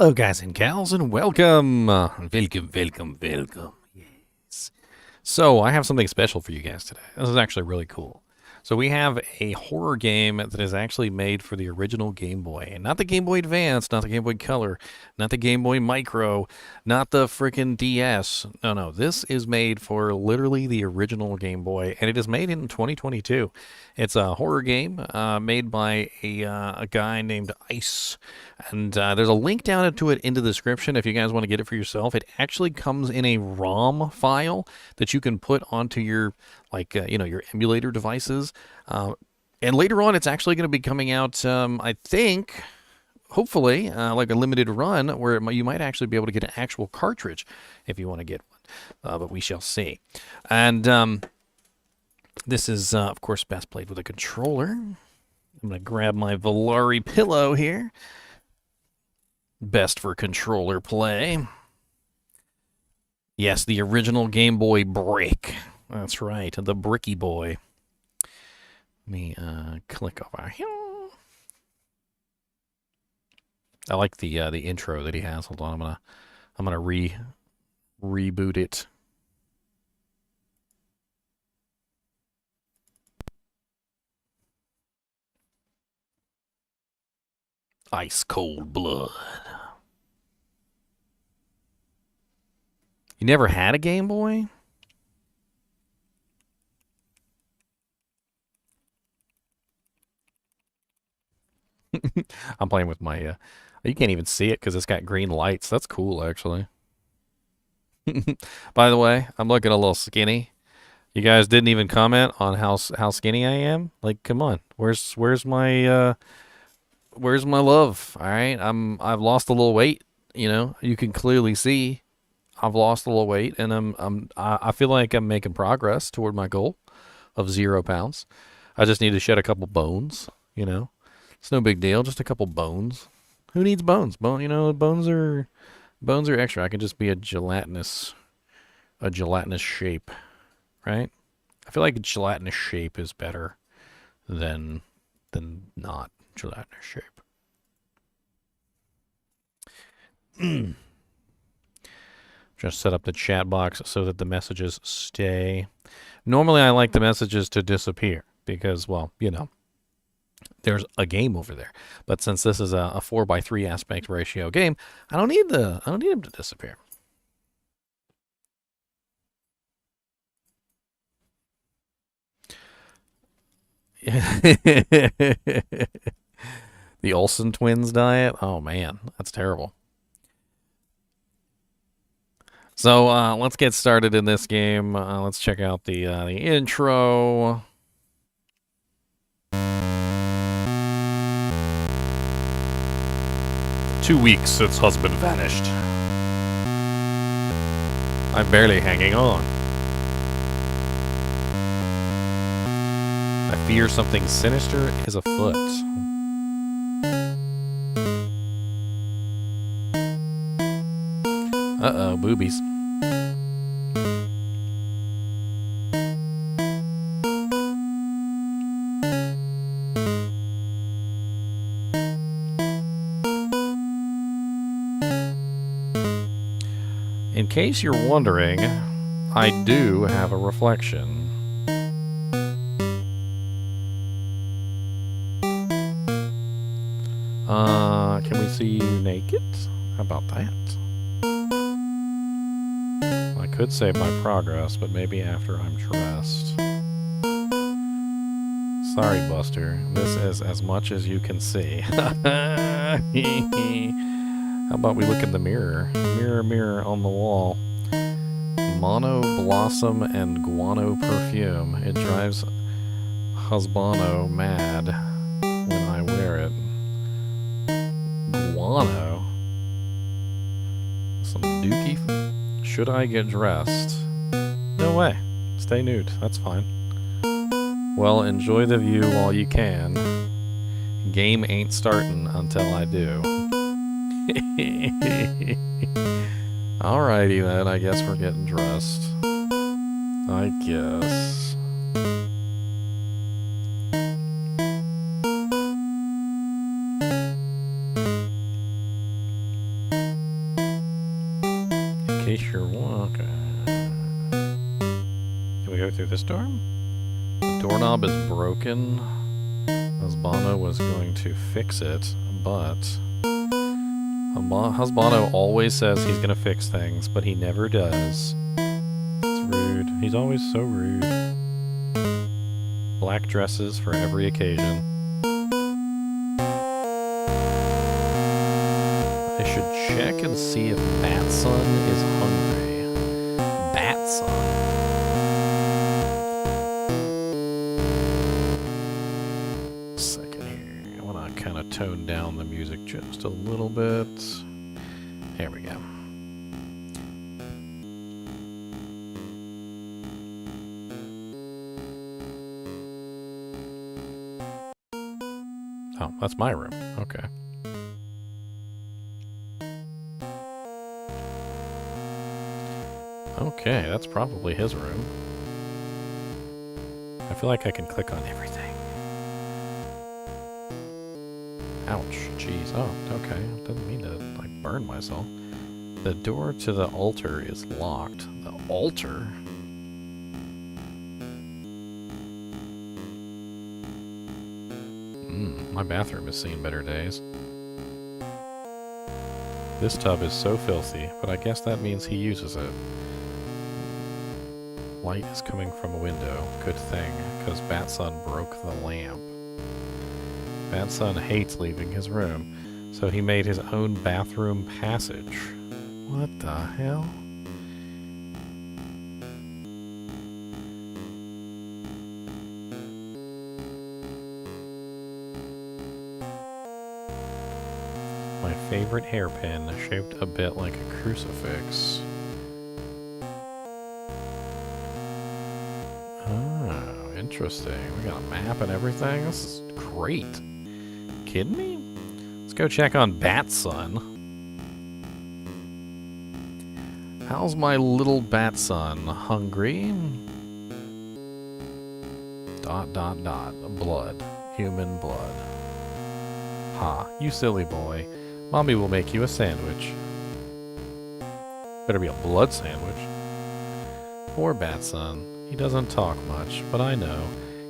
Hello, guys and gals, and welcome. Welcome. Yes. So, I have something special for you guys today. This is actually really cool. So, we have a horror game that is actually made for the original Game Boy. Not the Game Boy Advance, not the Game Boy Color, not the Game Boy Micro, not the freaking DS. No. This is made for literally the original Game Boy, and it is made in 2022. It's a horror game made by a guy named Ice. And there's a link down to it in the description if you guys want to get it for yourself. It actually comes in a ROM file that you can put onto your, your emulator devices. And later on, it's actually going to be coming out, I think, hopefully, like a limited run where you might actually be able to get an actual cartridge if you want to get one. But we shall see. And this is, of course, best played with a controller. I'm going to grab my Volari pillow here. Best for controller play. Yes, the original Game Boy brick. That's right, the Bricky Boy. Let me click over here. I like the intro that he has. Hold on, I'm gonna reboot it. Ice.Cold.Blood. You never had a Game Boy? I'm playing with my, you can't even see it because it's got green lights. That's cool, actually. By the way, I'm looking a little skinny. You guys didn't even comment on how skinny I am. Like, come on, where's my love? All right, I've lost a little weight. You know, you can clearly see I've lost a little weight, and I feel like I'm making progress toward my goal of 0 pounds. I just need to shed a couple bones. You know, it's no big deal, just a couple bones. Who needs bones? Bones are extra. I can just be a gelatinous shape, right? I feel like a gelatinous shape is better than not gelatinous shape. Just set up the chat box so that the messages stay. Normally, I like the messages to disappear because, well, you know, there's a game over there. But since this is a 4:3 aspect ratio game, I don't need them to disappear. The Olsen twins diet? Oh man, that's terrible. So let's get started in this game. Let's check out the intro. "2 weeks since husband vanished. I'm barely hanging on. I fear something sinister is afoot. Uh-oh, boobies. In case you're wondering, I do have a reflection. Can we see you naked? How about that? I could save my progress, but maybe after I'm dressed. Sorry, Buster. This is as much as you can see. How about we look in the mirror? Mirror, mirror on the wall. Mono, blossom, and guano perfume. It drives husbando mad when I wear it. Guano? Some dookie? Should I get dressed? No way. Stay nude. That's fine. Well, enjoy the view while you can. Game ain't starting until I do. Alrighty then, I guess we're getting dressed. I guess. go through this door? The doorknob is broken. Husbando was going to fix it, but Husbando always says he's gonna fix things, but he never does. It's rude. He's always so rude. Black dresses for every occasion. I should check and see if Batson is hungry. Batson. Second here. I want to kind of tone down the music just a little bit. There we go. Oh, that's my room. Okay. Okay, that's probably his room. I feel like I can click on everything. Ouch. Jeez. Oh, okay. Didn't mean to, like, burn myself. The door to the altar is locked. The altar? My bathroom has seen better days. This tub is so filthy, but I guess that means he uses it. Light is coming from a window. Good thing, because Batson broke the lamp. Batson hates leaving his room, so he made his own bathroom passage. What the hell? My favorite hairpin, shaped a bit like a crucifix. Oh, interesting. We got a map and everything. This is great. Kidding me? Let's go check on Batson. How's my little Batson? Hungry? ... Blood. Human blood. Ha, you silly boy. Mommy will make you a sandwich. Better be a blood sandwich. Poor Batson. He doesn't talk much, but I know.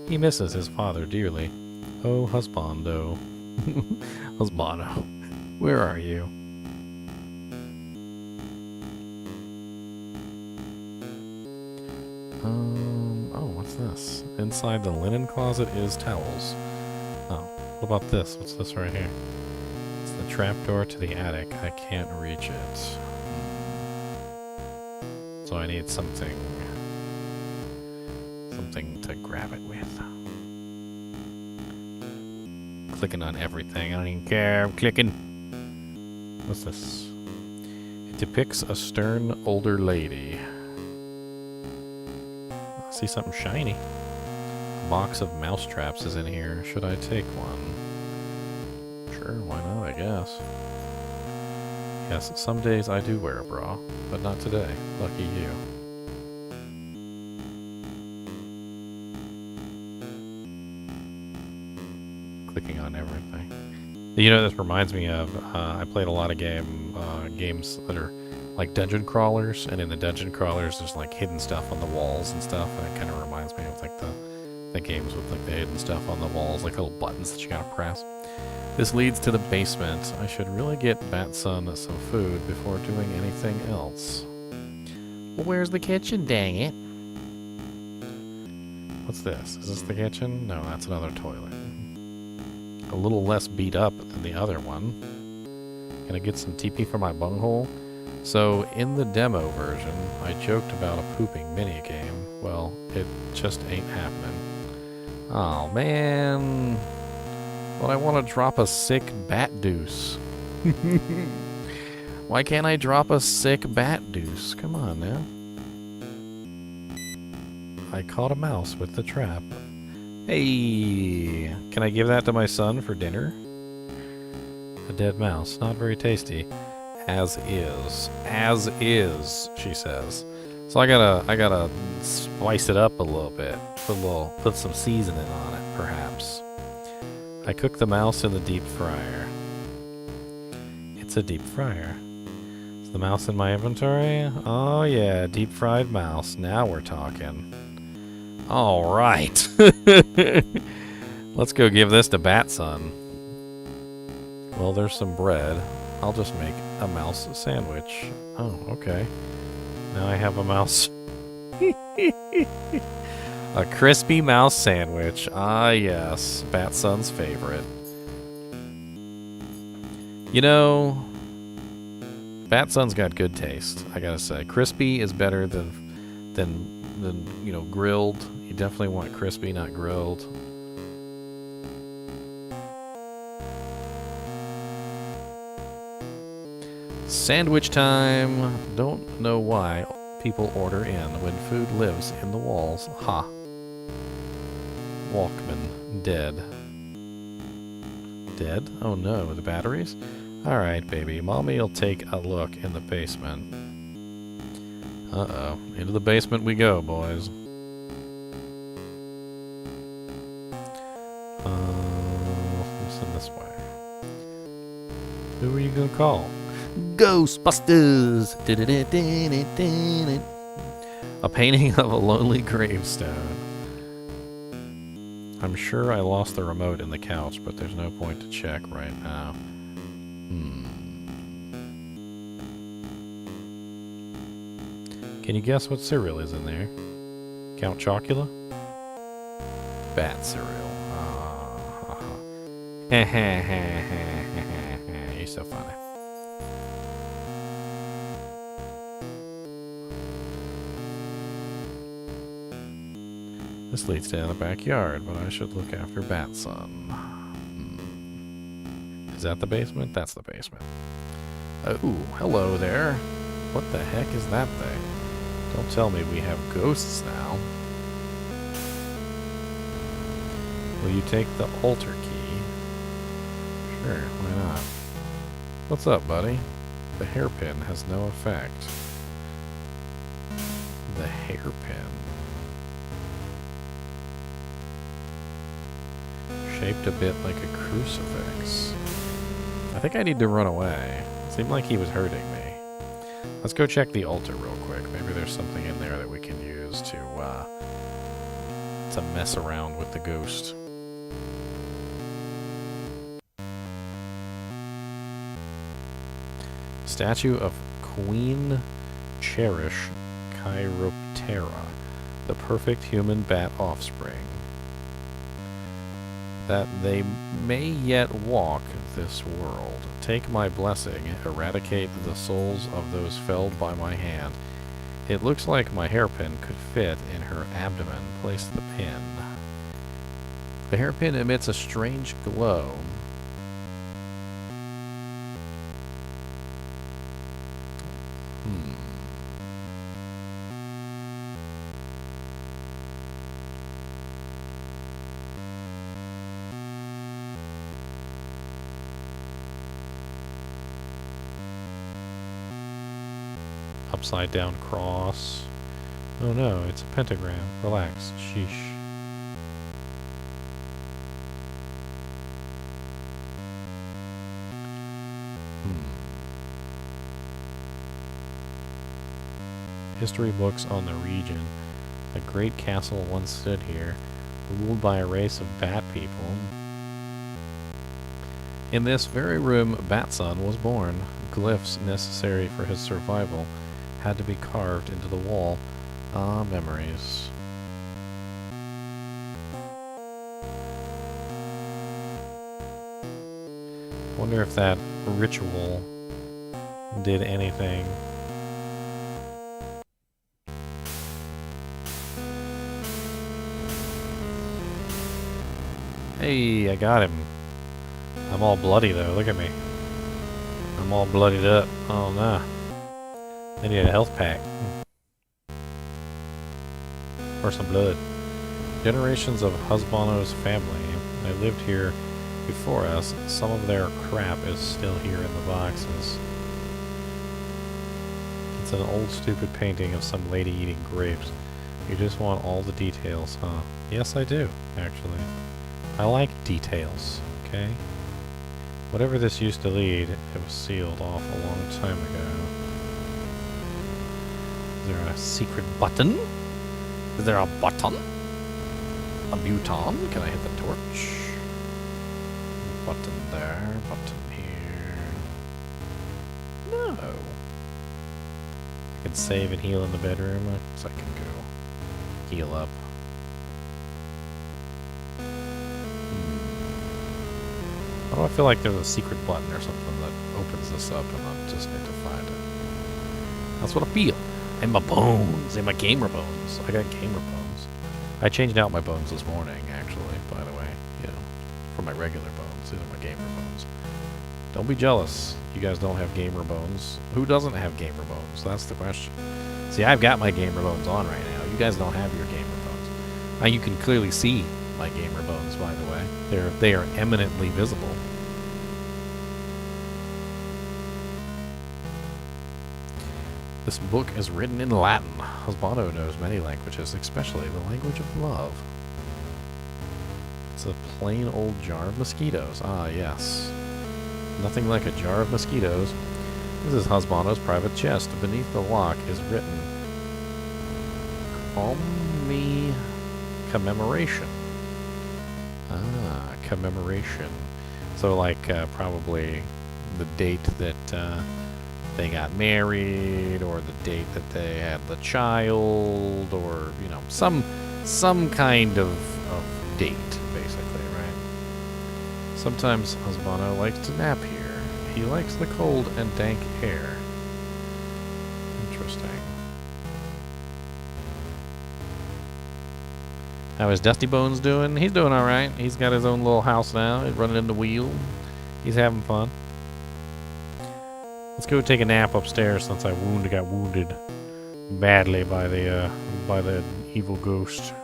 He misses his father dearly. Oh, husbando. Husbando. Where are you? Oh, what's this? Inside the linen closet is towels. Oh, what about this? What's this right here? It's the trapdoor to the attic. I can't reach it. So I need something to grab it with. Clicking on everything. I don't even care. I'm clicking. What's this? It depicts a stern older lady. I see something shiny. A box of mouse traps is in here. Should I take one? Sure, why not, I guess. Yes, some days I do wear a bra, but not today. Lucky you. Clicking on everything. You know, this reminds me of, I played a lot of games that are like dungeon crawlers, and in the dungeon crawlers there's like hidden stuff on the walls and stuff, and it kind of reminds me of like the games with like the hidden stuff on the walls, like little buttons that you gotta press. This leads to the basement. I should really get Batson some food before doing anything else. Well, where's the kitchen, dang it? What's this? Is this the kitchen? No, that's another toilet. A little less beat up than the other one. Can I get some TP for my bunghole? So, in the demo version, I joked about a pooping minigame. Well, it just ain't happening. Oh, man. But I want to drop a sick bat deuce. Why can't I drop a sick bat deuce? Come on now. I caught a mouse with the trap. Hey, can I give that to my son for dinner? A dead mouse, not very tasty. As is, she says. So I gotta spice it up a little bit. Put some seasoning on it, perhaps. I cook the mouse in the deep fryer. It's a deep fryer. Is the mouse in my inventory? Oh yeah, deep fried mouse. Now we're talking. All right. Let's go give this to Batson. Well, there's some bread. I'll just make a mouse sandwich. Oh, okay. Now I have a mouse. A crispy mouse sandwich. Ah, yes. Batson's favorite. You know, Batson's got good taste, I gotta say. Crispy is better than you know, grilled. You definitely want crispy, not grilled. Sandwich time. Don't know why people order in when food lives in the walls. Ha. Walkman. Dead. Dead? Oh no, the batteries? Alright, baby. Mommy'll take a look in the basement. Uh-oh. Into the basement we go, boys. Listen this way. Who are you gonna call? Ghostbusters! A painting of a lonely gravestone. I'm sure I lost the remote in the couch, but there's no point to check right now. Can you guess what cereal is in there? Count Chocula? Bat cereal. You're so funny. This leads down the backyard, but I should look after Batson. Is that the basement? That's the basement. Oh, hello there. What the heck is that thing? Don't tell me we have ghosts now. Will you take the altar key? Sure, why not? What's up, buddy? The hairpin has no effect. The hairpin. Shaped a bit like a crucifix. I think I need to run away. It seemed like he was hurting me. Let's go check the altar real quick. Maybe there's something in there that we can use to mess around with the ghost. Statue of Queen Cherish Chiroptera, the perfect human bat offspring. That they may yet walk this world. Take my blessing, eradicate the souls of those felled by my hand. It looks like my hairpin could fit in her abdomen. Place the pin. The hairpin emits a strange glow. Upside down cross. Oh no, it's a pentagram. Relax. Sheesh. History books on the region. A great castle once stood here, ruled by a race of bat people. In this very room, Batson was born. Glyphs necessary for his survival had to be carved into the wall. Ah, memories. Wonder if that ritual did anything. Hey, I got him. I'm all bloody though, look at me. I'm all bloodied up. Oh no. I need a health pack. Or some blood. Generations of Husbano's family. They lived here before us. Some of their crap is still here in the boxes. It's an old stupid painting of some lady eating grapes. You just want all the details, huh? Yes, I do, actually. I like details, okay? Whatever this used to lead, it was sealed off a long time ago. Is there a secret button? Is there a button? A button. Can I hit the torch? Button there. Button here. No. I can save and heal in the bedroom, so I can go heal up. Why do I feel like there's a secret button or something that opens this up and I just need to find it? That's what I feel. And my bones. And my gamer bones. I got gamer bones. I changed out my bones this morning, actually, by the way. You know, for my regular bones. These are my gamer bones. Don't be jealous. You guys don't have gamer bones. Who doesn't have gamer bones? That's the question. See, I've got my gamer bones on right now. You guys don't have your gamer bones. Now you can clearly see my gamer bones, by the way. They are eminently visible. This book is written in Latin. Husbando knows many languages, especially the language of love. It's a plain old jar of mosquitoes. Ah, yes. Nothing like a jar of mosquitoes. This is Husbando's private chest. Beneath the lock is written, "Call me commemoration." Ah, commemoration. So, like, probably the date that they got married, or the date that they had the child, or, you know, some kind of date, basically, right? Sometimes Husbando likes to nap here. He likes the cold and dank air. Interesting. How is Dusty Bones doing? He's doing alright. He's got his own little house now. He's running in the wheel. He's having fun. Let's go take a nap upstairs since I got wounded badly by the evil ghost.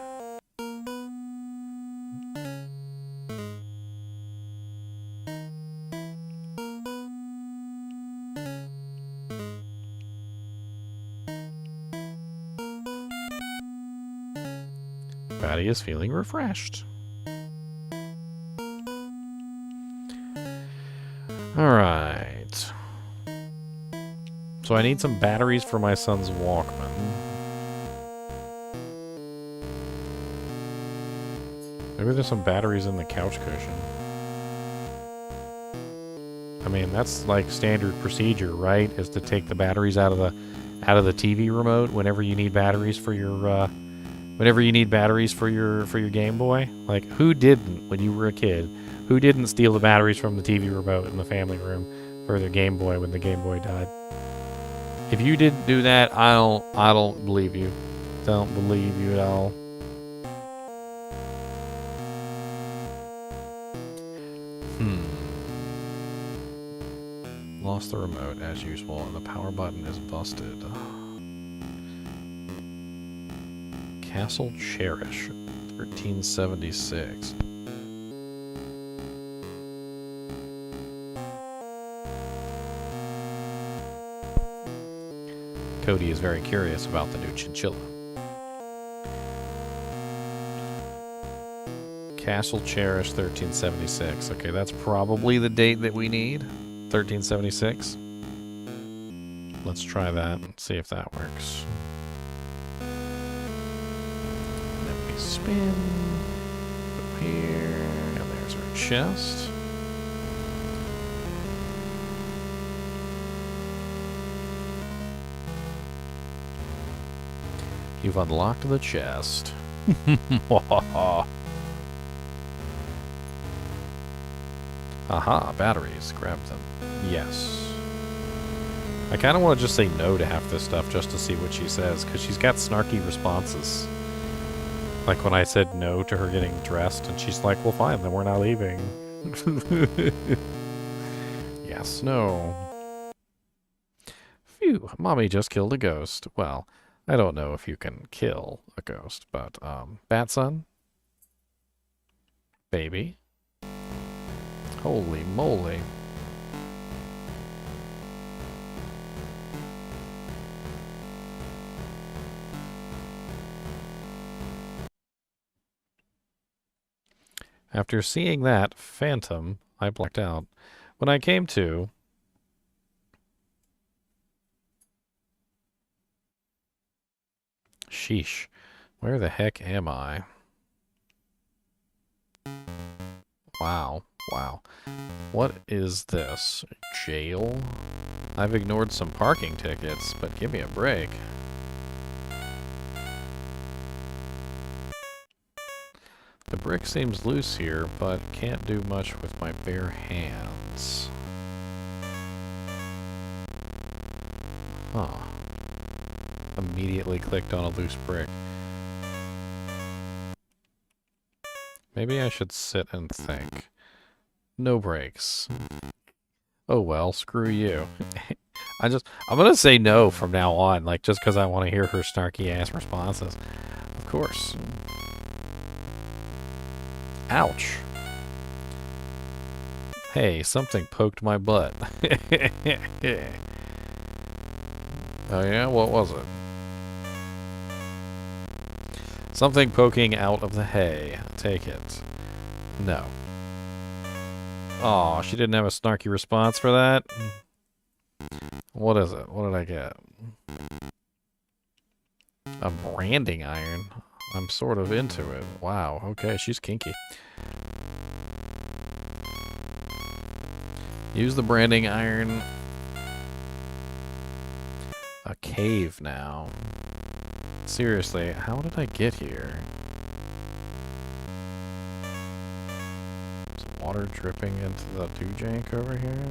Batty is feeling refreshed. Alright. So I need some batteries for my son's Walkman. Maybe there's some batteries in the couch cushion. I mean, that's like standard procedure, right? Is to take the batteries out of the TV remote whenever you need batteries for your Game Boy. Like, who didn't when you were a kid? Who didn't steal the batteries from the TV remote in the family room for their Game Boy when the Game Boy died? If you didn't do that, I don't believe you. Don't believe you at all. Lost the remote as usual, and the power button is busted. Castle Cherish, 1376. Cody is very curious about the new Chinchilla. Castle Cherish, 1376. Okay, that's probably the date that we need. 1376. Let's try that and see if that works. And then we spin. Up here. And there's our chest. You've unlocked the chest. Aha, batteries. Grab them. Yes. I kind of want to just say no to half this stuff just to see what she says, because she's got snarky responses. Like when I said no to her getting dressed, and she's like, well, fine, then we're not leaving. Yes, no. Phew, Mommy just killed a ghost. Well, I don't know if you can kill a ghost, but, Batson? Baby? Holy moly. After seeing that phantom, I blacked out. When I came to... Sheesh. Where the heck am I? Wow. Wow. What is this? Jail? I've ignored some parking tickets, but give me a break. The brick seems loose here, but can't do much with my bare hands. Huh. Immediately clicked on a loose brick. Maybe I should sit and think. No breaks. Oh well, screw you. I'm gonna say no from now on, like, just because I want to hear her snarky ass responses. Of course. Ouch. Hey, something poked my butt. Oh yeah? What was it? Something poking out of the hay. Take it. No. Aw, she didn't have a snarky response for that? What is it? What did I get? A branding iron? I'm sort of into it. Wow, okay, she's kinky. Use the branding iron. A cave now. Seriously, how did I get here? Is water dripping into the doojank over here?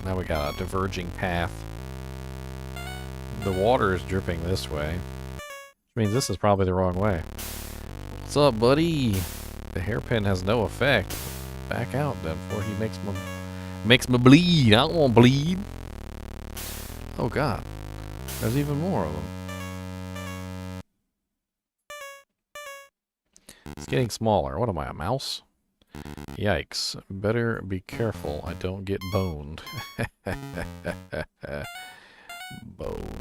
Now we got a diverging path. The water is dripping this way, which means this is probably the wrong way. What's up, buddy? The hairpin has no effect. Back out then before he makes me bleed. I don't want to bleed. Oh god, there's even more of them. It's getting smaller. What am I, a mouse? Yikes. Better be careful I don't get boned. Boned.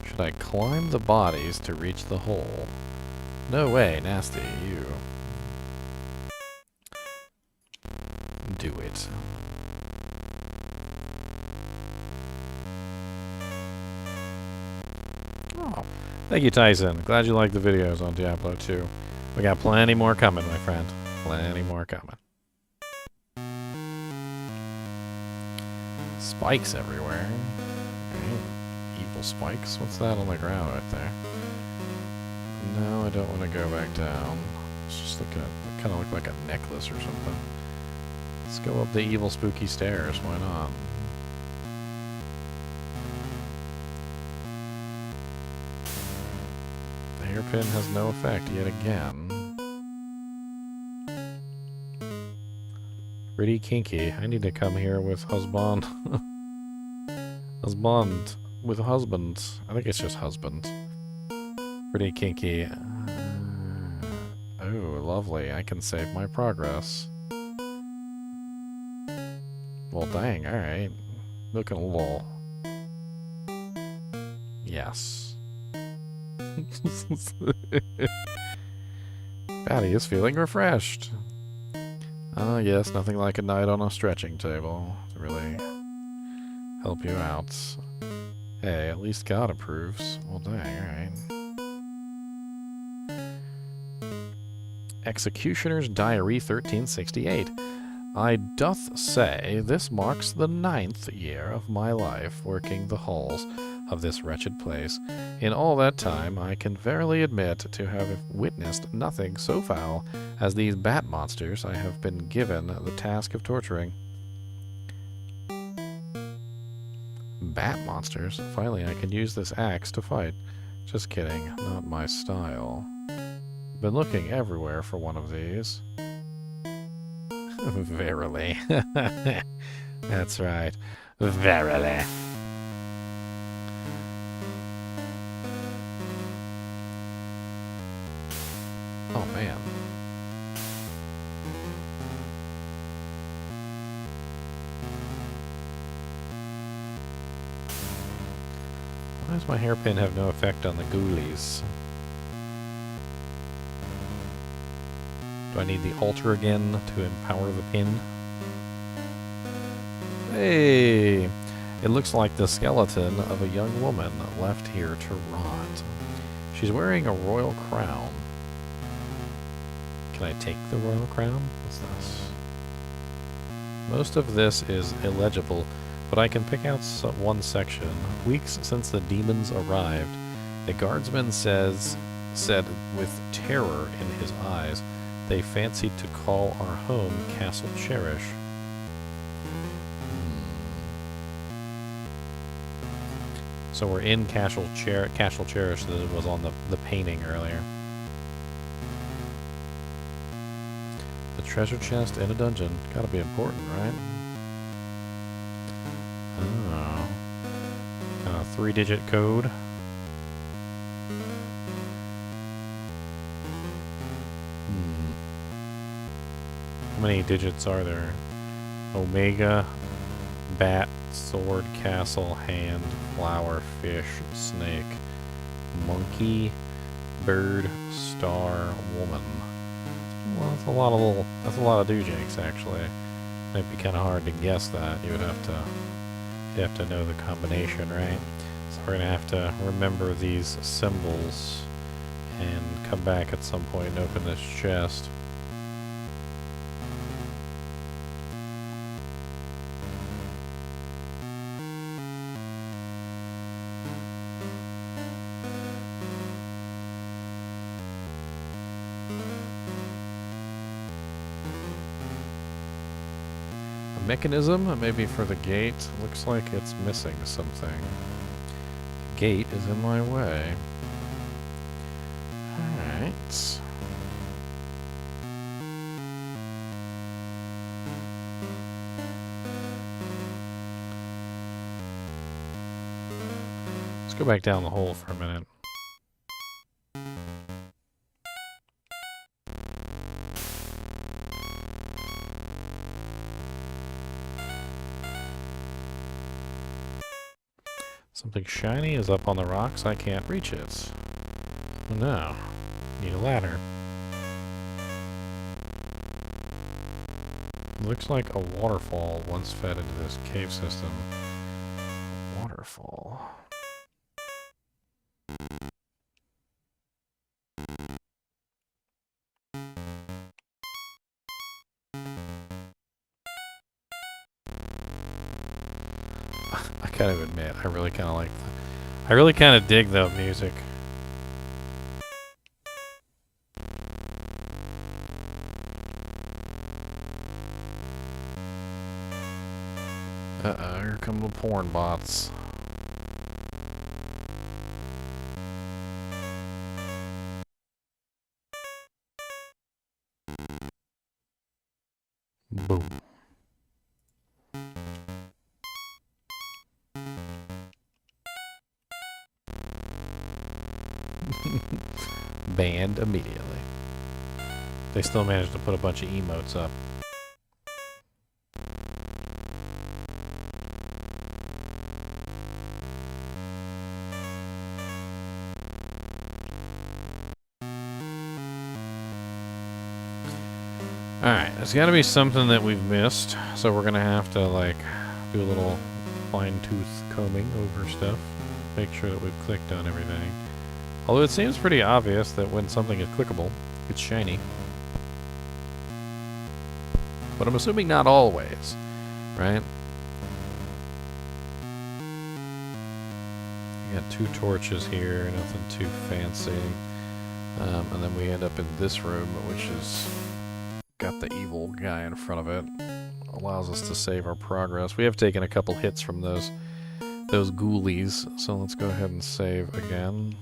Should I climb the bodies to reach the hole? No way, nasty, you. Do it. Oh, thank you, Tyson. Glad you like the videos on Diablo 2. We got plenty more coming, my friend. Plenty more coming. Spikes everywhere. Evil spikes? What's that on the ground right there? No, I don't want to go back down. It's just looking at, kind of look like a necklace or something. Let's go up the evil spooky stairs. Why not? The hairpin has no effect yet again. Pretty kinky. I need to come here with husband. Husband. With husband. I think it's just husband. Pretty kinky. Oh, lovely. I can save my progress. Well, dang. Alright. Looking a little... Yes. Batty is feeling refreshed. Ah, yes, nothing like a night on a stretching table to really help you out. Hey, at least God approves. Well, dang, alright. Executioner's Diary 1368. I doth say this marks the 9th year of my life working the halls of this wretched place. In all that time, I can verily admit to have witnessed nothing so foul as these bat monsters I have been given the task of torturing. Bat monsters? Finally, I can use this axe to fight. Just kidding, not my style. Been looking everywhere for one of these. Verily. That's right. Verily. Oh, man. Why does my hairpin have no effect on the ghoulies? Do I need the altar again to empower the pin? Hey! It looks like the skeleton of a young woman left here to rot. She's wearing a royal crown. Can I take the royal crown? What's this? Most of this is illegible, but I can pick out one section. Weeks since the demons arrived, a guardsman said with terror in his eyes, they fancied to call our home Castle Cherish. So we're in Castle Cherish that was on the painting earlier. The treasure chest in a dungeon. Gotta be important, right? Oh. 3-digit code. How many digits are there? Omega, bat, sword, castle, hand, flower, fish, snake, monkey, bird, star, woman. Well, that's a lot of doojanks actually. Might be kind of hard to guess that. You'd have to know the combination, right? So we're gonna have to remember these symbols and come back at some point and open this chest. Mechanism, maybe for the gate. Looks like it's missing something. The gate is in my way. Alright. Let's go back down the hole for a minute. Something shiny is up on the rocks. I can't reach it. Oh no. Need a ladder. Looks like a waterfall once fed into this cave system. Waterfall. I gotta admit, I really kind of like I really kind of dig the music. Uh-oh, here come the porn bots. Boom. Banned immediately. They still managed to put a bunch of emotes up. Alright, there's gotta be something that we've missed, so we're gonna have to, like, do a little fine-tooth combing over stuff. Make sure that we've clicked on everything. Although it seems pretty obvious that when something is clickable, it's shiny. But I'm assuming not always, right? We got 2 torches here, nothing too fancy. And then we end up in this room, which is got the evil guy in front of it. Allows us to save our progress. We have taken a couple hits from those ghoulies, so let's go ahead and save again.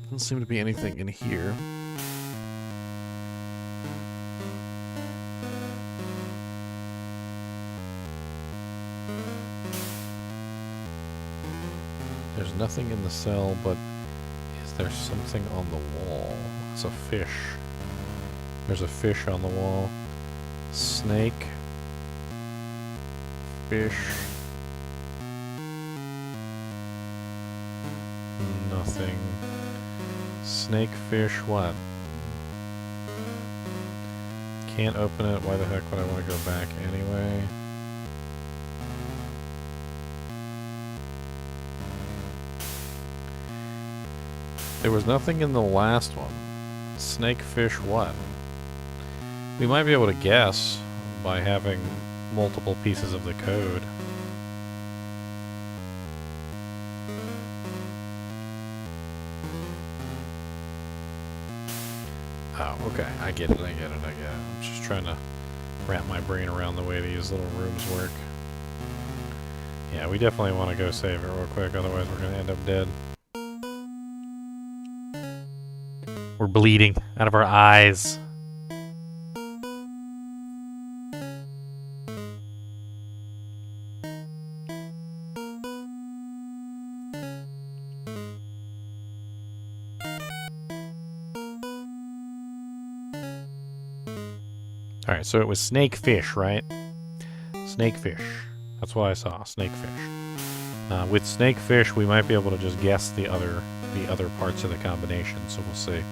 Doesn't seem to be anything in here. There's nothing in the cell, but is there something on the wall? It's a fish. There's a fish on the wall. Snake. Fish. Nothing. Snake, fish, what? Can't open it. Why the heck would I want to go back anyway? There was nothing in the last one. Snake, fish, what? We might be able to guess by having multiple pieces of the code. Oh, okay. I get it. I'm just trying to wrap my brain around the way these little rooms work. Yeah, we definitely want to go save it real quick, otherwise we're going to end up dead. We're bleeding out of our eyes. Alright, so it was snake fish, right? Snake fish. That's what I saw, snake fish. With snake fish, we might be able to just guess the other parts of the combination, so we'll see.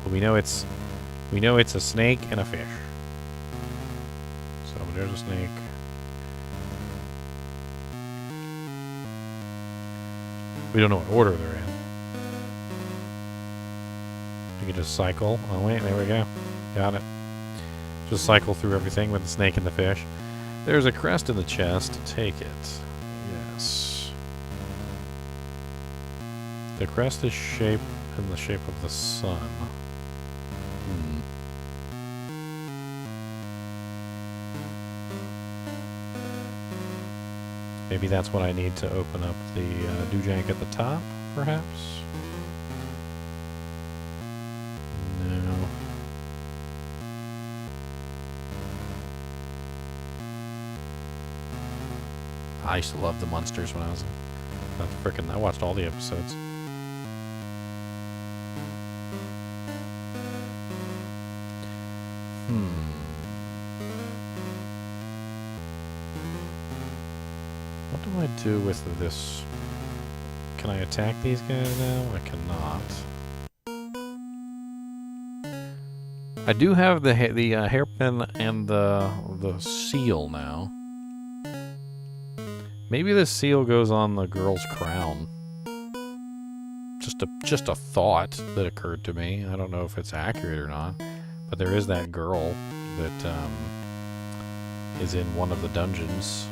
Well, we know it's a snake and a fish. So there's a snake. We don't know what order they're in. We can just cycle. Oh wait, there we go. Got it. Just cycle through everything with the snake and the fish. There's a crest in the chest. Take it. Yes. The crest is shaped in the shape of the sun. Maybe that's what I need to open up the doojank at the top, perhaps? No. I used to love the Munsters when I was I watched all the episodes. What do I do with this? Can I attack these guys now? I cannot. I do have the hairpin and the seal now. Maybe the seal goes on the girl's crown. Just a thought that occurred to me. I don't know if it's accurate or not, but there is that girl that is in one of the dungeons.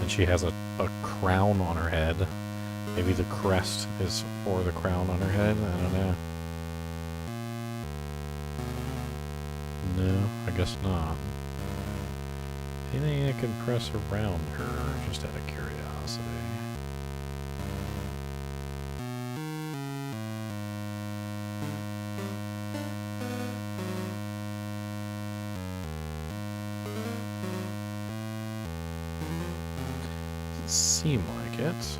And she has a crown on her head. Maybe the crest is for the crown on her head. I don't know. No, I guess not. Anything I can press around her, just out of curiosity. Seem like it.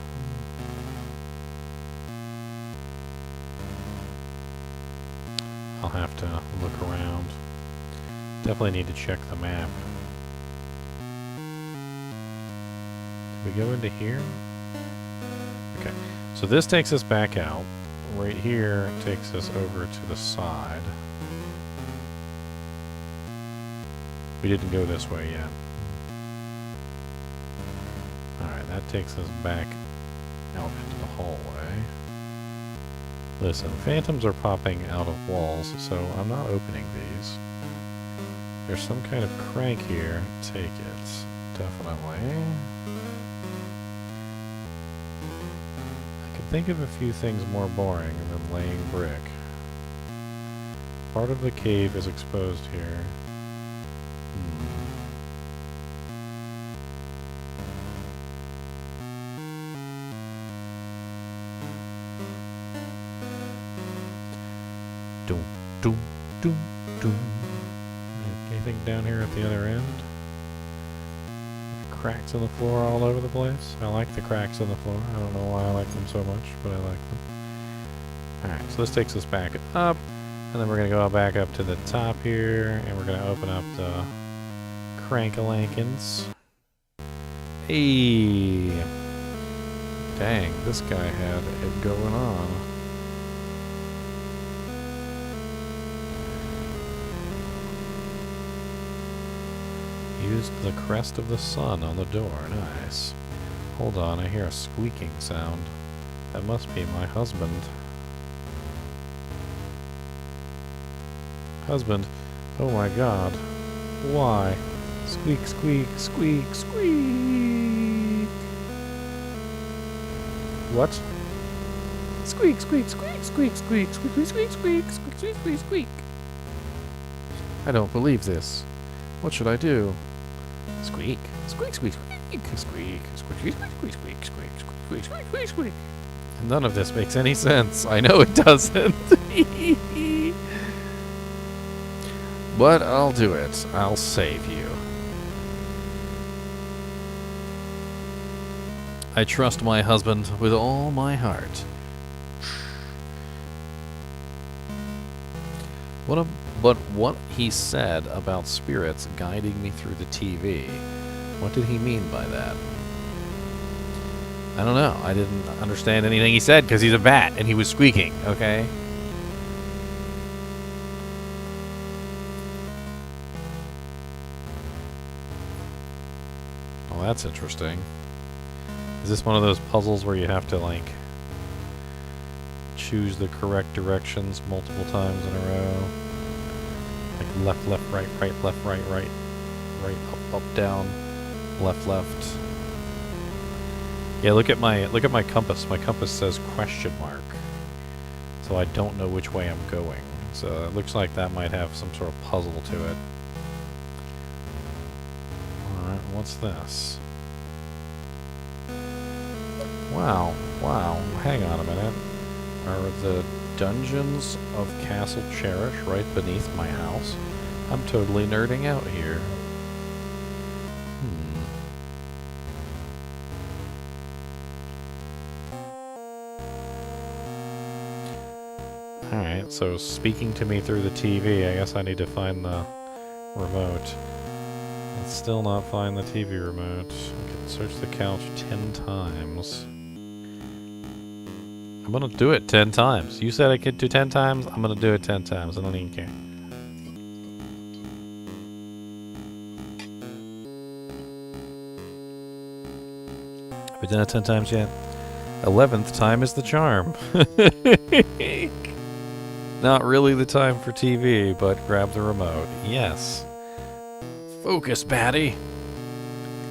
I'll have to look around. Definitely need to check the map. Did we go into here? Okay, so this takes us back out. Right here takes us over to the side. We didn't go this way yet. Alright, that takes us back out into the hallway. Listen, phantoms are popping out of walls, so I'm not opening these. There's some kind of crank here. Take it. Definitely. I can think of a few things more boring than laying brick. Part of the cave is exposed here. Anything down here at the other end? cracks in the floor all over the place. I like the cracks in the floor. I don't know why I like them so much, but I like them. Alright, so this takes us back up. And then we're going to go back up to the top here. And we're going to open up the Crank-a-Lankins. Hey! Dang, this guy had it going on. Used the crest of the sun on the door. Nice. Hold on, I hear a squeaking sound. That must be my husband. Husband. Oh my god. Why? Squeak, squeak, squeak, squeak. What? Squeak, squeak, squeak, squeak, squeak, squeak, squeak, squeak, squeak, squeak, squeak, squeak, squeak. I don't believe this. What should I do? Squeak, squeak, squeak, squeak, squeak, squeak, squeak, squeak, squeak, squeak, squeak, squeak, squeak, squeak. None of this makes any sense. I know it doesn't. But I'll do it. I'll save you. I trust my husband with all my heart. But what he said about spirits guiding me through the TV, what did he mean by that? I don't know. I didn't understand anything he said because he's a bat and he was squeaking, okay? Well, that's interesting. Is this one of those puzzles where you have to, like, choose the correct directions multiple times in a row? Like left, left, right, right, left, right, right, right, up, up, down, left, left. Yeah, look at my compass. My compass says question mark. So I don't know which way I'm going. So it looks like that might have some sort of puzzle to it. Alright, what's this? Wow, wow, hang on a minute. Are the dungeons of Castle Cherish right beneath my house? I'm totally nerding out here. Alright, so speaking to me through the TV, I guess I need to find the remote. And still not find the TV remote. I can search the couch 10 times. I'm gonna do it 10 times. You said I could do 10 times, I'm gonna do it 10 times. I don't even care. Have we done it 10 times yet? 11th time is the charm. Not really the time for TV, but grab the remote. Yes. Focus, Batty.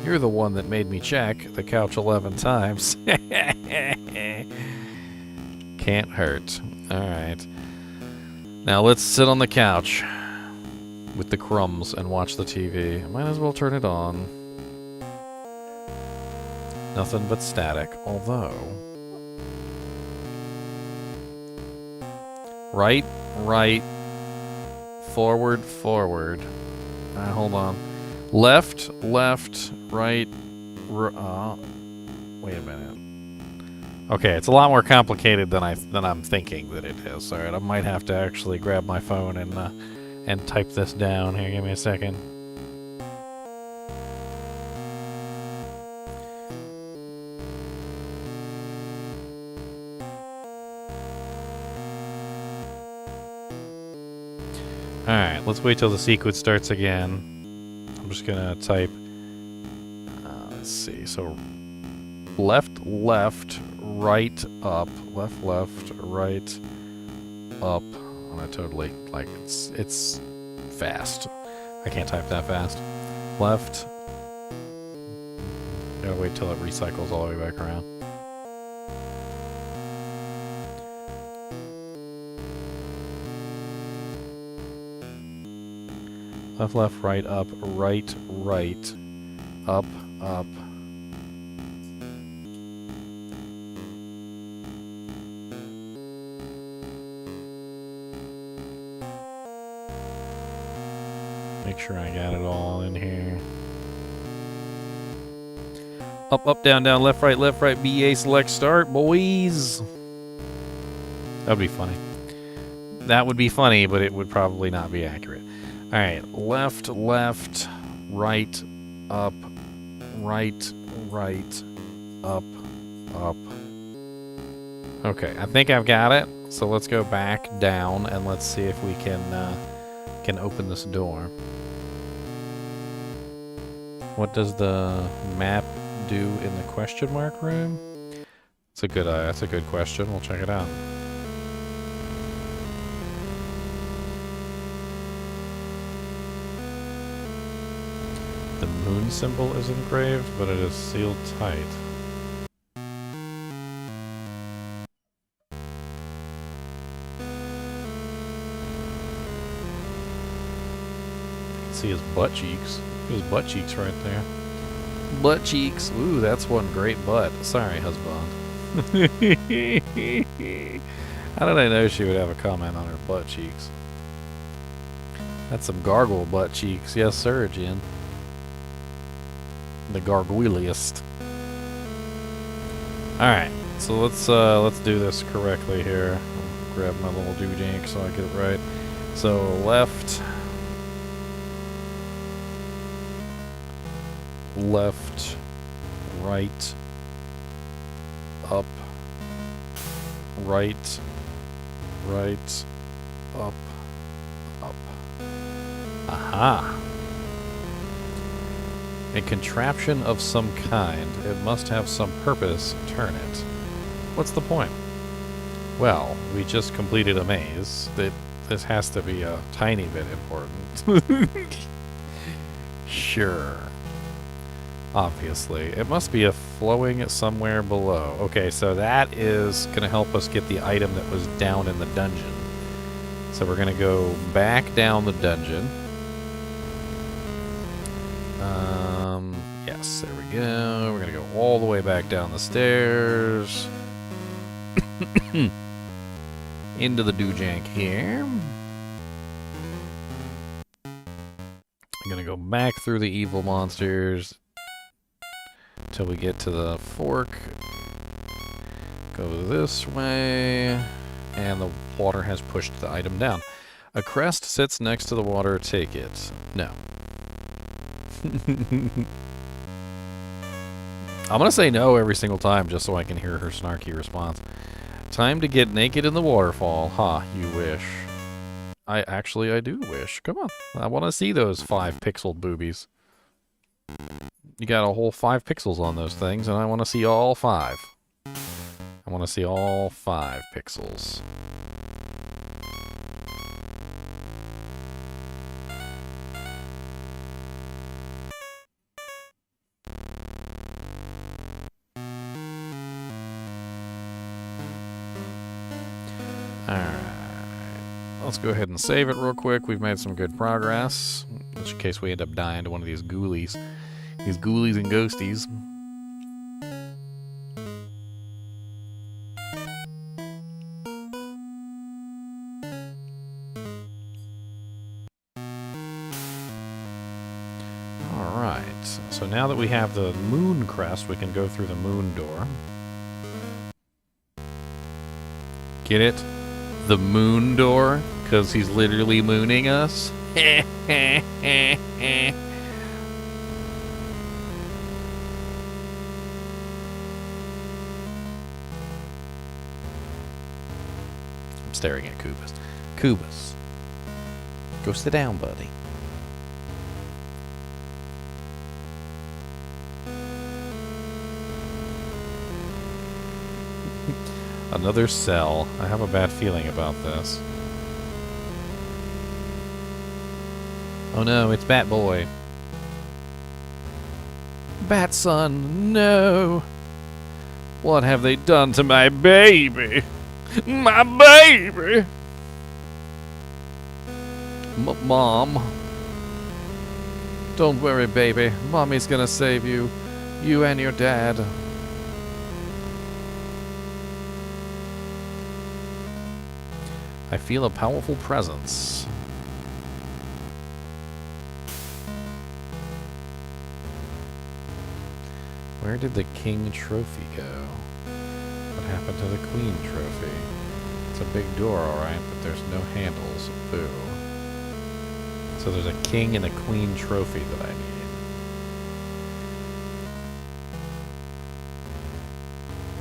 You're the one that made me check the couch 11 times. Can't hurt. Alright. Now let's sit on the couch with the crumbs and watch the TV. Might as well turn it on. Nothing but static, although... Right, right, forward, forward. Hold on. Left, left, right, wait a minute. Okay, it's a lot more complicated than I'm thinking that it is. All right, I might have to actually grab my phone and type this down. Here, give me a second. Alright, let's wait till the sequence starts again. I'm just gonna type, let's see, so left, left, right, up, left, left, right, up. And I totally, like, it's fast. I can't type that fast. Left. Gotta wait till it recycles all the way back around. Left, left, right, up, right, right, up, up. Make sure I got it all in here. Up, up, down, down, left, right, BA, select, start, boys. That would be funny. That would be funny, but it would probably not be accurate. Alright, left, left, right, up, right, right, up, up. Okay, I think I've got it. So let's go back down and let's see if we can open this door. What does the map do in the question mark room? That's a good question. We'll check it out. The moon symbol is engraved, but it is sealed tight. See his butt cheeks. His butt cheeks right there. Butt cheeks. Ooh, that's one great butt. Sorry, husband. How did I know she would have a comment on her butt cheeks? That's some gargoyle butt cheeks. Yes, sir, Jen. The gargoyliest. Alright, so let's do this correctly here. I'll grab my little doodink so I get it right. So left, left, right, up, right, right, up, up. Aha! A contraption of some kind. It must have some purpose. Turn it. What's the point? Well, we just completed a maze. This has to be a tiny bit important. Sure. Obviously. It must be a flowing somewhere below. Okay, so that is going to help us get the item that was down in the dungeon. So we're going to go back down the dungeon. Yes, there we go. We're going to go all the way back down the stairs. Into the doojank here. I'm going to go back through the evil monsters until we get to the fork. Go this way. And the water has pushed the item down. A crest sits next to the water. Take it. No. I'm going to say no every single time just so I can hear her snarky response. Time to get naked in the waterfall. Ha, you wish. I do wish. Come on. I want to see those 5 pixeled boobies. You got a whole 5 pixels on those things, and I want to see all 5. I want to see all 5 pixels. Alright, let's go ahead and save it real quick. We've made some good progress, just in case we end up dying to one of these ghoulies. These ghoulies and ghosties. Alright, so now that we have the moon crest, we can go through the moon door. Get it? The moon door? Because he's literally mooning us? I'm staring at Kubus. Kubus, go sit down, buddy. Another cell. I have a bad feeling about this. Oh no, it's Bat Boy. Bat Son, no! What have they done to my baby? My baby! Mom. Don't worry, baby. Mommy's gonna save you. You and your dad. I feel a powerful presence. Where did the king trophy go? What happened to the queen trophy? It's a big door, alright, but there's no handles. Boo. So there's a king and a queen trophy that I need.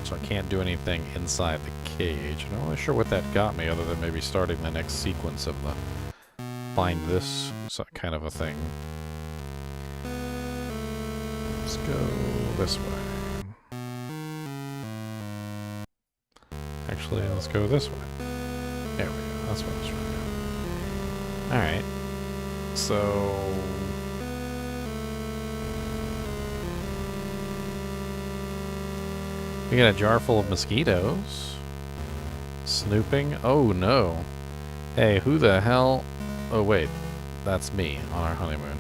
So I can't do anything inside the cage. I'm not really sure what that got me, other than maybe starting the next sequence of the find this kind of a thing. Let's go this way. Actually, let's go this way. There we go. That's what I was trying to do. Alright. So... we got a jar full of mosquitoes. Snooping? Oh no. Hey, who the hell... oh wait. That's me on our honeymoon.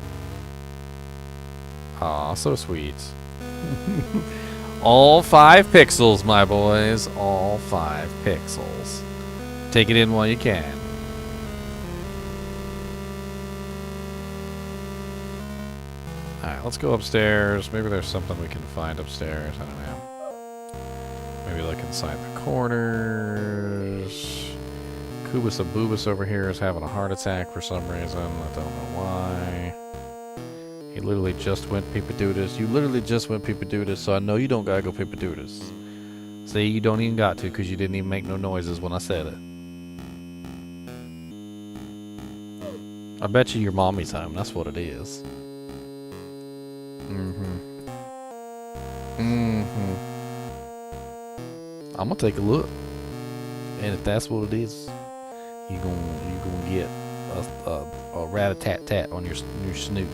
Aw, so sweet. All 5 pixels, my boys. All 5 pixels. Take it in while you can. Alright, let's go upstairs. Maybe there's something we can find upstairs. I don't know. Maybe look inside the corners. Kubus Abubus over here is having a heart attack for some reason. I don't know why. He literally just went peepadoodles. You literally just went peepadoodles, so I know you don't gotta go peepadoodles. See, you don't even got to because you didn't even make no noises when I said it. I bet you your mommy's home. That's what it is. I'm gonna take a look, and if that's what it is, you gonna get a rat-a-tat-tat on your snoot.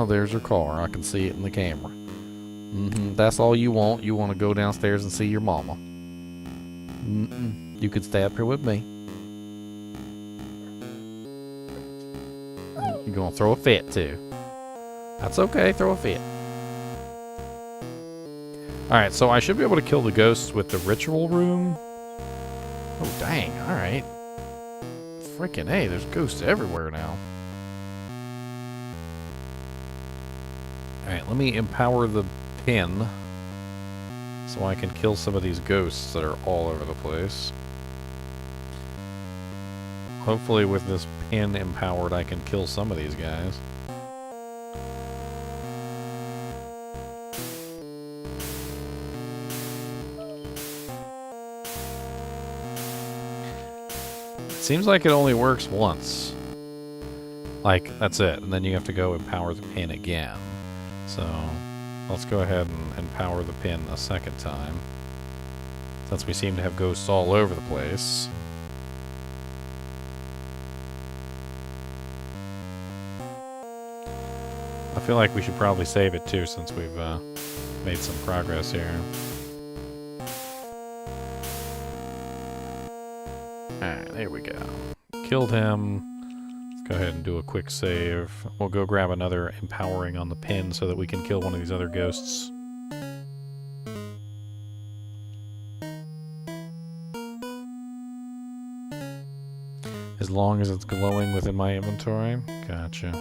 There's your car. I can see it in the camera. That's all you want. You want to go downstairs and see your mama. You could stay up here with me. You're gonna throw a fit too. That's okay. Throw a fit. Alright, so I should be able to kill the ghosts with the ritual room. Oh, dang. Alright. Freaking hey, there's ghosts everywhere now. Alright, let me empower the pin so I can kill some of these ghosts that are all over the place. Hopefully with this pin empowered I can kill some of these guys. Seems like it only works once. Like, that's it. And then you have to go empower the pin again. So, let's go ahead and empower the pin a second time. Since we seem to have ghosts all over the place. I feel like we should probably save it too, since we've made some progress here. Alright, there we go. Killed him. Let's go ahead and do a quick save. We'll go grab another empowering on the pin so that we can kill one of these other ghosts. As long as it's glowing within my inventory. Gotcha.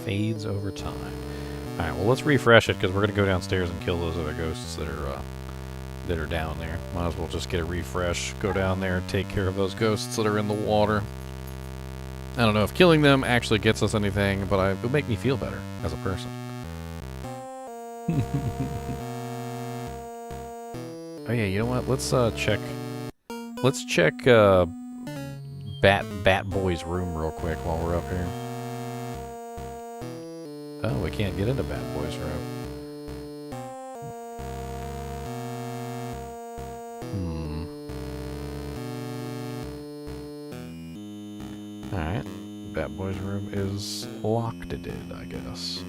Fades over time. Alright, well let's refresh it because we're going to go downstairs and kill those other ghosts that are down there. Might as well just get a refresh, go down there, take care of those ghosts that are in the water. I don't know if killing them actually gets us anything, but it'll make me feel better as a person. Oh yeah, you know what? Let's check Bat Boy's room real quick while we're up here. Oh, we can't get into Bat Boy's room. Alright. Bat Boy's room is locked, I guess.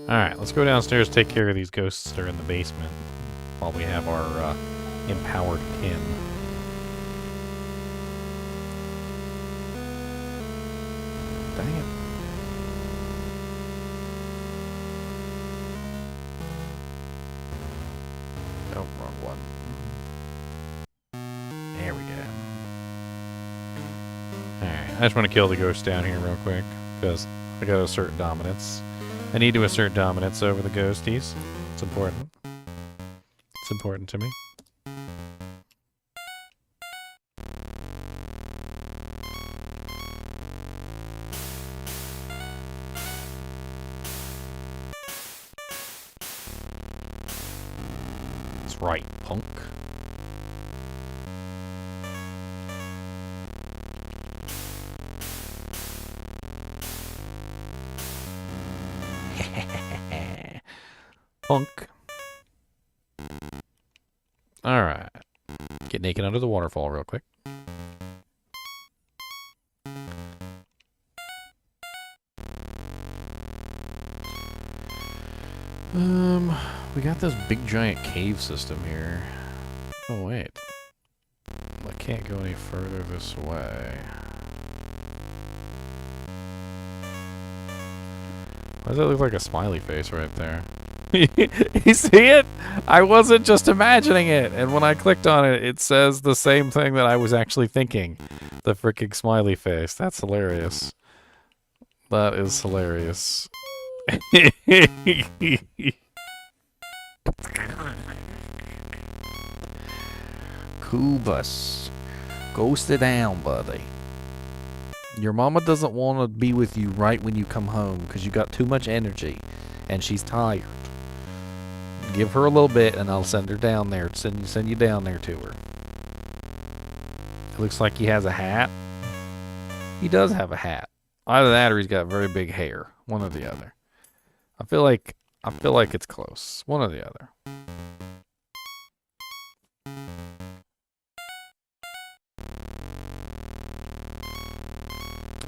Alright, let's go downstairs, take care of these ghosts that are in the basement. while we have our empowered kin. Dang it. Oh, wrong one. There we go. Alright, I just want to kill the ghost down here real quick, because I gotta assert dominance. I need to assert dominance over the ghosties. It's important. It's important to me. That's right, punk. Punk. Alright. Get naked under the waterfall real quick. We got this big giant cave system here. Oh wait. I can't go any further this way. Why does that look like a smiley face right there? You see it? I wasn't just imagining it. And when I clicked on it, it says the same thing that I was actually thinking. The freaking smiley face. That's hilarious. That is hilarious. Cool bus. Go sit down, buddy. Your mama doesn't want to be with you right when you come home because you got too much energy and she's tired. Give her a little bit and I'll send her down there. Send you down there to her. It looks like he has a hat. He does have a hat. Either that or he's got very big hair. One or the other. I feel like it's close. One or the other.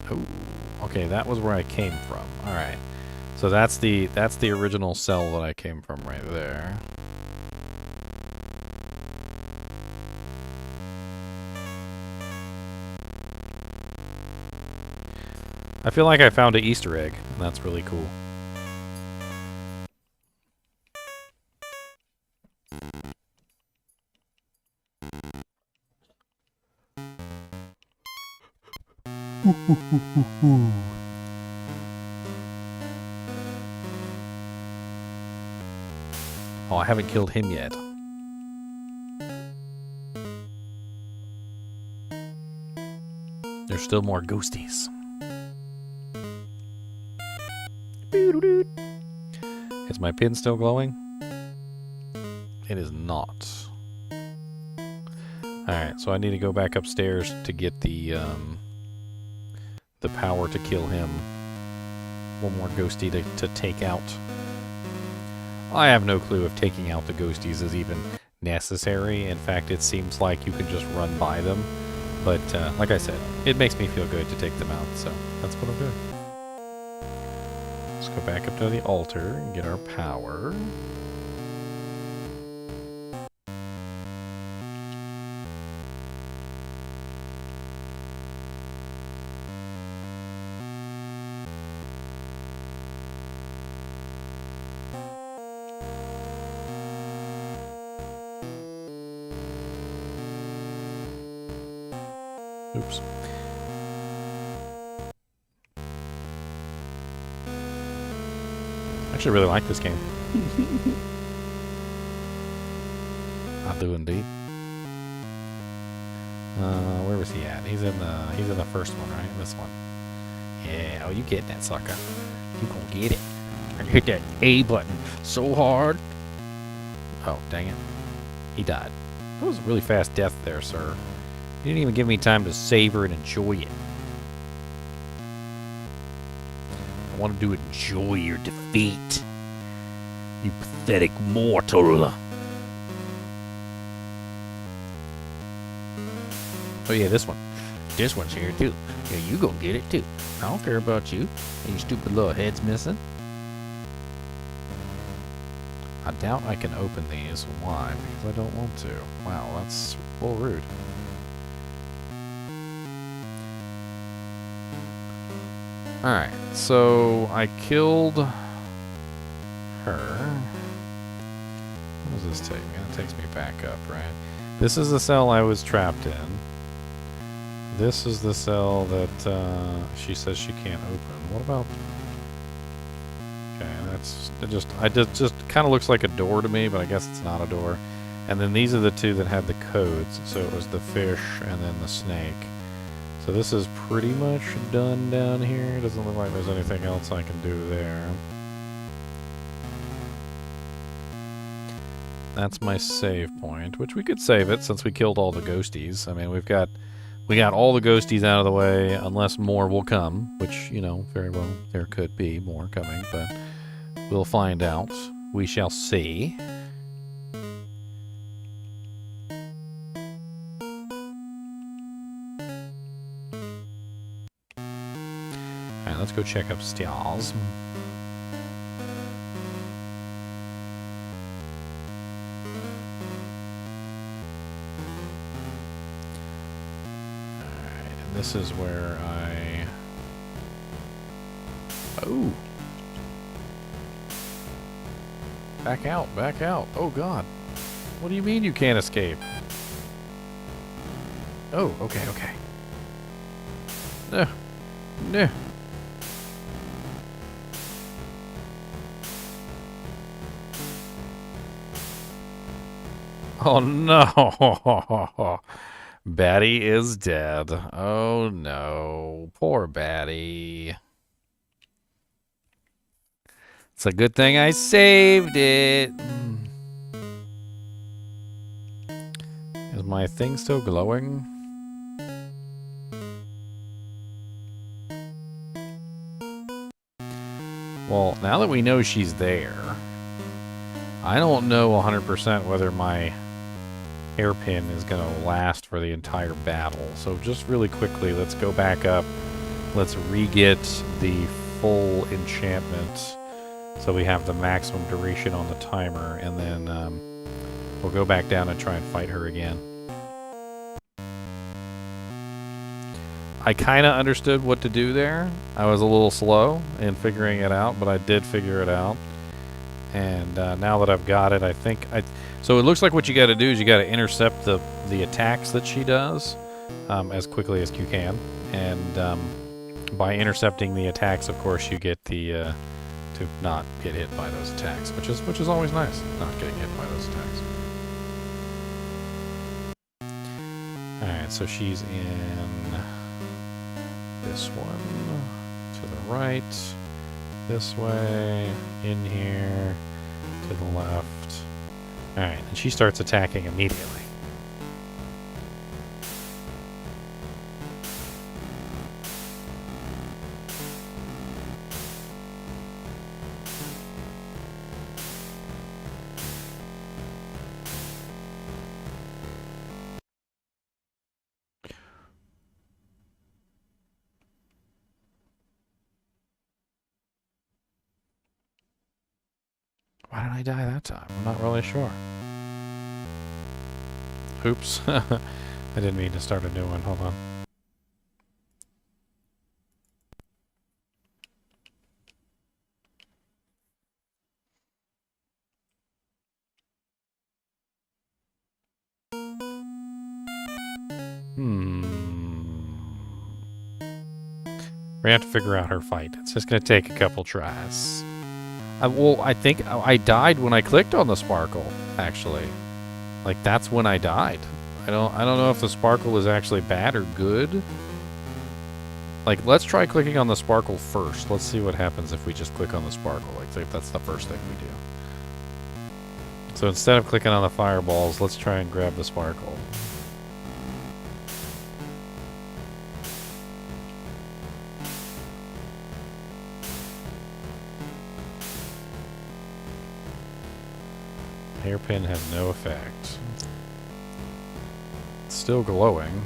Oh, okay, that was where I came from. All right, so that's the original cell that I came from right there. I feel like I found an Easter egg, and that's really cool. Oh, I haven't killed him yet. There's still more ghosties. Is my pin still glowing? It is not. Alright, so I need to go back upstairs to get the power to kill him. One more ghostie to take out. I have no clue if taking out the ghosties is even necessary. In fact, it seems like you can just run by them. But, like I said, it makes me feel good to take them out, so that's what I'm doing. Let's go back up to the altar and get our power. Oops. I actually really like this game. I do indeed. Where was he at? He's in the first one, right? This one. Yeah, oh, you get that sucker. You gonna get it. I hit that A button so hard. Oh, dang it. He died. That was a really fast death there, sir. You didn't even give me time to savor and enjoy it. I wanted to enjoy your defeat. You pathetic mortal. Oh yeah, this one. This one's here too. Yeah, you gonna get it too. I don't care about you and your stupid little head's missing. I doubt I can open these. Why? Because I don't want to. Wow, that's a little rude. Alright, so I killed her. What does this take me? That takes me back up, right? This is the cell I was trapped in. This is the cell that she says she can't open. What about... Okay, that's just kind of looks like a door to me, but I guess it's not a door. And then these are the two that had the codes. So it was the fish and then the snake. So this is pretty much done down here. It doesn't look like there's anything else I can do there. That's my save point, which we could save it since we killed all the ghosties. I mean, we got all the ghosties out of the way, unless more will come, which, you know, very well, there could be more coming, but we'll find out. We shall see. Alright, let's go check upstairs. This is where I... Oh! Back out, back out. Oh, God. What do you mean you can't escape? Oh, okay, okay. No. No. Oh, no. Batty is dead. Oh no. Poor Batty. It's a good thing I saved it. Is my thing still glowing? Well, now that we know she's there, I don't know 100% whether my hairpin is going to last for the entire battle. So just really quickly, let's go back up. Let's re-get the full enchantment so we have the maximum duration on the timer, and then we'll go back down and try and fight her again. I kind of understood what to do there. I was a little slow in figuring it out, but I did figure it out. And now that I've got it, I think so it looks like what you got to do is you got to intercept the attacks that she does as quickly as you can, and by intercepting the attacks, of course, you get the to not get hit by those attacks, which is always nice, not getting hit by those attacks. All right, so she's in this one to the right, this way, in here, to the left. Alright, and she starts attacking immediately. Why did I die that time? I'm not really sure. Oops. I didn't mean to start a new one. Hold on. We have to figure out her fight. It's just going to take a couple tries. Well, I think I died when I clicked on the sparkle, actually. Like, that's when I died. I don't know if the sparkle is actually bad or good. Like, let's try clicking on the sparkle first. Let's see what happens if we just click on the sparkle. Like, if that's the first thing we do. So instead of clicking on the fireballs, let's try and grab the sparkle. Hairpin has no effect. It's still glowing.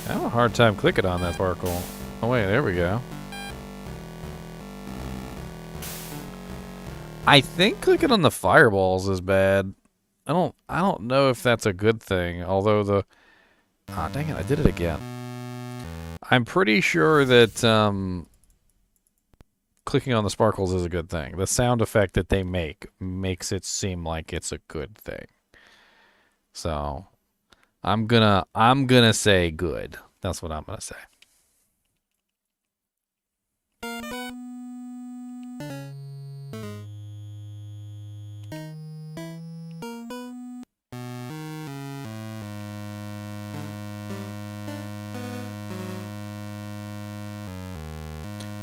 I have a hard time clicking on that sparkle. Oh wait, there we go. I think clicking on the fireballs is bad. I don't know if that's a good thing. Although the dang it, I did it again. I'm pretty sure that clicking on the sparkles is a good thing. The sound effect that they make makes it seem like it's a good thing. So I'm gonna say good. That's what I'm gonna say.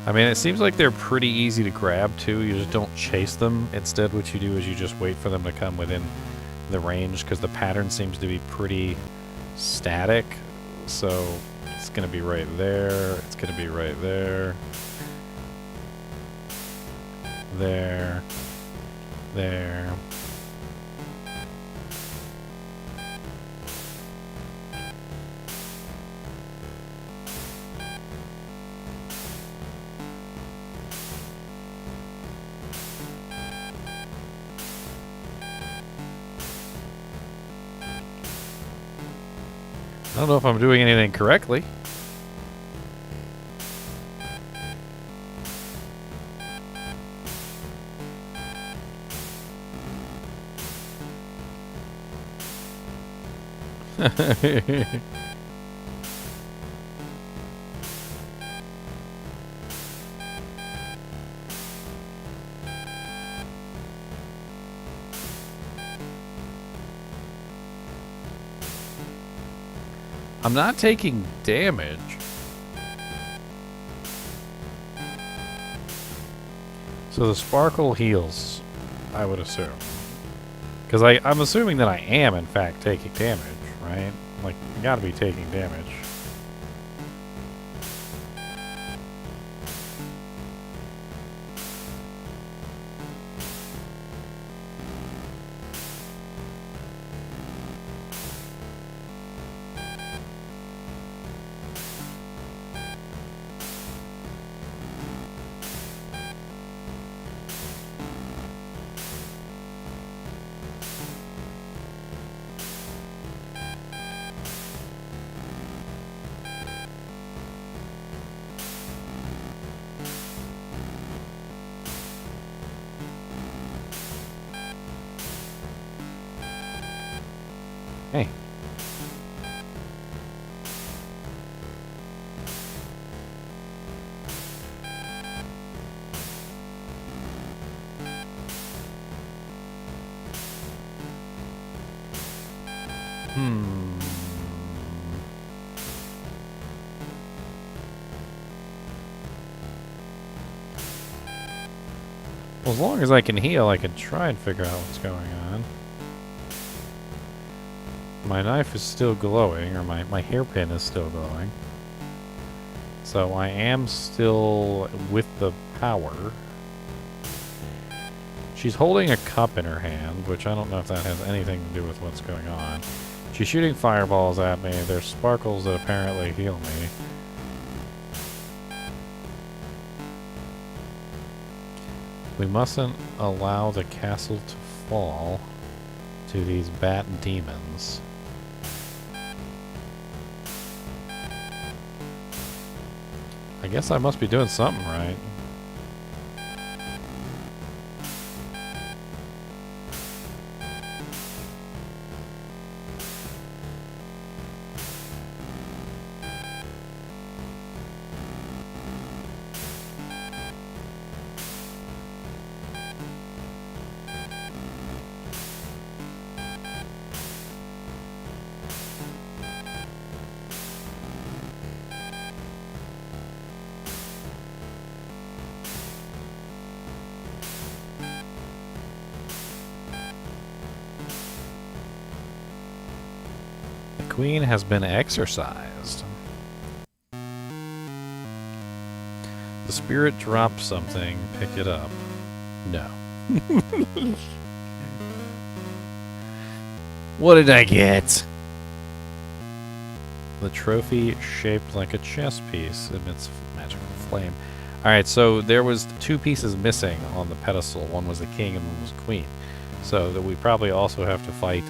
I mean, it seems like they're pretty easy to grab, too. You just don't chase them. Instead, what you do is you just wait for them to come within the range, because the pattern seems to be pretty static. So it's going to be right there. It's going to be right there. There. There. I don't know if I'm doing anything correctly. I'm not taking damage. So the sparkle heals, I would assume. Because I'm assuming that I am, in fact, taking damage, right? Like, I gotta be taking damage. Hey. Well, as long as I can heal, I can try and figure out what's going on. My knife is still glowing, or my hairpin is still glowing. So I am still with the power. She's holding a cup in her hand, which I don't know if that has anything to do with what's going on. She's shooting fireballs at me. There's sparkles that apparently heal me. We mustn't allow the castle to fall to these bat demons. I guess I must be doing something right. Queen has been exorcised. The spirit dropped something. Pick it up. No. What did I get? The trophy shaped like a chess piece emits magical flame. Alright, so there was 2 pieces missing on the pedestal. One was the king and one was the queen. So that we probably also have to fight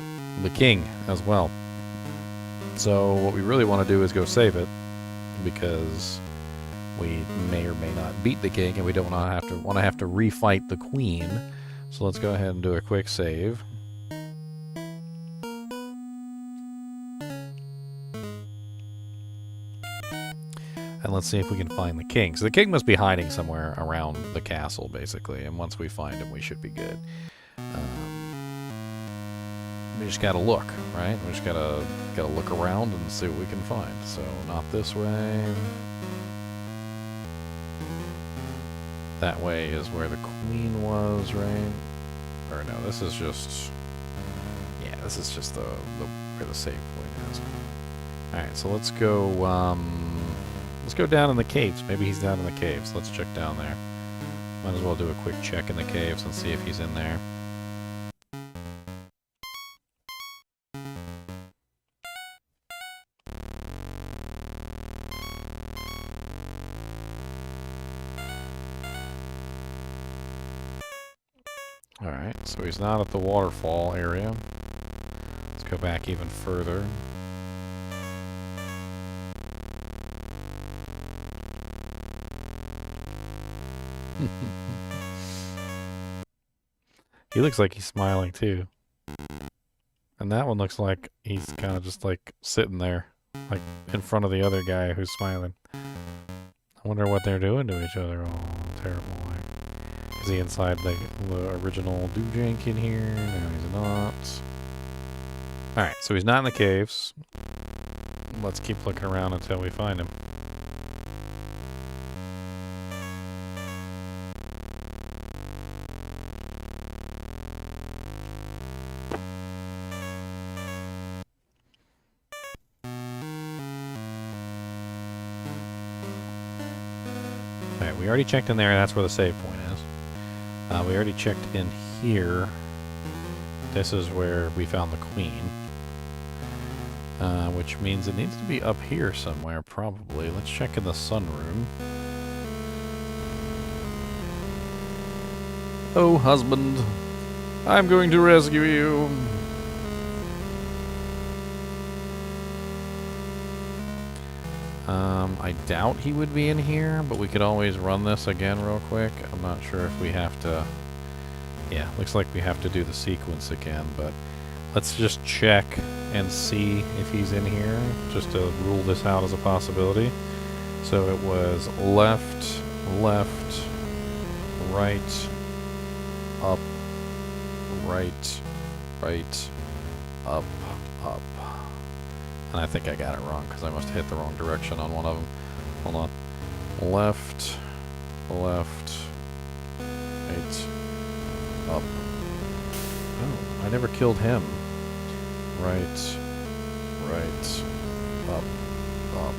the king as well. So what we really want to do is go save it, because we may or may not beat the king, and we don't want to have to refight the queen. So let's go ahead and do a quick save. And let's see if we can find the king. So the king must be hiding somewhere around the castle, basically. And once we find him, we should be good. We just gotta look, right? We just gotta look around and see what we can find. So not this way. That way is where the queen was, right? Or no, this is just... Yeah, this is just where the save point is. Alright, so let's go down in the caves. Maybe he's down in the caves. Let's check down there. Might as well do a quick check in the caves and see if he's in there. Alright, so he's not at the waterfall area. Let's go back even further. He looks like he's smiling too. And that one looks like he's kind of just like sitting there, like in front of the other guy who's smiling. I wonder what they're doing to each other. Oh, terrible. Like, is he inside the original Doojank in here? No, he's not. Alright, so he's not in the caves. Let's keep looking around until we find him. Alright, we already checked in there, and that's where the save point is. We already checked in here. This is where we found the queen. Which means it needs to be up here somewhere, probably. Let's check in the sunroom. Oh, husband, I'm going to rescue you. I doubt he would be in here, but we could always run this again real quick. I'm not sure if we have to... Yeah, looks like we have to do the sequence again, but let's just check and see if he's in here, just to rule this out as a possibility. So it was left, left, right, up, right, right, up, up. And I think I got it wrong because I must have hit the wrong direction on one of them. Hold on. Left, left, right, up. Oh, I never killed him. Right, right, up, up.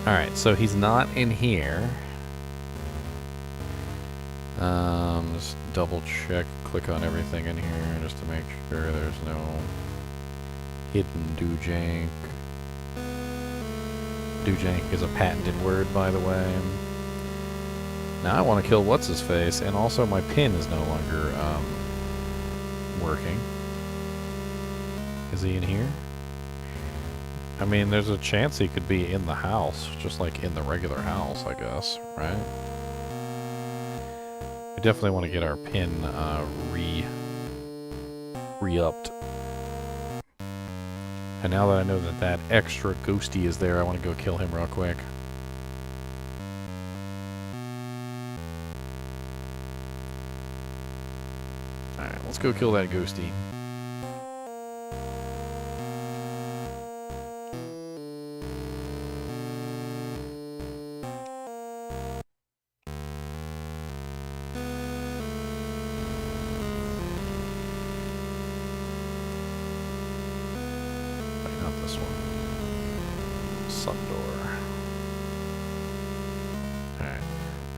Alright, so he's not in here. Just double check, click on everything in here just to make sure there's no hidden Doojank. Doojank is a patented word, by the way. Now I want to kill what's-his-face, and also my pin is no longer working. Is he in here? I mean, there's a chance he could be in the house, just like in the regular house, I guess, right? We definitely want to get our pin re-upped. And now that I know that that extra ghosty is there, I want to go kill him real quick. Alright, let's go kill that ghosty.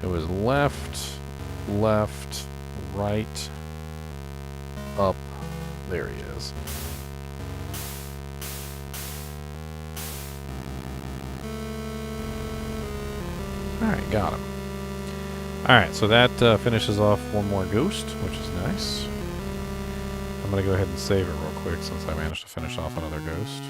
It was left, left, right, up. There he is. Alright, got him. Alright, so that finishes off one more ghost, which is nice. I'm going to go ahead and save it real quick since I managed to finish off another ghost.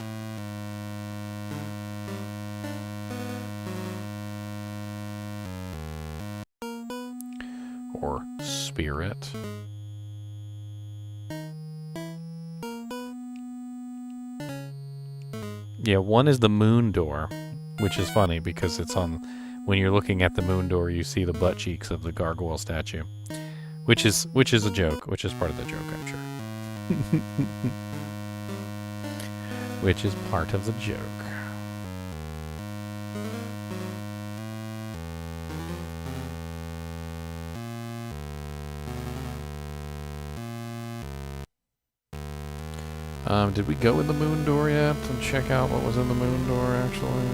Or spirit. Yeah, one is the moon door, which is funny because it's on... When you're looking at the moon door, you see the butt cheeks of the gargoyle statue. Which is a joke, which is part of the joke, I'm sure. Which is part of the joke. Did we go in the moon door yet and check out what was in the moon door, actually?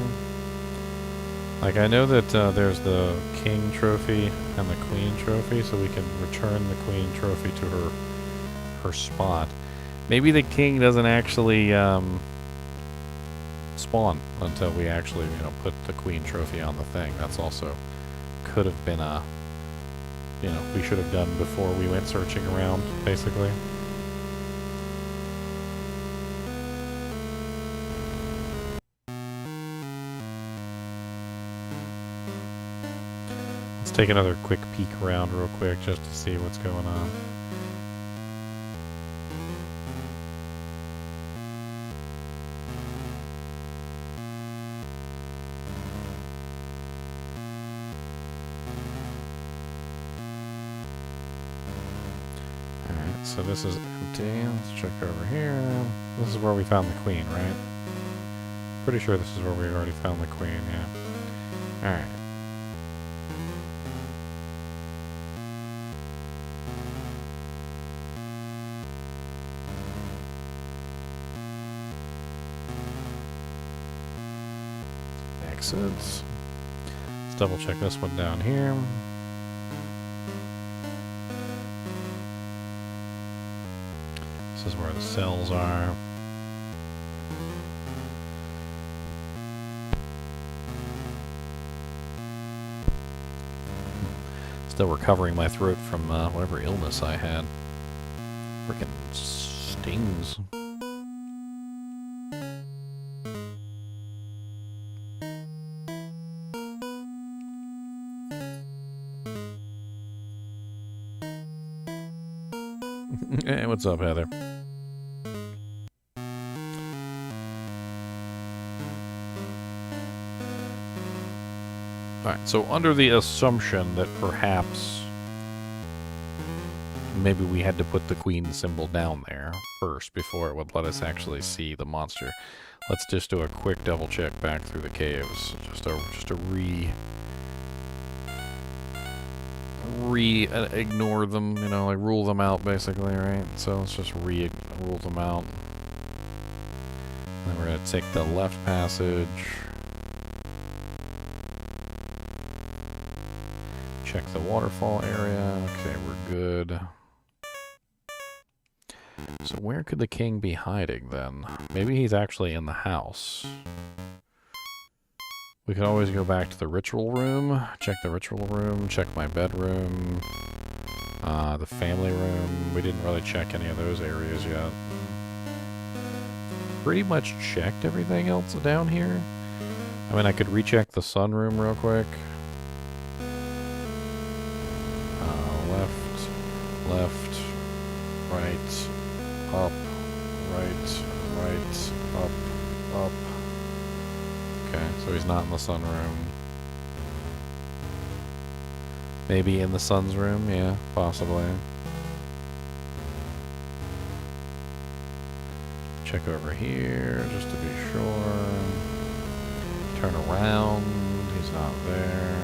Like, I know that there's the king trophy and the queen trophy, so we can return the queen trophy to her spot. Maybe the king doesn't actually spawn until we actually, you know, put the queen trophy on the thing. That's also could have been a, you know, we should have done before we went searching around, basically. Let's take another quick peek around real quick just to see what's going on. Alright, so this is empty. Let's check over here. This is where we found the queen, right? Pretty sure this is where we already found the queen, yeah. Alright. Exits. Let's double check this one down here. This is where the cells are. Still recovering my throat from whatever illness I had. Frickin' stings. Hey, what's up, Heather? Alright, so under the assumption that perhaps maybe we had to put the queen symbol down there first before it would let us actually see the monster, let's just do a quick double check back through the caves. Just to ignore them, you know, like rule them out basically, right? So let's just rule them out. Then we're gonna take the left passage. Check the waterfall area. Okay, we're good. So where could the king be hiding then? Maybe he's actually in the house. We could always go back to the ritual room, check the ritual room, check my bedroom, the family room. We didn't really check any of those areas yet. Pretty much checked everything else down here. I mean, I could recheck the sunroom real quick. Left, right, up, right, up. Okay, so he's not in the sunroom. Maybe in the sun's room, yeah, possibly. Check over here, just to be sure. Turn around, he's not there.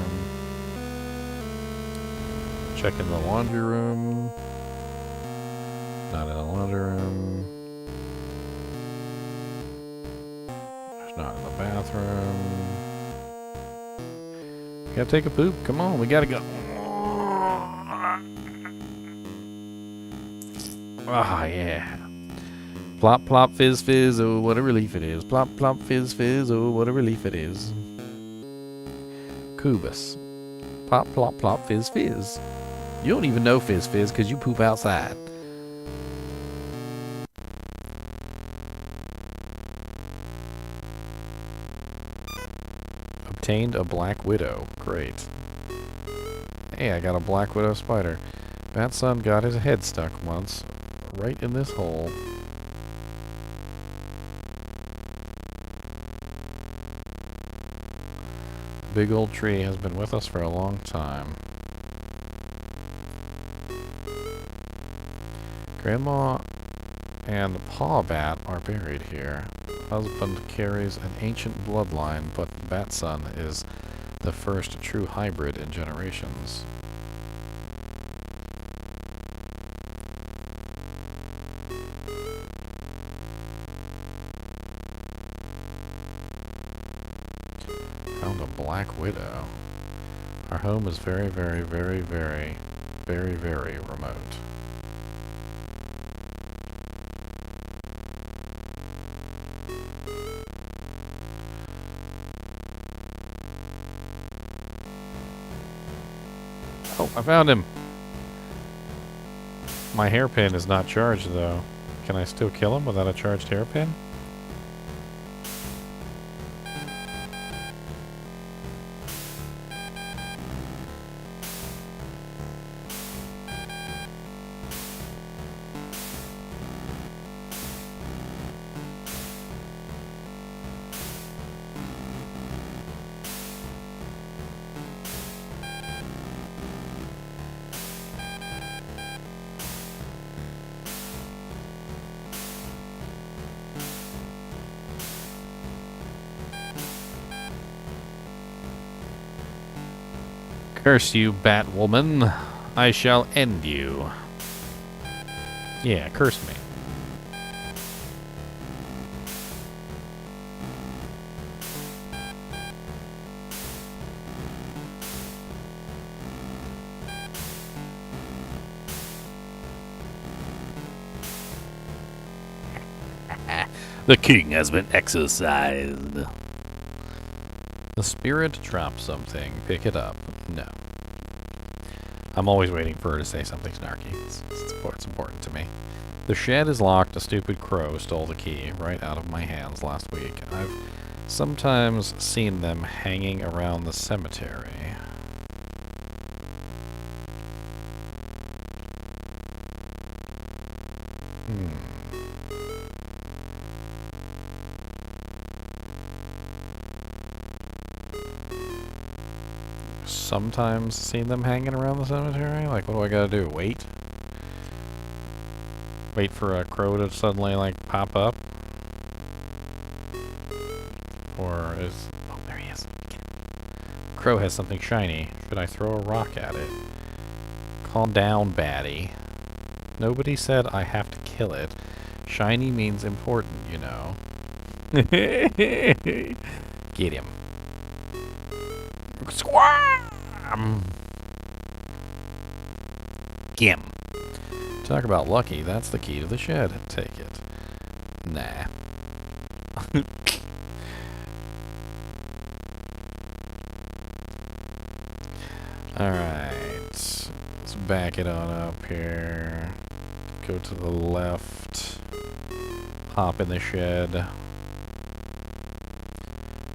Check in the laundry room. Not in the laundry room. There's not in the bathroom. Gotta take a poop. Come on, we gotta go. Ah, yeah. Plop, plop, fizz, fizz, oh, what a relief it is. Plop, plop, fizz, fizz, oh, what a relief it is. Kubus. Pop, plop, plop, fizz, fizz. You don't even know fizz, fizz, because you poop outside. Obtained a black widow. Great. Hey, I got a black widow spider. Batson got his head stuck once, right in this hole. The big old tree has been with us for a long time. Grandma and Pa Bat are buried here. Husband carries an ancient bloodline, but Batson is the first true hybrid in generations. Found a black widow. Our home is very, very, very, very, very, very remote. Oh, I found him! My hairpin is not charged, though. Can I still kill him without a charged hairpin? Curse you, Batwoman. I shall end you. Yeah, curse me. The king has been exorcised. The spirit dropped something. Pick it up. No. I'm always waiting for her to say something snarky. It's important to me. The shed is locked. A stupid crow stole the key right out of my hands last week. I've sometimes seen them hanging around the cemetery. Sometimes seen them hanging around the cemetery? Like, what do I gotta do? Wait? Wait for a crow to suddenly, like, pop up? Or is... Oh, there he is. Crow has something shiny. Should I throw a rock at it? Calm down, Batty. Nobody said I have to kill it. Shiny means important, you know. Get him. Squam! Gim. Talk about lucky, that's the key to the shed. Take it. Nah. Alright. Let's back it on up here. Go to the left. Hop in the shed.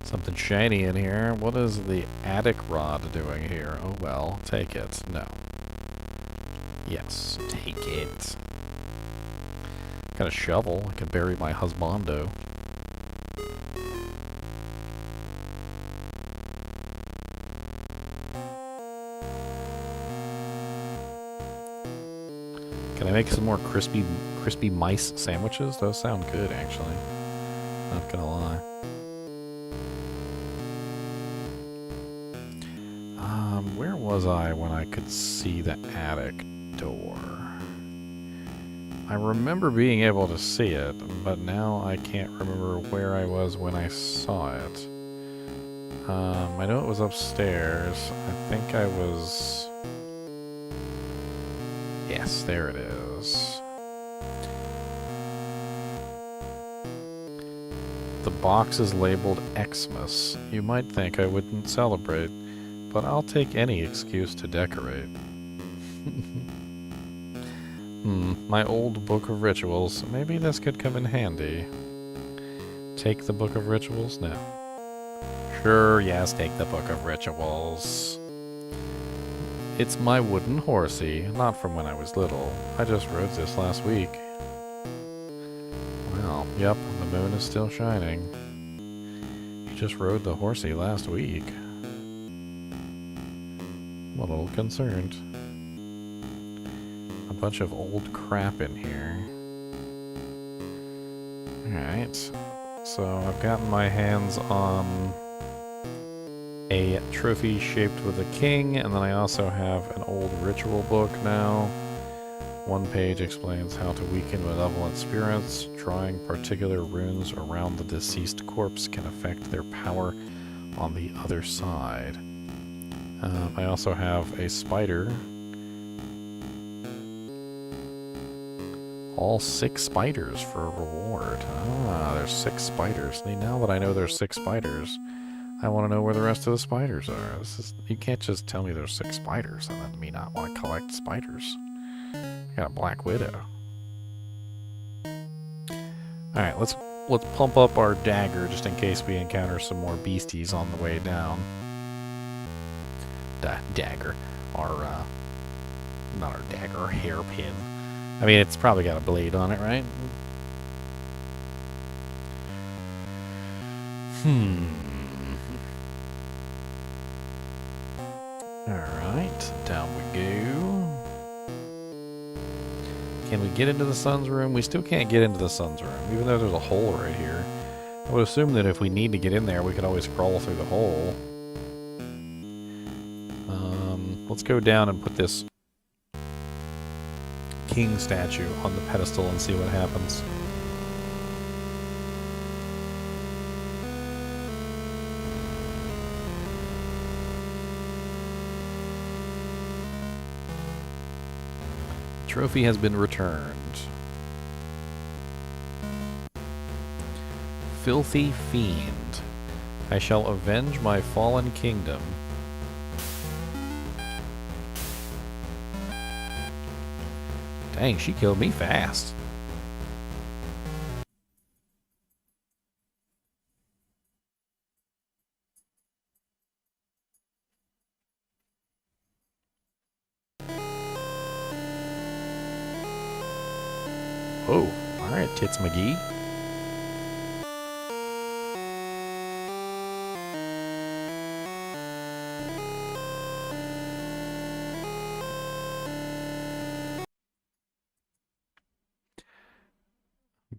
Something shiny in here. What is the attic rod doing here? Oh well, take it. No. Yes, take it. Got a shovel. I can bury my husbando. Can I make some more crispy mice sandwiches? Those sound good, actually. Not gonna lie. Where was I when I could see the attic door? I remember being able to see it, but now I can't remember where I was when I saw it. I know it was upstairs. I think I was... Yes, there it is. The box is labeled Xmas. You might think I wouldn't celebrate, but I'll take any excuse to decorate. My old book of rituals. Maybe this could come in handy. Take the book of rituals? No. Sure, yes, take the book of rituals. It's my wooden horsey, not from when I was little. I just rode this last week. Well, yep, the moon is still shining. You just rode the horsey last week. I'm a little concerned. A bunch of old crap in here. Alright, so I've gotten my hands on a trophy shaped with a king, and then I also have an old ritual book now. One page explains how to weaken malevolent spirits. Drawing particular runes around the deceased corpse can affect their power on the other side. I also have a spider. All 6 spiders for a reward. Ah, there's 6 spiders. See, now that I know there's 6 spiders, I want to know where the rest of the spiders are. You can't just tell me there's 6 spiders and then me not want to collect spiders. I got a black widow. Alright, let's pump up our dagger just in case we encounter some more beasties on the way down. Dagger. Our, not our dagger, our hairpin. I mean, it's probably got a blade on it, right? Alright, down we go. Can we get into the sun's room? We still can't get into the sun's room, even though there's a hole right here. I would assume that if we need to get in there, we could always crawl through the hole. Let's go down and put this king statue on the pedestal and see what happens. Trophy has been returned. Filthy fiend. I shall avenge my fallen kingdom. Dang, she killed me fast. Oh, alright, Tits McGee.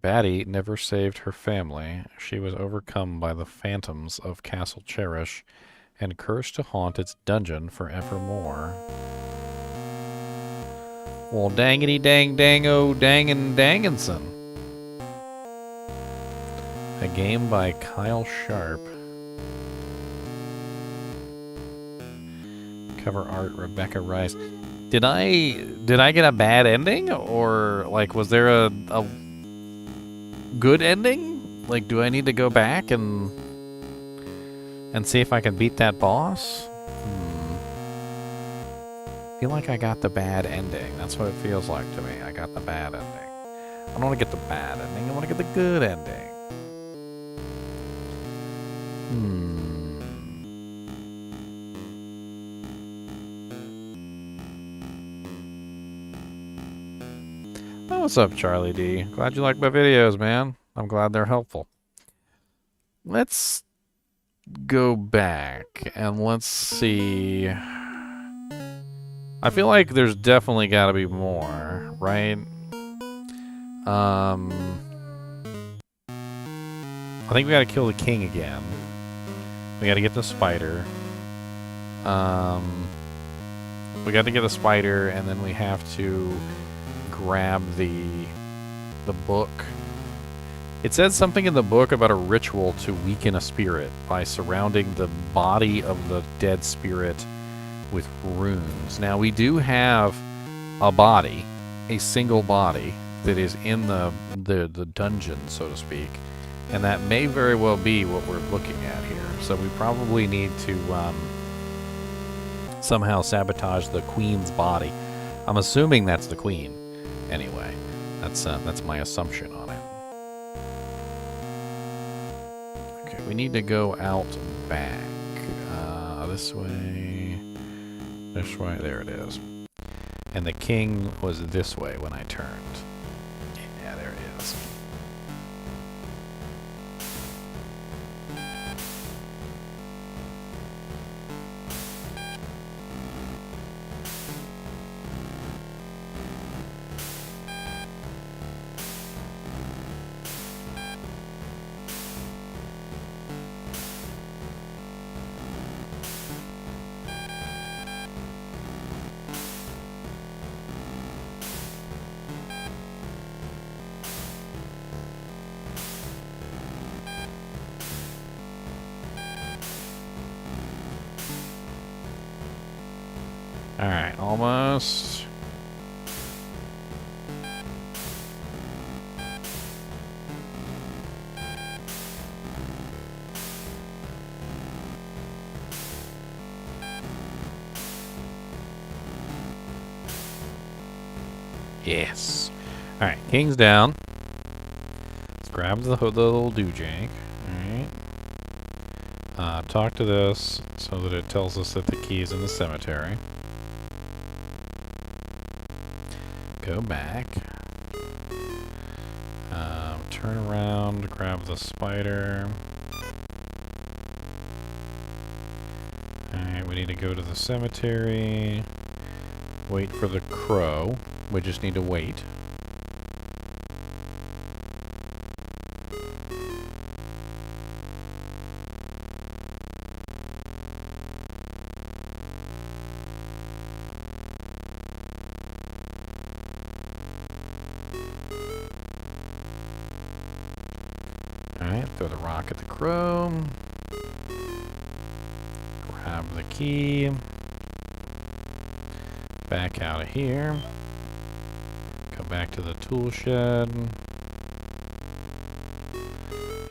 Batty never saved her family. She was overcome by the phantoms of Castle Cherish and cursed to haunt its dungeon forevermore. Well, dangity dang dango dangin danginson. A game by Kyle Sharp. Cover art Rebecca Rice. Did I get a bad ending, or like was there a good ending? Like, do I need to go back and see if I can beat that boss? I feel like I got the bad ending. That's what it feels like to me. I got the bad ending. I don't want to get the bad ending. I want to get the good ending. Oh, what's up, Charlie D? Glad you like my videos, man. I'm glad they're helpful. Let's go back and let's see. I feel like there's definitely got to be more, right? I think we got to kill the king again. We got to get the spider. We got to get the spider, and then we have to grab the book. It says something in the book about a ritual to weaken a spirit by surrounding the body of the dead spirit with runes. Now, we do have a body, a single body, that is in the dungeon, so to speak, and that may very well be what we're looking at here. So we probably need to somehow sabotage the queen's body. I'm assuming that's the queen. Anyway, that's my assumption on it. Okay, we need to go out back. This way. This way. There it is. And the king was this way when I turned. Yeah, there it is. Alright, almost. Yes. Alright, king's down. Let's grab the little doojank. Alright. Talk to this so that it tells us that the key is in the cemetery. Go back. Turn around, grab the spider. Alright, we need to go to the cemetery. Wait for the crow. We just need to wait. Alright, throw the rock at the crow. Grab the key. Back out of here. Go back to the tool shed.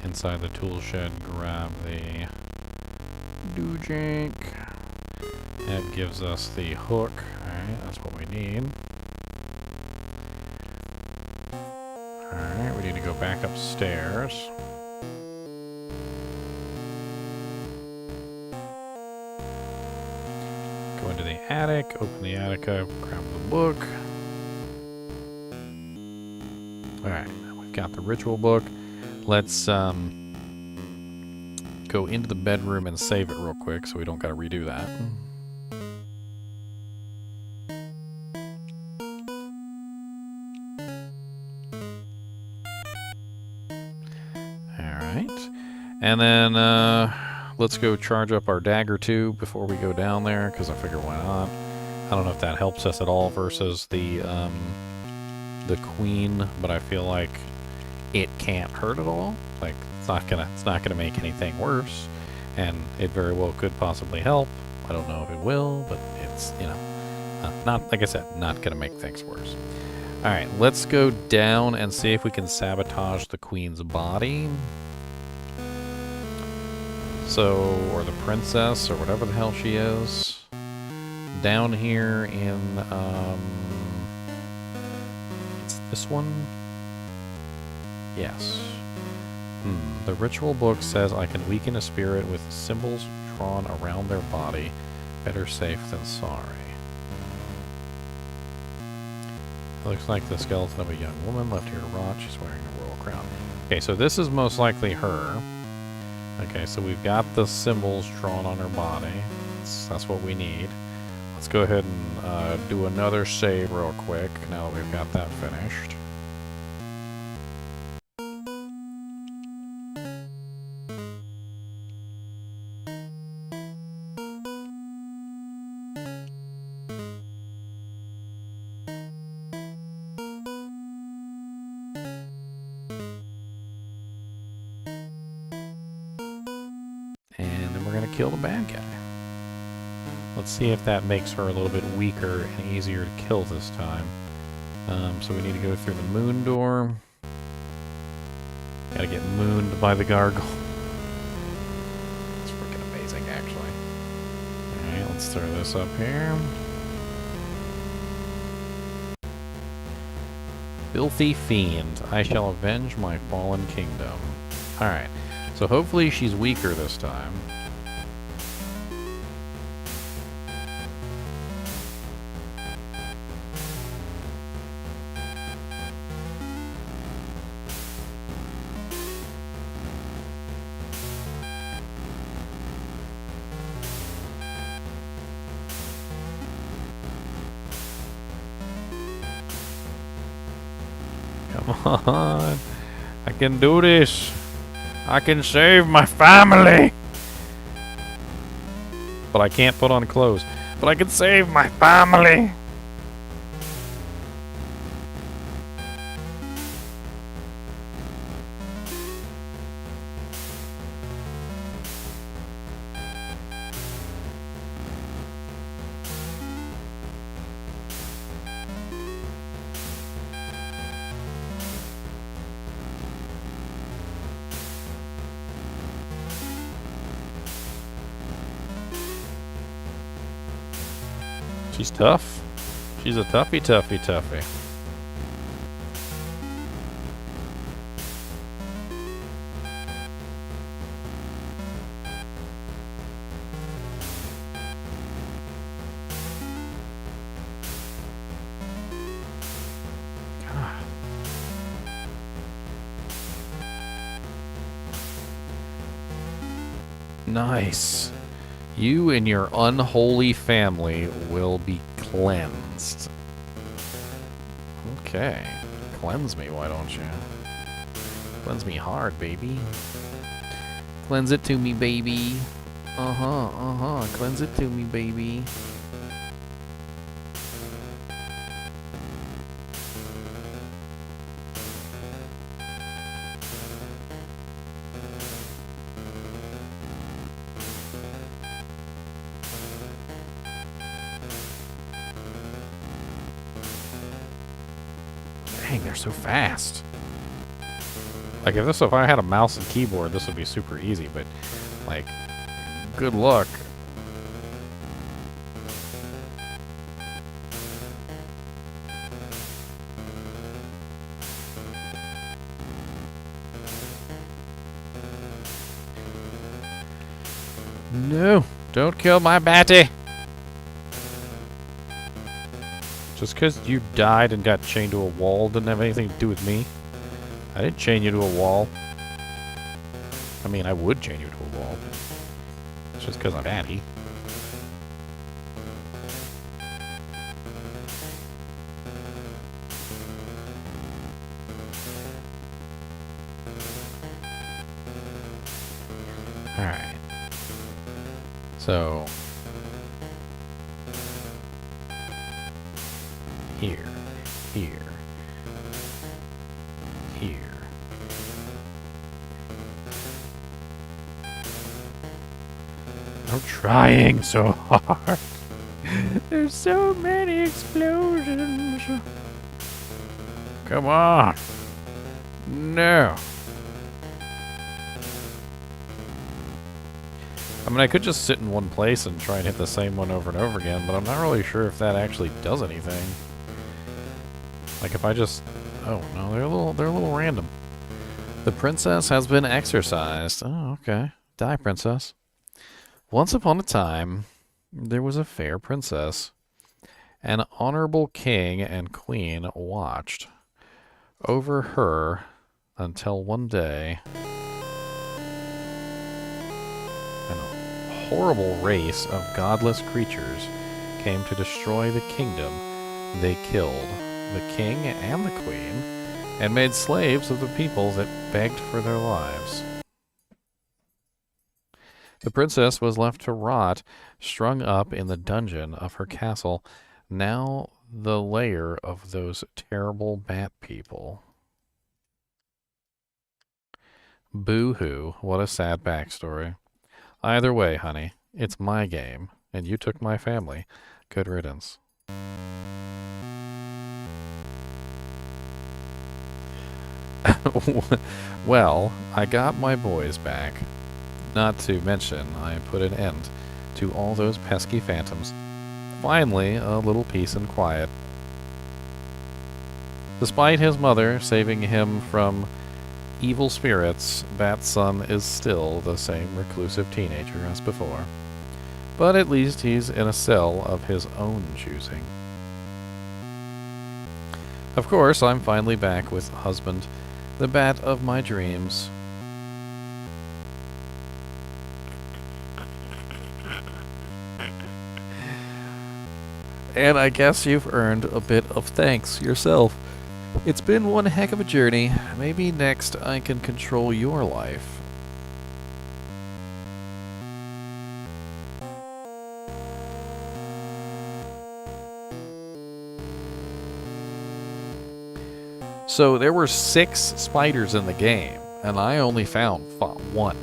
Inside the tool shed, grab the doojank. That gives us the hook. Alright, that's what we need. Alright, we need to go back upstairs. Go into the attic, open the attic up, grab the book. Alright, we've got the ritual book. Let's go into the bedroom and save it real quick so we don't gotta redo that. Alright. And then let's go charge up our dagger too before we go down there, because I figure why not. I don't know if that helps us at all versus the queen, but I feel like it can't hurt at all. Like it's not gonna make anything worse, and it very well could possibly help. I don't know if it will, but it's, you know, not, like I said, not gonna make things worse. All right, let's go down and see if we can sabotage the queen's body. So, or the princess, or whatever the hell she is. Down here in, it's this one? Yes. The ritual book says I can weaken a spirit with symbols drawn around their body. Better safe than sorry. It looks like the skeleton of a young woman left here to rot. She's wearing a royal crown. Okay, so this is most likely her. Okay, so we've got the symbols drawn on her body. That's what we need. Let's go ahead and do another save real quick now that we've got that finished. And then we're going to kill the bad guy. Let's see if that makes her a little bit weaker and easier to kill this time. So we need to go through the moon door. Gotta get mooned by the gargoyle. It's freaking amazing, actually. Alright, let's let's throw this up here. Filthy fiend, I shall avenge my fallen kingdom. Alright, so hopefully she's weaker this time. Come on, I can do this. I can save my family. But I can't put on clothes. But I can save my family. She's tough. She's a toughie, toughie, toughie. God. Nice. You and your unholy family will be cleansed. Okay. Cleanse me, why don't you? Cleanse me hard, baby. Cleanse it to me, baby. Cleanse it to me, baby. Dang, they're so fast. Like, if I had a mouse and keyboard, this would be super easy, but, like, good luck. No, don't kill my Batty. Just because you died and got chained to a wall didn't have anything to do with me. I didn't chain you to a wall. I mean, I would chain you to a wall. It's just because I'm Batty. Alright. So... Here. Here. Here. I'm trying so hard. There's so many explosions. Come on. No. I mean, I could just sit in one place and try and hit the same one over and over again, but I'm not really sure if that actually does anything. Like if I just... Oh, no, they're a little random. The princess has been exorcised. Oh, okay. Die, princess. Once upon a time, there was a fair princess. An honorable king and queen watched over her until one day a horrible race of godless creatures came to destroy the kingdom. They killed the king and the queen and made slaves of the people that begged for their lives. The princess was left to rot, strung up in the dungeon of her castle, now the lair of those terrible bat people. Boo-hoo, what a sad backstory. Either way, honey, it's my game, and you took my family. Good riddance. Well, I got my boys back. Not to mention, I put an end to all those pesky phantoms. Finally, a little peace and quiet. Despite his mother saving him from evil spirits, Bat's son is still the same reclusive teenager as before. But at least he's in a cell of his own choosing. Of course, I'm finally back with husband, the bat of my dreams. And I guess you've earned a bit of thanks yourself. It's been one heck of a journey. Maybe next I can control your life. So there were 6 spiders in the game, and I only found 1.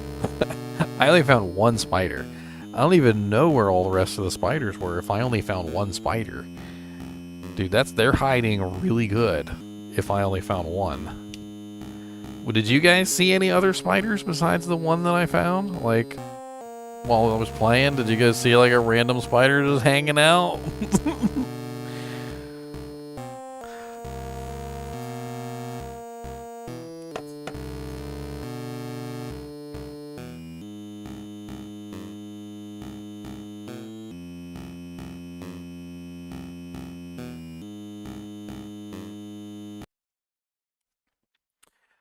I only found 1 spider. I don't even know where all the rest of the spiders were if I only found 1 spider. Dude, they're hiding really good if I only found 1. Well, did you guys see any other spiders besides the one that I found? Like, while I was playing, did you guys see like a random spider just hanging out?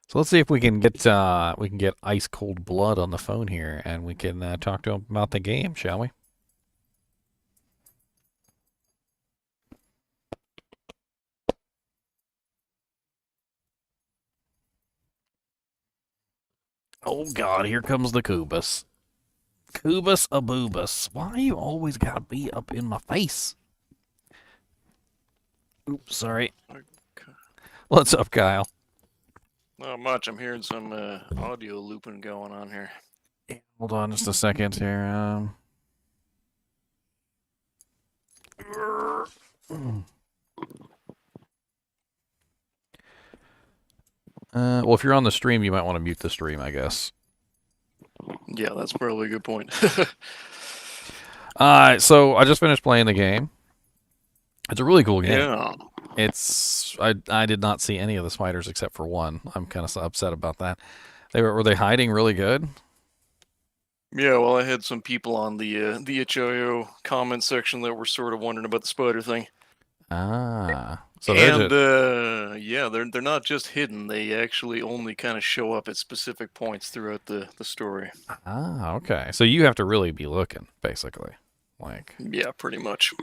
So let's see if we can get Ice.Cold.Blood on the phone here, and we can talk to him about the game, shall we? Oh God, here comes the Kubus. Kubus a boobus. Why you always gotta be up in my face? Oops, sorry. Okay. What's up, Kyle? Not much. I'm hearing some audio looping going on here. Hold on just a second here. Well, if you're on the stream, you might want to mute the stream, I guess. Yeah, that's probably a good point. So I just finished playing the game. It's a really cool game. Yeah. I did not see any of the spiders except for one. I'm kind of upset about that. Were they hiding really good? Yeah, well, I had some people on the Itchio comment section that were sort of wondering about the spider thing. So yeah, they're not just hidden. They actually only kind of show up at specific points throughout the story. Okay. So you have to really be looking, basically. Yeah, pretty much.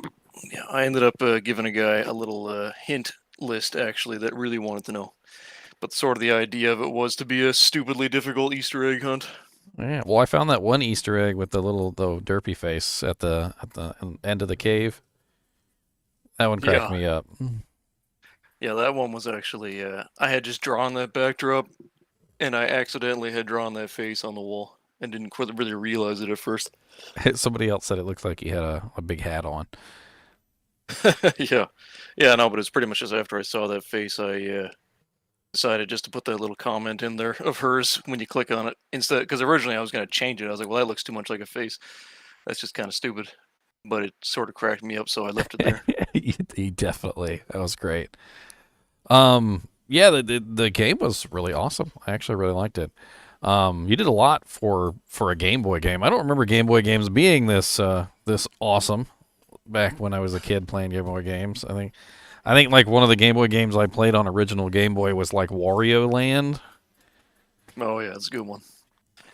Yeah, I ended up giving a guy a little hint list, actually, that really wanted to know. But sort of the idea of it was to be a stupidly difficult Easter egg hunt. Yeah. Well, I found that one Easter egg with the derpy face at the end of the cave. That one cracked me up. Yeah, that one was actually I had just drawn that backdrop, and I accidentally had drawn that face on the wall and didn't really realize it at first. Somebody else said it looked like he had a big hat on. Yeah, no, but it's pretty much just after I saw that face, I decided just to put that little comment in there of hers when you click on it instead. Because originally I was going to change it. I was like, well, that looks too much like a face. That's just kind of stupid. But it sort of cracked me up, so I left it there. He definitely. That was great. Yeah, the game was really awesome. I actually really liked it. You did a lot for a Game Boy game. I don't remember Game Boy games being this awesome back when I was a kid playing Game Boy games. I think like one of the Game Boy games I played on original Game Boy was like Wario Land. Oh yeah, it's a good one.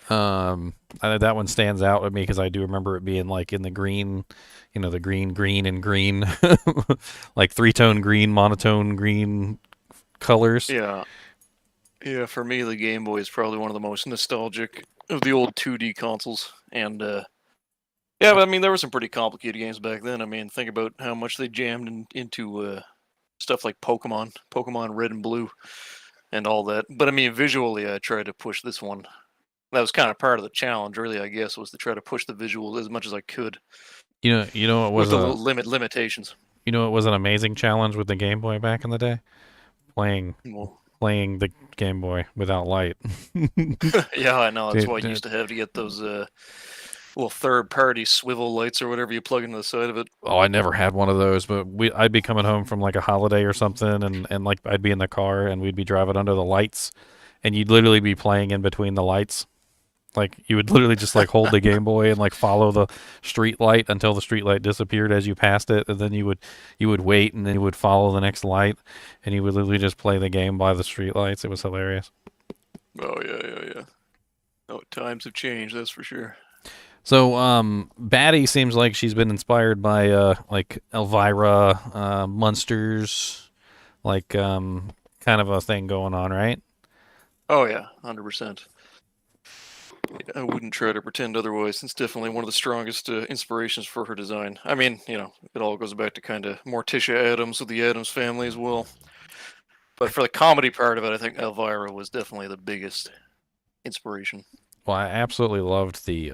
That one stands out with me because I do remember it being like in the green, the green and green, like 3-tone green, monotone green colors. Yeah. Yeah, for me, the Game Boy is probably one of the most nostalgic of the old 2D consoles. And, yeah, but I mean, there were some pretty complicated games back then. I mean, think about how much they jammed into stuff like Pokemon Red and Blue, and all that. But I mean, visually, I tried to push this one. That was kind of part of the challenge, really, I guess, was to try to push the visual as much as I could. You know, it was with the limitations. You know, it was an amazing challenge with the Game Boy back in the day. Playing the Game Boy without light. Yeah, I know. That's why you used to have to get those little third-party swivel lights or whatever you plug into the side of it. Oh, I never had one of those, but I'd be coming home from like a holiday or something, and like I'd be in the car and we'd be driving under the lights, and you'd literally be playing in between the lights. Like you would literally just like hold the Game Boy and like follow the street light until the street light disappeared as you passed it, and then you would wait, and then you would follow the next light, and you would literally just play the game by the street lights. It was hilarious. Oh yeah. Oh, times have changed, that's for sure. So, Batty seems like she's been inspired by like Elvira, Munsters, like kind of a thing going on, right? Oh yeah, 100%. I wouldn't try to pretend otherwise. It's definitely one of the strongest inspirations for her design. I mean, it all goes back to kind of Morticia Adams with the Adams family as well. But for the comedy part of it, I think Elvira was definitely the biggest inspiration. Well, I absolutely loved the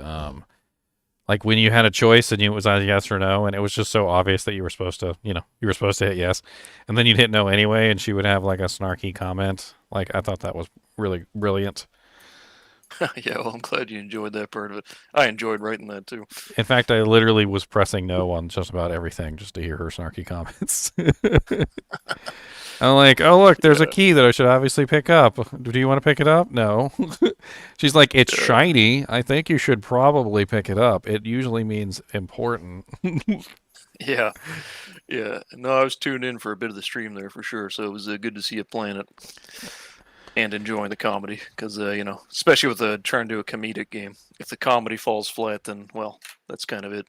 like when you had a choice and it was either yes or no, and it was just so obvious that you were supposed to, you were supposed to hit yes, and then you'd hit no anyway, and she would have like a snarky comment. Like I thought that was really brilliant. Yeah, well, I'm glad you enjoyed that part of it. I enjoyed writing that too. In fact, I literally was pressing no on just about everything just to hear her snarky comments. I'm like, oh look, there's a Yeah, key that I should obviously pick up. Do you want to pick it up? No. She's like, it's yeah, shiny. I think you should probably pick it up. It usually means important. yeah, yeah. No, I was tuned in for a bit of the stream there for sure, so it was good to see you playing it and enjoying the comedy. Because especially with trying to do a comedic game, if the comedy falls flat, then well, that's kind of it.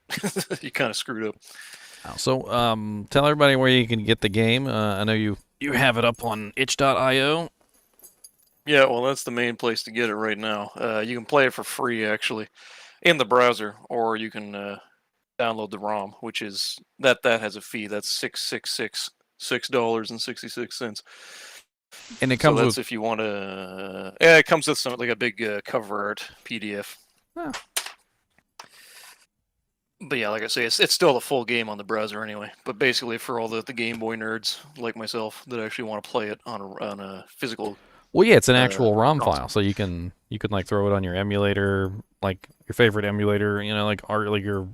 You kind of screwed up. So, tell everybody where you can get the game. I know you have it up on itch.io. Yeah, well, that's the main place to get it right now. You can play it for free actually in the browser, or you can download the ROM, which is that has a fee. That's $6.66. And it So comes that's with. if you want to. Yeah, it comes with some like a big cover art PDF. Oh, But yeah, like I say, it's still the full game on the browser anyway. But basically, for all the Game Boy nerds like myself that actually want to play it on a physical well, yeah, it's an actual ROM console. file, so you can like throw it on your emulator, like your favorite emulator, like your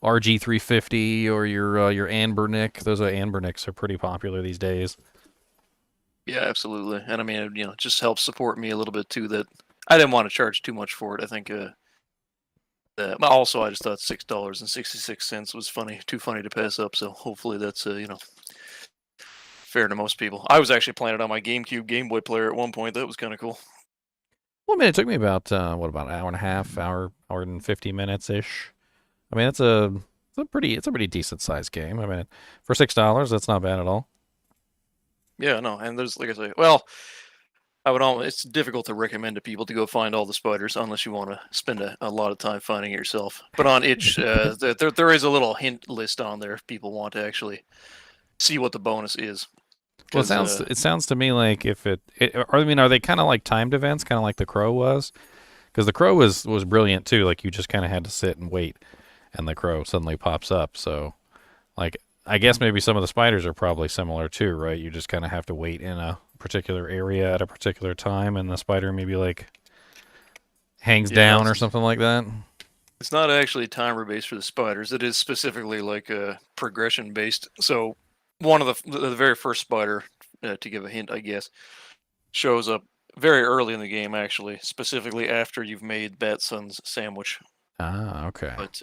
RG350 or your Anbernic. Those Anbernics are pretty popular these days. Yeah, absolutely. And I mean, it just helps support me a little bit too. That I didn't want to charge too much for it. I think. But also, I just thought $6.66 was funny, too funny to pass up. So hopefully that's fair to most people. I was actually playing it on my GameCube Game Boy player at one point. That was kind of cool. Well, I mean, it took me about about an hour and a half, hour and 50 minutes ish. I mean, it's a pretty decent sized game. I mean, for $6, that's not bad at all. Yeah, no, and there's like I say, well, I would almost, it's difficult to recommend to people to go find all the spiders unless you want to spend a lot of time finding it yourself. But on Itch, there is a little hint list on there if people want to actually see what the bonus is. Well, it Because sounds it sounds to me like if I mean, are they kind of like timed events, kind of like the Crow was? Because the Crow was brilliant too. Like you just kind of had to sit and wait, and the Crow suddenly pops up. So, like, I guess maybe some of the spiders are probably similar too, right? You just kind of have to wait in a particular area at a particular time, and the spider maybe like hangs yeah, down or something like that. it's not actually timer based for the spiders. It is specifically like progression based. So one of the very first spider, to give a hint, I guess, shows up very early in the game, actually, specifically after you've made Batson's sandwich. Ah, okay. But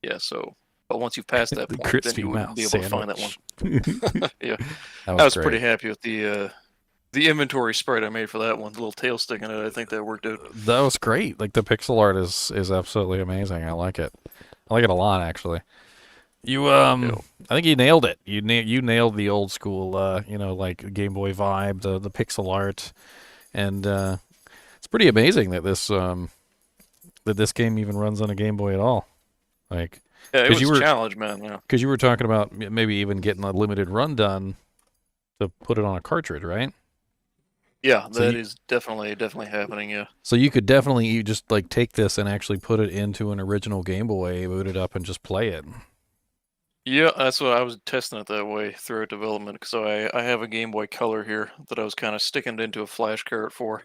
yeah, so but once you've passed that The point, then crispy you wouldn't mouse be able to find that one. sandwich. Yeah, That I was was pretty great. happy with the inventory sprite I made for that one. The little tail sticking out. I think that worked out. That was great. Like the pixel art is absolutely amazing. I like it. I like it a lot actually. You Yeah, I think you nailed it. You nailed the old school like Game Boy vibe, the pixel art, and it's pretty amazing that this game even runs on a Game Boy at all. Like yeah, it because was you a were challenge, man. Yeah. because you were talking about maybe even getting a limited run done to put it on a cartridge, right? Yeah, So that you is definitely happening. Yeah. so you could definitely you just like take this and actually put it into an original Game Boy, boot it up, and just play it. Yeah, that's what I was testing it that way throughout development. So I have a Game Boy Color here that I was kind of sticking into a flash cart for.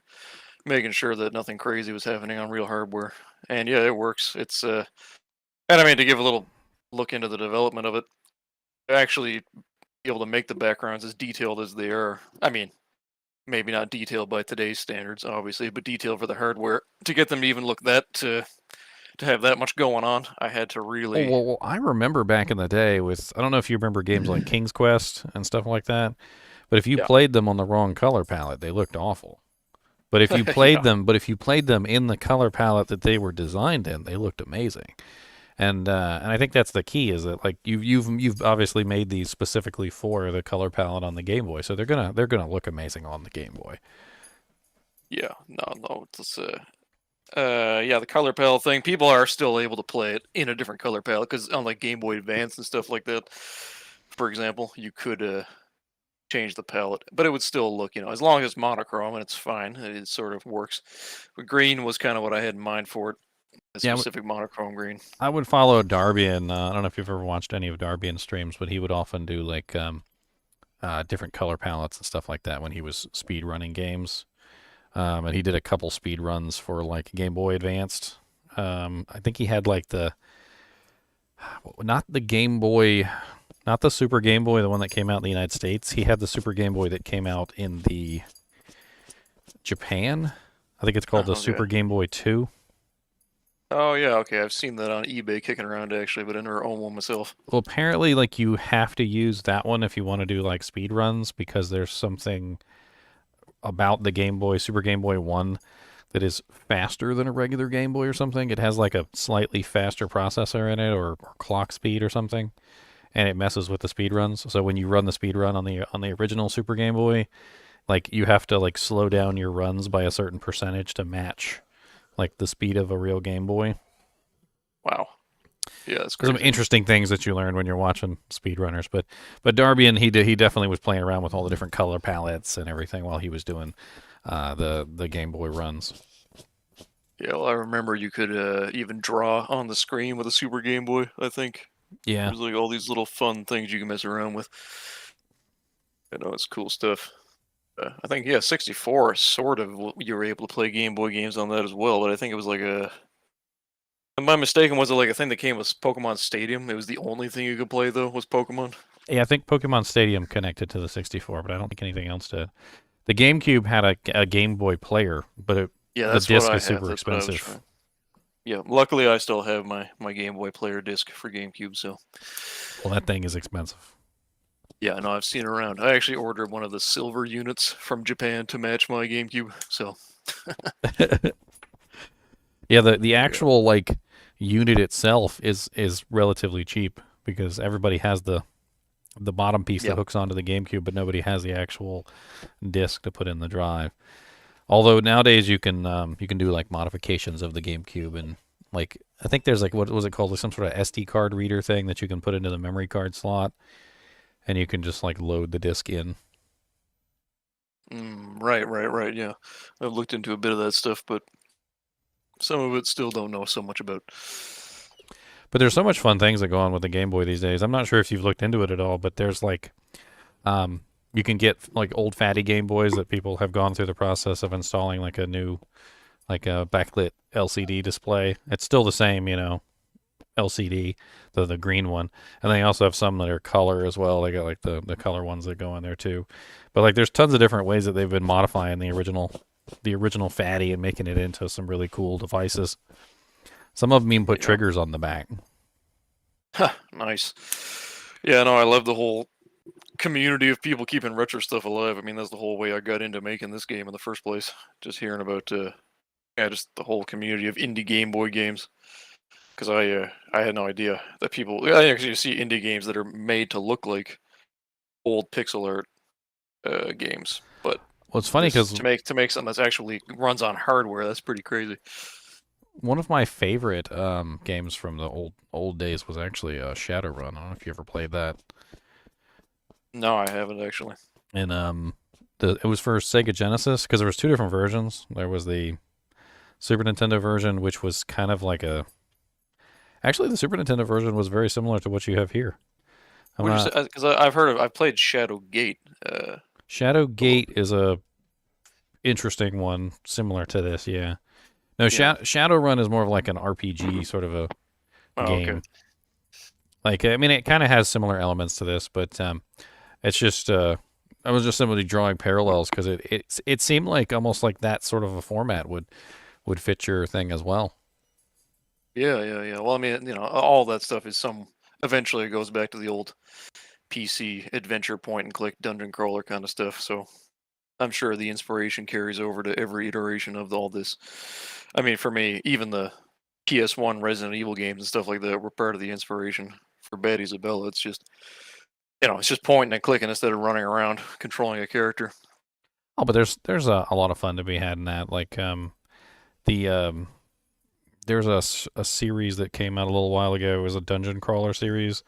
making sure that nothing crazy was happening on real hardware. And yeah, it works. It's and I mean to give a little look into the development of it, actually be able to make the backgrounds as detailed as they are. I mean, maybe not detailed by today's standards, obviously, but detailed for the hardware to get them to even look that to have that much going on. I had to Oh, really. well, I remember back in the day with, I don't know if you remember games like King's Quest and stuff like that, but if you Yeah. played them on the wrong color palette, they looked awful. But if you played Yeah. them, in the color palette that they were designed in, they looked amazing. And I think that's the key is that like you've obviously made these specifically for the color palette on the Game Boy, so they're gonna look amazing on the Game Boy. Yeah. No. It's yeah, the color palette thing. People are still able to play it in a different color palette because on like Game Boy Advance and stuff like that, for example, you could change the palette, but it would still look, as long as it's monochrome and it's fine, it sort of works. But green was kind of what I had in mind for it, a Yeah, specific monochrome green. I would follow Darby, and I don't know if you've ever watched any of Darby in streams, but he would often do like different color palettes and stuff like that when he was speed running games. And he did a couple speed runs for like Game Boy Advanced. I think he had like not the Game Boy, not the Super Game Boy, the one that came out in the United States. He had the Super Game Boy that came out in the Japan. I think it's called the Okay. Super Game Boy 2. Oh yeah, okay. I've seen that on eBay kicking around actually, but I never owned one myself. Well, apparently, like you have to use that one if you want to do like speed runs because there's something about the Game Boy, Super Game Boy 1 that is faster than a regular Game Boy or something. It has like a slightly faster processor in it or clock speed or something, and it messes with the speed runs. So when you run the speed run on the original Super Game Boy, like you have to like slow down your runs by a certain percentage to match like the speed of a real Game Boy. Wow. Yeah, that's Some crazy. interesting things that you learn when you're watching speedrunners. But Darby, and he definitely was playing around with all the different color palettes and everything while he was doing the Game Boy runs. Yeah, well, I remember you could even draw on the screen with a Super Game Boy, I think. Yeah, There's like all these little fun things you can mess around with. I know it's cool stuff. I think, yeah, 64 sort of you were able to play Game Boy games on that as well, but I think it was like a. Am I mistaken? Was it like a thing that came with Pokemon Stadium? It was the only thing you could play though was Pokemon. yeah. I think Pokemon Stadium connected to the 64, but I don't think anything else did. The GameCube had a Game Boy player, but Yeah, the that's what disc I is have. super That's what I was expensive. trying. Yeah, luckily I still have my Game Boy player disc for GameCube, so Well, that thing is expensive. yeah, no, I've seen it around. I actually ordered one of the silver units from Japan to match my GameCube, so Yeah, the yeah, actual like unit itself is relatively cheap because everybody has the bottom piece that yeah. hooks onto the GameCube, but nobody has the actual disc to put in the drive. Although nowadays you can do like modifications of the GameCube and like I think there's like what was it called, like some sort of SD card reader thing that you can put into the memory card slot, and you can just like load the disc in. Right. Yeah, I've looked into a bit of that stuff, but some of it still don't know so much about. But there's so much fun things that go on with the Game Boy these days. I'm not sure if you've looked into it at all, but there's like you can get like old fatty Game Boys that people have gone through the process of installing like a new like a backlit LCD display. It's still the same, LCD, the green one, and they also have some that are color as well. They got like the color ones that go in there too. But like there's tons of different ways that they've been modifying the original fatty and making it into some really cool devices. Some of them even put Yeah, triggers on the back. nice. Yeah, no, I love the whole community of people keeping retro stuff alive. I mean, that's the whole way I got into making this game in the first place. Just hearing about, yeah, just the whole community of indie Game Boy games. Because I had no idea that people, yeah, actually you see indie games that are made to look like old pixel art games, but Well, it's funny this because to make something that's actually runs on hardware, that's pretty crazy. one of my favorite games from the old days was actually Shadowrun. I don't know if you ever played that. No, I haven't actually. And it was for Sega Genesis because there was two different versions. There was the Super Nintendo version, which was kind of like a. Actually, the Super Nintendo version was very similar to what you have here. I'm What did you not. say? Because I've played Shadow Gate. Shadow The- Gate is interesting one similar to this. Yeah. No, Yeah. Shadowrun is more of like an RPG sort of a Oh, okay. game. Like, I mean, it kind of has similar elements to this, but it's just I was just simply drawing parallels because it seemed like almost like that sort of a format would fit your thing as well. Yeah, yeah, yeah. Well, I mean, all that stuff is eventually it goes back to the old PC adventure point and click dungeon crawler kind of stuff. So I'm sure the inspiration carries over to every iteration of all this. I mean, for me, even the PS1 Resident Evil games and stuff like that were part of the inspiration for Batty Zabella. It's just, it's just pointing and clicking instead of running around controlling a character. Oh, but there's a lot of fun to be had in that. Like the there's a series that came out a little while ago. It was a dungeon crawler series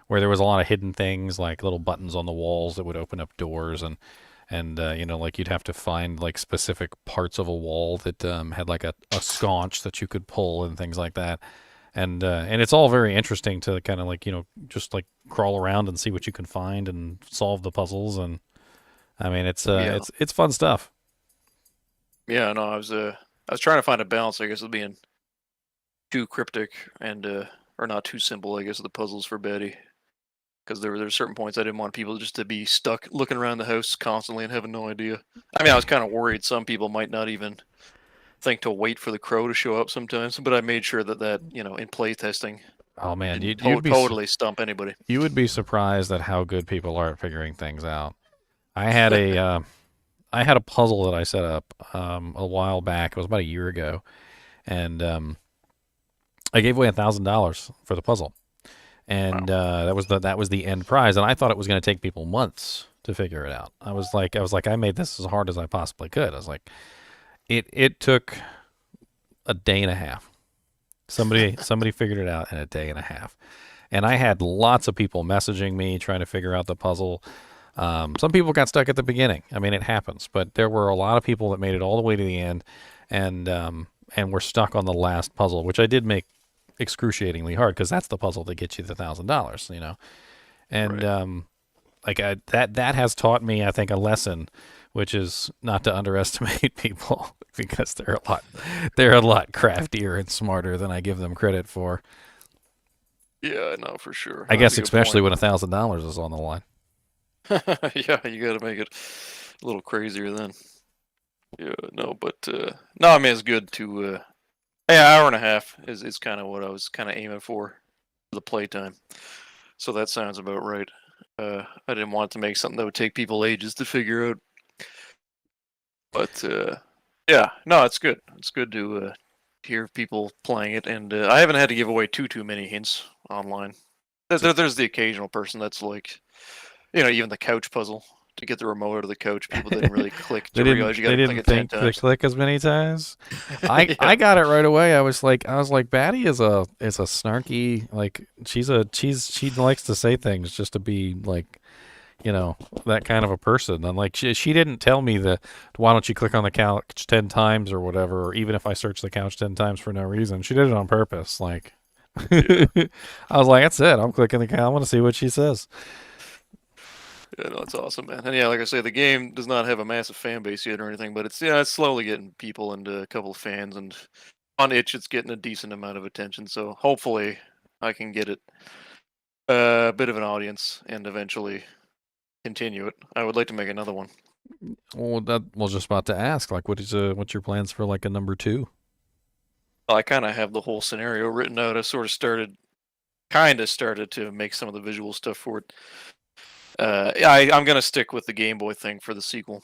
where there was a lot of hidden things like little buttons on the walls that would open up doors and like you'd have to find like specific parts of a wall that had like a sconce that you could pull and things like that. And it's all very interesting to kind of like just like crawl around and see what you can find and solve the puzzles. And I mean Yeah, it's fun stuff. yeah. No, I was trying to find a balance. I guess of being too cryptic and or not too simple. I guess the puzzles for Betty, because there's certain points I didn't want people just to be stuck looking around the house constantly and having no idea. I mean, I was kind of worried some people might not even think to wait for the crow to show up sometimes, but I made sure that in play testing Oh man, didn't you'd be totally stump anybody. you would be surprised at how good people are at figuring things out. I had a I had a puzzle that I set up a while back. It was about a year ago, and I gave away $1,000 for the puzzle, and Wow. that was the end prize. And I thought it was going to take people months to figure it out. I was like, I made this as hard as I possibly could. I was like, it took a day and a half. Somebody figured it out in a day and a half, and I had lots of people messaging me trying to figure out the puzzle. Some people got stuck at the beginning. I mean, it happens, but there were a lot of people that made it all the way to the end, and were stuck on the last puzzle, which I did make excruciatingly hard because that's the puzzle that gets you the $1,000. And Right. that has taught me, I think, a lesson, which is not to underestimate people because they're a lot craftier and smarter than I give them credit for. Yeah, no, for sure. I That's guess a good especially point. when $1,000 is on the line. Yeah, you got to make it a little crazier then. Yeah, no, but no, I mean it's good to yeah, hour and a half is kind of what I was kind of aiming for the playtime. So that sounds about right. I didn't want to make something that would take people ages to figure out, but yeah, no, it's good. It's good to hear people playing it, and I haven't had to give away too many hints online. There's the occasional person that's like, even the couch puzzle to get the remote out of the couch. People didn't really click to realize you got They to click didn't it ten think to times. click as many times. I Yeah, got it right away. I was like Batty is a snarky, like she likes to say things just to be like that kind of a person. And like she didn't tell me that why don't you click on the couch 10 times or whatever, or even if I search the couch 10 times for no reason. She did it on purpose. Like yeah, I was like, that's it. I'm clicking the couch. I want to see what she says. yeah. No, it's awesome, man. And yeah, like I say, the game does not have a massive fan base yet or anything, but it's slowly getting people and a couple of fans, and on itch, it's getting a decent amount of attention. So hopefully, I can get it a bit of an audience and eventually continue it. I would like to make another one. Well, that was just about to ask. Like, what's your plans for like a number two? I kind of have the whole scenario written out. I sort of started to make some of the visual stuff for it. Yeah, I'm gonna stick with the Game Boy thing for the sequel,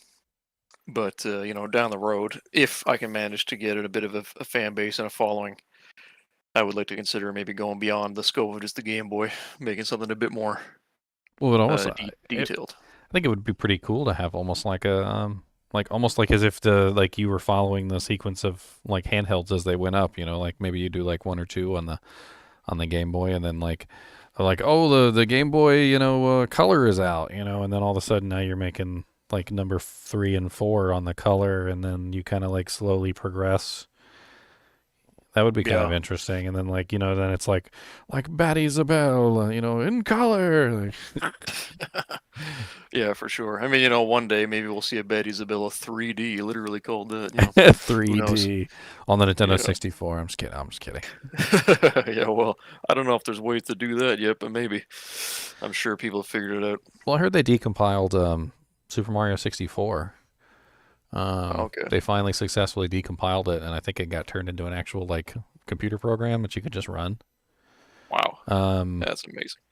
but down the road, if I can manage to get it a bit of a fan base and a following, I would like to consider maybe going beyond the scope of just the Game Boy, making something a bit more Well, it almost detailed. I think it would be pretty cool to have almost like a like almost like as if the like you were following the sequence of like handhelds as they went up. Like maybe you do like one or two on the Game Boy, and then like oh the Game Boy color is out, and then all of a sudden now you're making like number 3 and 4 on the color, and then you kind of like slowly progress. That would be kind of Yeah. interesting. And then like, then it's like Batty Zabella, in color. Yeah, for sure. I mean, one day maybe we'll see a Batty Zabella 3D, literally called that. Who knows? 3D on the Nintendo Yeah. 64. I'm just kidding. I'm just kidding. Yeah, well, I don't know if there's ways to do that yet, but maybe. I'm sure people have figured it out. Well, I heard they decompiled Super Mario 64. Okay. They finally successfully decompiled it, and I think it got turned into an actual like computer program that you could just run. Wow. Um, That's amazing.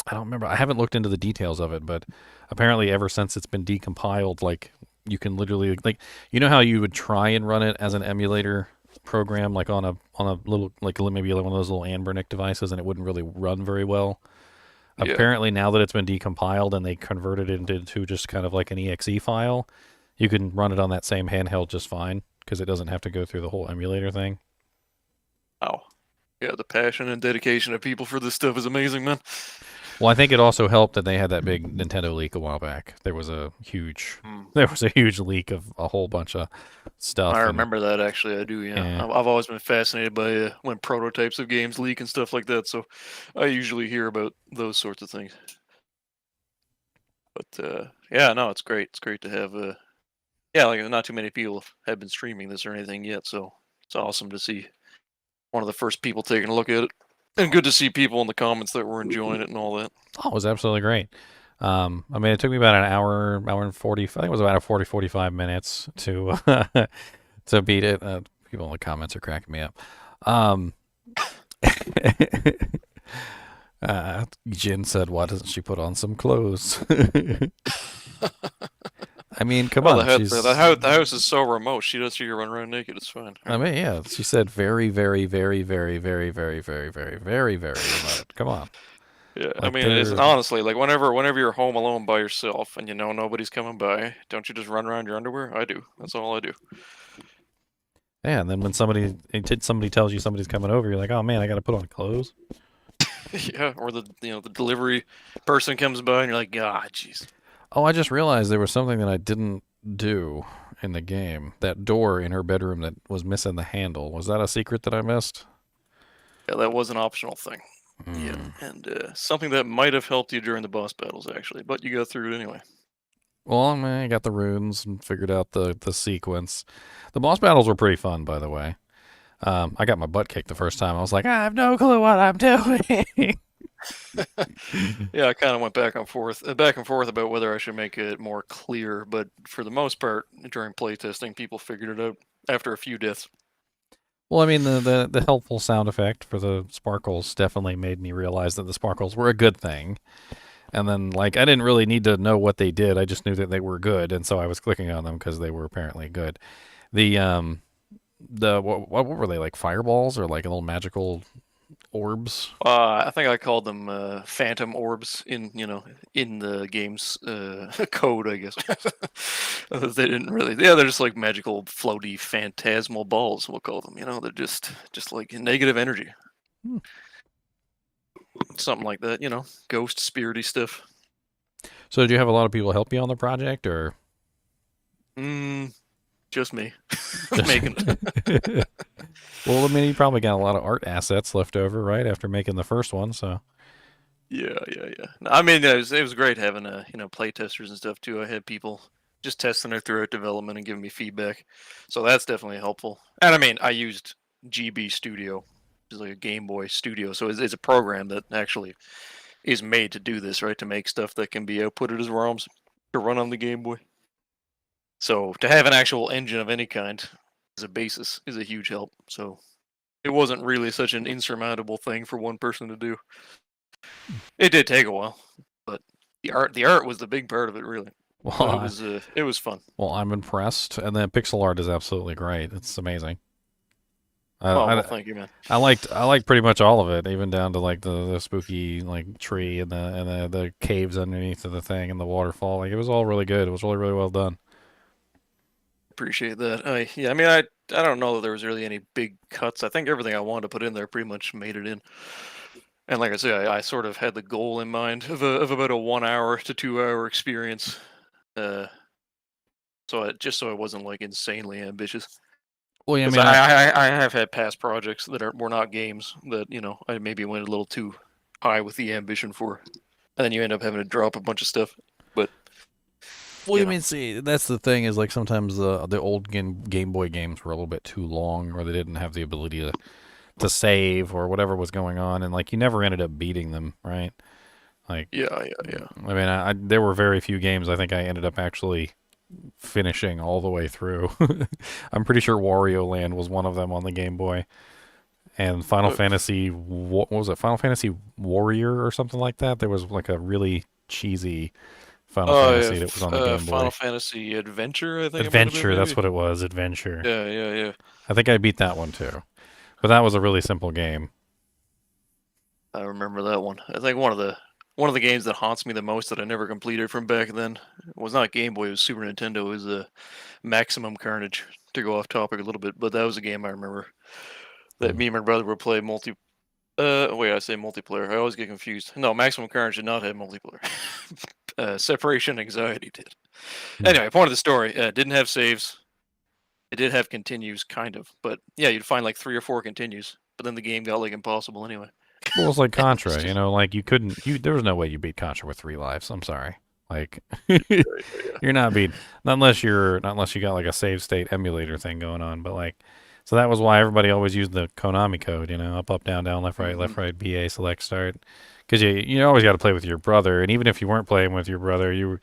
I don't remember. I haven't looked into the details of it, but apparently, ever since it's been decompiled, like you can literally like how you would try and run it as an emulator program, like on a little like maybe one of those little Anbernic devices, and it wouldn't really run very well. Yeah. Apparently, now that it's been decompiled and they converted it into just kind of like an exe file, you can run it on that same handheld just fine because it doesn't have to go through the whole emulator thing. Wow. Yeah, the passion and dedication of people for this stuff is amazing, man. Well, I think it also helped that they had that big Nintendo leak a while back. There was a huge, Hmm. there was a huge leak of a whole bunch of stuff. I And remember that actually. I do. Yeah, yeah, I've always been fascinated by when prototypes of games leak and stuff like that. So I usually hear about those sorts of things. But yeah, no, it's great. It's great to have. Yeah, like not too many people have been streaming this or anything yet, so it's awesome to see one of the first people taking a look at it, and good to see people in the comments that were enjoying it and all that. oh, it was absolutely great. I mean, it took me about an hour and 40. I think it was about 45 minutes to to beat it. People in the comments are cracking me up. Um, Jin said, "Why doesn't she put on some clothes?" I mean, come Well, on, she's. the house is so remote. She does see you run around naked. It's fine. I mean, yeah, she said very, very, very, very, very, very, very, very, very, very remote. Come on, Yeah, I like mean, it's they're. honestly like whenever you're home alone by yourself and you know nobody's coming by, don't you just run around your underwear? I do. That's all I do. Yeah, and then when somebody tells you somebody's coming over, you're like, oh man, I got to put on clothes. Yeah, or the delivery person comes by and you're like, God, jeez. Oh, I just realized there was something that I didn't do in the game. That door in her bedroom that was missing the handle. Was that a secret that I missed? Yeah, that was an optional thing. Yeah, Hmm. and something that might have helped you during the boss battles actually, but you got through it anyway. Well, I mean, I got the runes and figured out the sequence. The boss battles were pretty fun, by the way. I got my butt kicked the first time. I was like, I have no clue what I'm doing. Yeah, I kind of went back and forth about whether I should make it more clear, but for the most part, during playtesting, people figured it out after a few deaths. Well, I mean, the helpful sound effect for the sparkles definitely made me realize that the sparkles were a good thing. And then, like, I didn't really need to know what they did. I just knew that they were good, and so I was clicking on them because they were apparently good. The what were they, like fireballs or like little magical orbs? I think I called them phantom orbs in the game's code, I guess. They didn't really. Yeah, they're just like magical, floaty, phantasmal balls. We'll call them. They're just like negative energy, Hmm. something like that. Ghost, spirity stuff. So did you have a lot of people help you on the project, or Mm, just me just? making it. Well, I mean, you probably got a lot of art assets left over, right, after making the first one. So, Yeah, yeah, yeah. No, I mean, it was great having play testers and stuff too. I had people just testing it throughout development and giving me feedback, so that's definitely helpful. And I mean, I used GB Studio, which is like a Game Boy Studio, so it's a program that actually is made to do this, right? To make stuff that can be outputted as ROMs to run on the Game Boy. So to have an actual engine of any kind as a basis is a huge help. So it wasn't really such an insurmountable thing for one person to do. It did take a while, but the art was the big part of it, really. well, So it was fun. I'm impressed, and the pixel art is absolutely great. It's amazing. Oh well, I, thank you, man. I liked pretty much all of it, even down to like the spooky like tree and the caves underneath of the thing and the waterfall. Like it was all really good. It was really really well done. Appreciate that. Yeah, I mean, I don't know that there was really any big cuts. I think everything I wanted to put in there pretty much made it in. And like I say, I sort of had the goal in mind of about a 1 hour to 2 hour experience. Uh, so just so I wasn't like insanely ambitious. Well, yeah, I 'Cause mean, I have had past projects that were not games that, I maybe went a little too high with the ambition for, and then you end up having to drop a bunch of stuff. But, well, I mean, see, that's the thing is like sometimes the old Game Boy games were a little bit too long, or they didn't have the ability to save or whatever was going on, and like you never ended up beating them, right? Like, yeah. I mean, there were very few games I think I ended up actually finishing all the way through. I'm pretty sure Wario Land was one of them on the Game Boy, and Final Fantasy, what was it? Final Fantasy Warrior or something like that. There was like a really cheesy Final Oh yeah, Fantasy that was on the Game Final Boy. Fantasy Adventure, I think it might have been Adventure, that's maybe. what it was. Adventure. Yeah. I think I beat that one too, but that was a really simple game. I remember that one. I think one of the games that haunts me the most that I never completed from back then was not Game Boy, it was Super Nintendo. It was Maximum Carnage. To go off topic a little bit, but that was a game I remember that me and my brother would play wait, I say multiplayer. I always get confused. No, Maximum Carnage did not have multiplayer. Separation Anxiety did. Anyway, point of the story: didn't have saves. It did have continues, kind of, but yeah, you'd find like 3 or 4 continues. But then the game got like impossible anyway. Well, it's like It's Contra, just like there was no way you beat Contra with 3 lives. I'm sorry. Like, yeah. you're not beat not unless you got like a save state emulator thing going on. But like, so that was why everybody always used the Konami code. Up, down, down, left, right, BA, select, start. Because you always got to play with your brother, and even if you weren't playing with your brother, you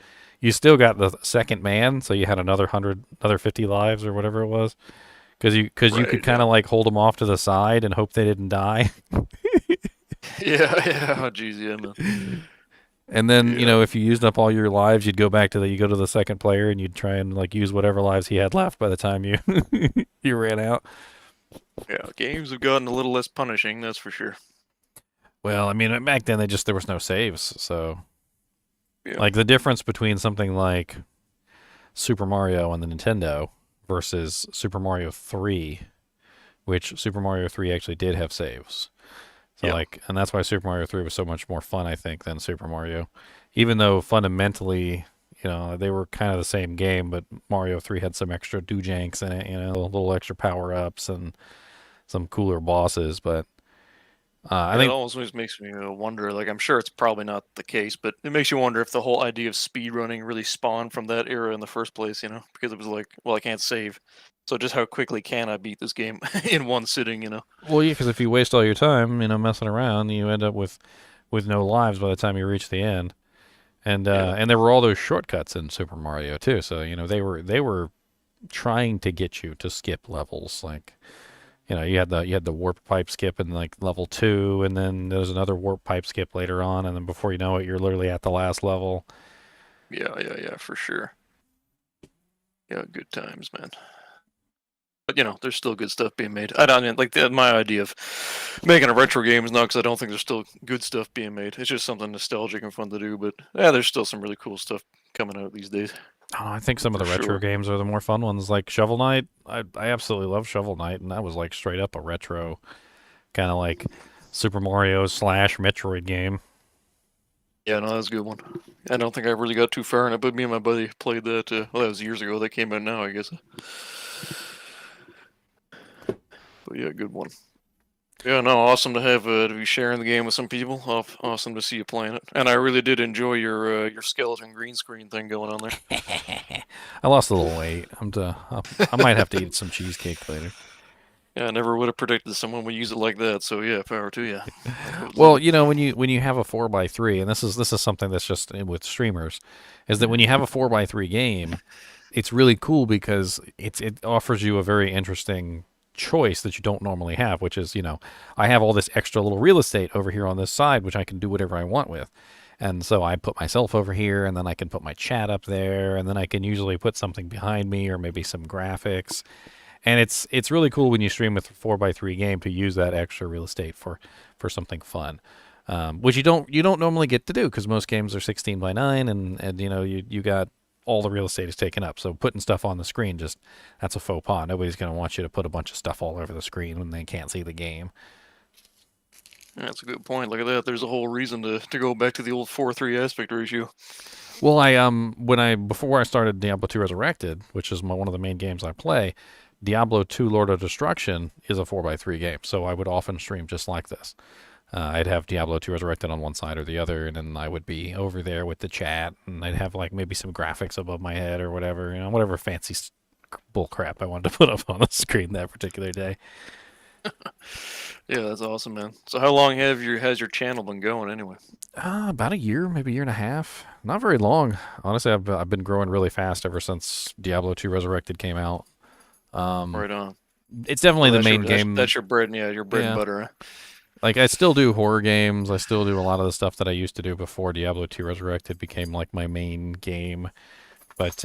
still got the second man, so you had another 50 lives or whatever it was. Because you could kind of like hold them off to the side and hope they didn't die. Yeah. Oh, geez, yeah, man. And then, Yeah. if you used up all your lives, you'd go back to you go to the second player and you'd try and like use whatever lives he had left by the time you you ran out. Yeah, games have gotten a little less punishing, that's for sure. Well, I mean, back then there was no saves, so Yeah. like the difference between something like Super Mario on the Nintendo versus Super Mario 3, which Super Mario 3 actually did have saves. So Yeah. and that's why Super Mario 3 was so much more fun, I think, than Super Mario. Even though fundamentally, they were kind of the same game, but Mario 3 had some extra doojanks in it, little extra power-ups and some cooler bosses, but I It think always makes me wonder. Like, I'm sure it's probably not the case, but it makes you wonder if the whole idea of speedrunning really spawned from that era in the first place. Because it was like, well, I can't save, so just how quickly can I beat this game in one sitting? well, yeah, because if you waste all your time, messing around, you end up with no lives by the time you reach the end. And Yeah. and there were all those shortcuts in Super Mario too. So they were trying to get you to skip levels. Like you had the warp pipe skip in like level 2, and then there's another warp pipe skip later on, and then before you know it, you're literally at the last level. Yeah, for sure. Yeah, good times, man. But there's still good stuff being made. I don't like my idea of making a retro game is not because I don't think there's still good stuff being made. It's just something nostalgic and fun to do. But yeah, there's still some really cool stuff coming out these days. I don't know, I think some of For the retro sure. games are the more fun ones, like Shovel Knight. I absolutely love Shovel Knight, and that was like straight up a retro kind of like Super Mario / Metroid game. Yeah, no, that's a good one. I don't think I really got too far in it, but me and my buddy played that. Well, that was years ago. That came out now, I guess. But yeah, good one. Yeah, no, awesome to be sharing the game with some people. Awesome to see you playing it, and I really did enjoy your skeleton green screen thing going on there. I lost a little weight. I might have to eat some cheesecake later. Yeah, I never would have predicted someone would use it like that. So yeah, power to you. Well, when you have a 4x3, and this is something that's just with streamers, is that when you have a 4x3 game, it's really cool because it offers you a very interesting choice that you don't normally have, which is, I have all this extra little real estate over here on this side, which I can do whatever I want with. And so I put myself over here, and then I can put my chat up there, and then I can usually put something behind me or maybe some graphics. And it's really cool when you stream with a 4x3 game to use that extra real estate for something fun, which you don't normally get to do because most games are 16:9, and you got all the real estate is taken up. So putting stuff on the screen, that's a faux pas. Nobody's going to want you to put a bunch of stuff all over the screen when they can't see the game. Yeah, that's a good point. Look at that. There's a whole reason to go back to the old 4:3 aspect ratio. Well, before I started Diablo 2 Resurrected, which is one of the main games I play, Diablo 2 Lord of Destruction is a 4x3 game, so I would often stream just like this. I'd have Diablo 2 Resurrected on one side or the other, and then I would be over there with the chat, and I'd have like maybe some graphics above my head or whatever, whatever fancy bull crap I wanted to put up on the screen that particular day. Yeah, that's awesome, man. So how long has your channel been going anyway? About a year, maybe a year and a half. Not very long. Honestly, I've been growing really fast ever since Diablo 2 Resurrected came out. Right on. It's definitely So the main game. That's your bread, your bread and butter. Huh? Like, I still do horror games. I still do a lot of the stuff that I used to do before Diablo 2 Resurrected became like my main game. But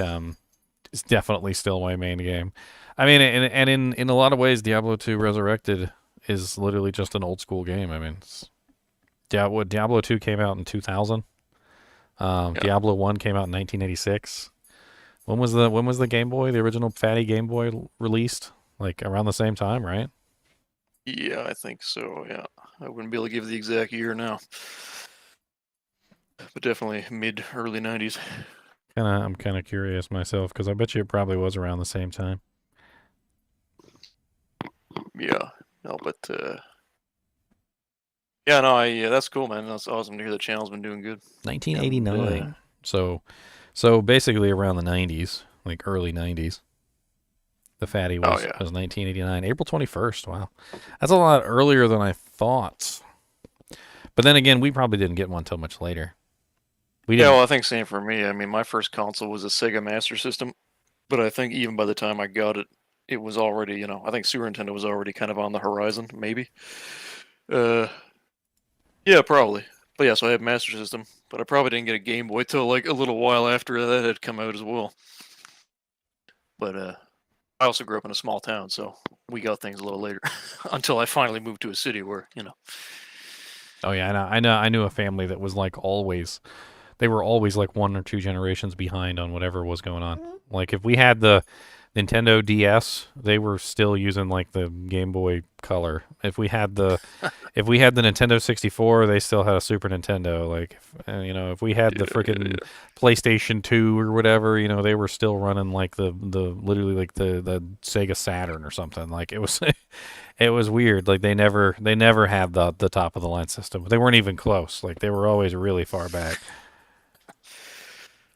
it's definitely still my main game. I mean, and in a lot of ways, Diablo 2 Resurrected is literally just an old school game. I mean, Diablo 2 came out in 2000. Diablo 1 came out in 1986. When was the Game Boy, the original fatty Game Boy released? Like around the same time, right? Yeah, I think so. Yeah, I wouldn't be able to give the exact year now, but definitely early 90s. I'm kind of curious myself because I bet you it probably was around the same time. Yeah, no, but yeah, no, that's cool, man. That's awesome to hear the channel's been doing good. 1989. And, so basically around the 90s, like early 90s. The fatty was 1989, April 21st. Wow, that's a lot earlier than I thought. But then again, we probably didn't get one until much later. Well, I think same for me. I mean, my first console was a Sega Master System, but I think even by the time I got it, it was already, I think Super Nintendo was already kind of on the horizon, maybe. Yeah, probably. But yeah, so I had Master System, but I probably didn't get a Game Boy till like a little while after that had come out as well. But I also grew up in a small town, so we got things a little later until I finally moved to a city where. Oh yeah, I knew a family that was like always. They were always like 1 or 2 generations behind on whatever was going on. Like if we had the Nintendo DS, they were still using like the Game Boy Color. If we had the Nintendo 64, they still had a Super Nintendo. Like if we had the freaking PlayStation 2 or whatever, they were still running like the literally like the Sega Saturn or something. Like it was it was weird. Like they never had the top of the line system. They weren't even close. Like they were always really far back.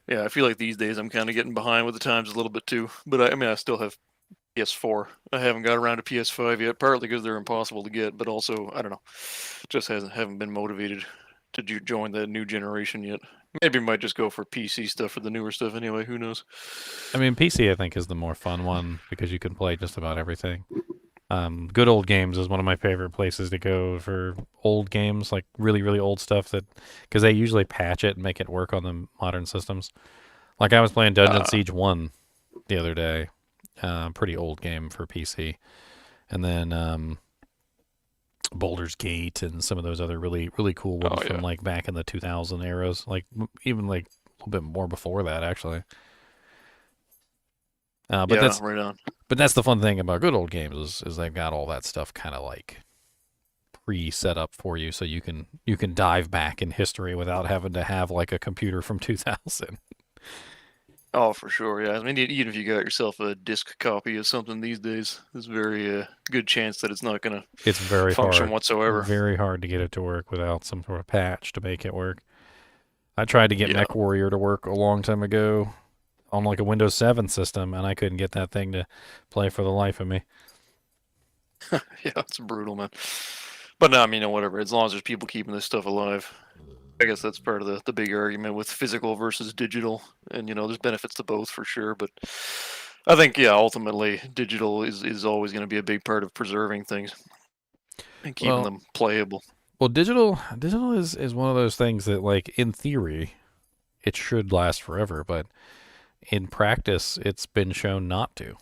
Yeah, I feel like these days I'm kind of getting behind with the times a little bit too. But I still have PS4. I haven't got around to PS5 yet, partly because they're impossible to get, but also I don't know, just haven't been motivated to join the new generation yet. Maybe might just go for PC stuff for the newer stuff anyway. Who knows? I mean, PC I think is the more fun one because you can play just about everything. Good Old Games is one of my favorite places to go for old games, like really, really old stuff because they usually patch it and make it work on the modern systems. Like I was playing Dungeon Siege 1 the other day, pretty old game for PC. And then Baldur's Gate and some of those other really, really cool ones from like back in the 2000 eras, like even like a little bit more before that actually. But right on. But that's the fun thing about Good Old Games is they've got all that stuff kind of like pre-set up for you, so you can dive back in history without having to have like a computer from 2000. Oh, for sure, yeah. I mean, even if you got yourself a disc copy of something these days, there's very good chance that it's not going to function whatsoever. Very hard to get it to work without some sort of patch to make it work. I tried to get MechWarrior to work a long time ago on like a Windows 7 system, and I couldn't get that thing to play for the life of me. Yeah, it's brutal, man. But no, I mean, whatever. As long as there's people keeping this stuff alive, I guess that's part of the big argument with physical versus digital. And there's benefits to both for sure. But I think ultimately, digital is always going to be a big part of preserving things and keeping them playable. Well, digital is one of those things that, like, in theory, it should last forever, but in practice, it's been shown not to.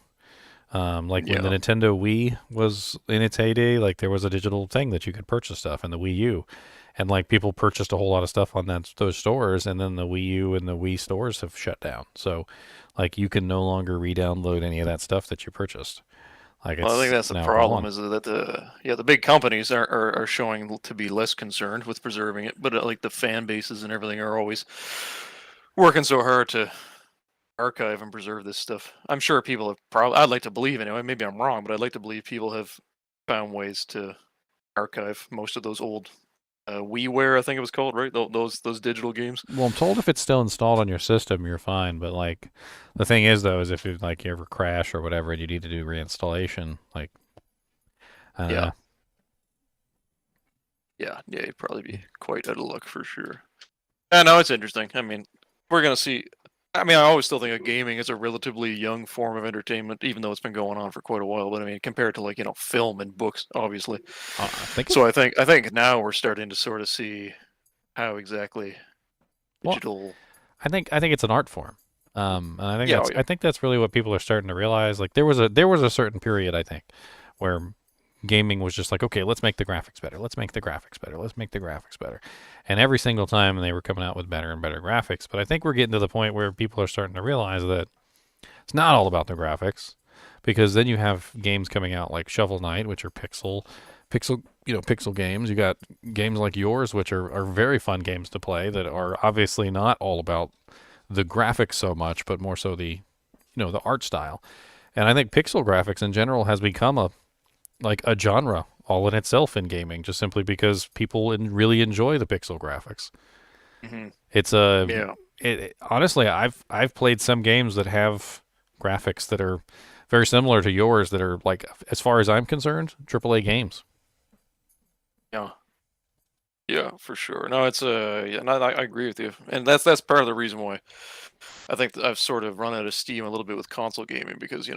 When the Nintendo Wii was in its heyday, like there was a digital thing that you could purchase stuff, and the Wii U, and like people purchased a whole lot of stuff on those stores, and then the Wii U and the Wii stores have shut down. So, like you can no longer re-download any of that stuff that you purchased. Like I think that's the problem is that the big companies are showing to be less concerned with preserving it, but like the fan bases and everything are always working so hard to archive and preserve this stuff. I'm sure people have probably. I'd like to believe anyway. Maybe I'm wrong, but I'd like to believe people have found ways to archive most of those old WiiWare, I think it was called, right? Those digital games. Well, I'm told if it's still installed on your system, you're fine. But like, the thing is though, is if you like you ever crash or whatever, and you need to do reinstallation, like, I don't Yeah, know. yeah, you'd probably be quite out of luck for sure. I know it's interesting. I mean, we're gonna see. I mean, I always still think of gaming as a relatively young form of entertainment, even though it's been going on for quite a while. But I mean, compared to like film and books, obviously. I think So it's I think now we're starting to sort of see how exactly well. digital. I think it's an art form. And I think Yeah, that's oh yeah, I think that's really what people are starting to realize. Like there was a certain period I think where gaming was just like, okay, let's make the graphics better. Let's make the graphics better. Let's make the graphics better. And every single time they were coming out with better and better graphics. But I think we're getting to the point where people are starting to realize that it's not all about the graphics, because then you have games coming out like Shovel Knight, which are pixel games. You got games like yours, which are very fun games to play that are obviously not all about the graphics so much, but more so the art style. And I think pixel graphics in general has become a genre all in itself in gaming, just simply because people really enjoy the pixel graphics. hmm It's a yeah, honestly, I've played some games that have graphics that are very similar to yours that are like, as far as I'm concerned, AAA games. yeah, yeah, for sure. No, it's yeah, no, I agree with you, and that's part of the reason why I think that I've sort of run out of steam a little bit with console gaming because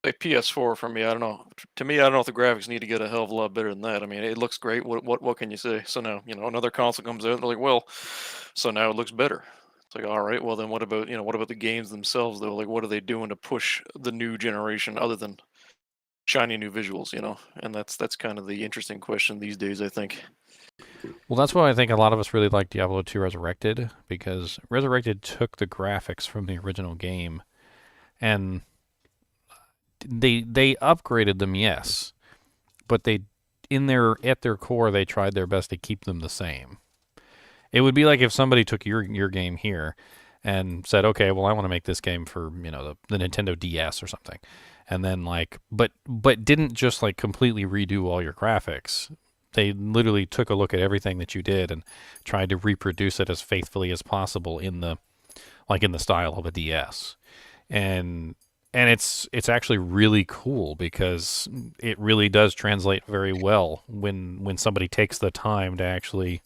like PS4 for me, I don't know. To me, I don't know if the graphics need to get a hell of a lot better than that. I mean, it looks great. What can you say? So now another console comes out, and they're like, well, so now it looks better. It's like, all right, well then what about the games themselves though? Like, what are they doing to push the new generation other than shiny new visuals? And that's kind of the interesting question these days, I think. Well, that's why I think a lot of us really like Diablo 2 Resurrected, because Resurrected took the graphics from the original game and they upgraded them, yes, but they at their core they tried their best to keep them the same. It would be like if somebody took your game here and said, "Okay, well I want to make this game for, the Nintendo DS or something." And then like but didn't just like completely redo all your graphics. They literally took a look at everything that you did and tried to reproduce it as faithfully as possible in the style of a DS. And it's actually really cool because it really does translate very well when somebody takes the time to actually,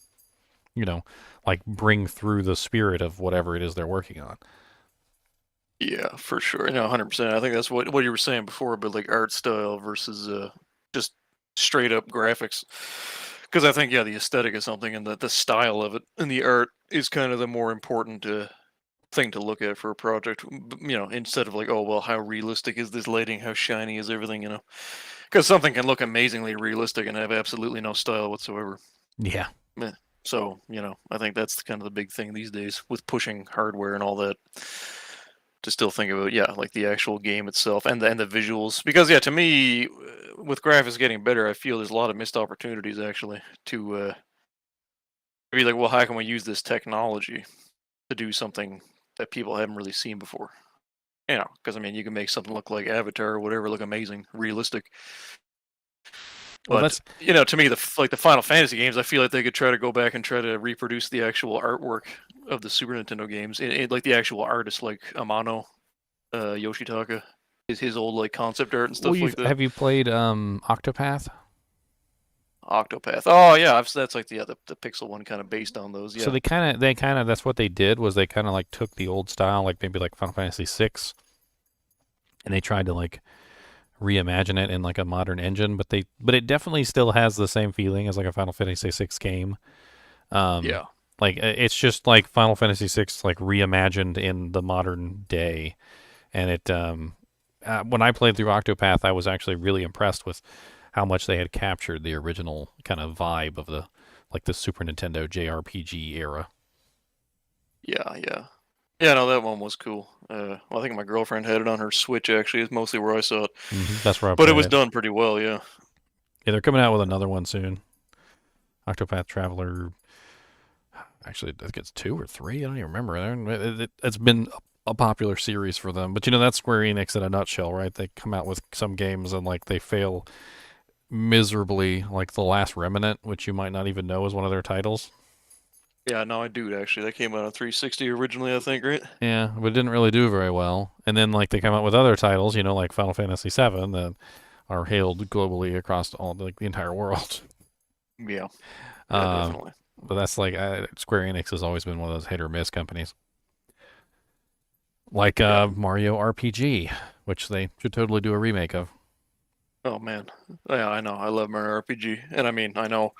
you know, like bring through the spirit of whatever it is they're working on. Yeah, for sure. No, 100%. I think that's what you were saying before, but like art style versus just straight up graphics. Because I think, yeah, the aesthetic is something, and the style of it and the art is kind of the more important thing to look at for a project. Instead of like, oh well, how realistic is this lighting? How shiny is everything? Because something can look amazingly realistic and have absolutely no style whatsoever. Yeah. Meh. So I think that's kind of the big thing these days with pushing hardware and all that. To still think about, yeah, like the actual game itself and the visuals, because yeah, to me, with graphics getting better, I feel there's a lot of missed opportunities actually to be like, well, how can we use this technology to do something that people haven't really seen before? Because I mean, you can make something look like Avatar or whatever look amazing, realistic. Well, But that's to me, the Final Fantasy games, I feel like they could try to go back and try to reproduce the actual artwork of the Super Nintendo games, like the actual artists, like Amano, Yoshitaka, his old like concept art and well, stuff like that. have you played Octopath? Octopath. Oh yeah, that's like the pixel one, kind of based on those. So Yeah, they kind of that's what they did, was they kind of like took the old style, like maybe like Final Fantasy 6, and they tried to like reimagine it in like a modern engine, but it definitely still has the same feeling as like a Final Fantasy 6 game. Um, yeah, like it's just like Final Fantasy 6 like reimagined in the modern day. And when I played through Octopath, I was actually really impressed with how much they had captured the original kind of vibe of the Super Nintendo JRPG era. yeah. Yeah, no, that one was cool. Well, I think my girlfriend had it on her Switch. Actually, is mostly where I saw it, That's where I but it played was it. done pretty well. Yeah, Yeah, they're coming out with another one soon. Octopath Traveler. Actually, I think it's two or three. I don't even remember. It's been a popular series for them. But that's Square Enix in a nutshell, right? They come out with some games and like they fail miserably, like The Last Remnant, which you might not even know is one of their titles. Yeah, no, I do actually. That came out on 360 originally, I think, right? Yeah, but it didn't really do very well. And then like they come out with other titles, like Final Fantasy VII, that are hailed globally across all like the entire world. Yeah, yeah, Um, definitely. but that's like Square Enix has always been one of those hit or miss companies, like Yeah. Mario RPG, which they should totally do a remake of. Oh man. Yeah, I know. I love Mario RPG, and I mean, I know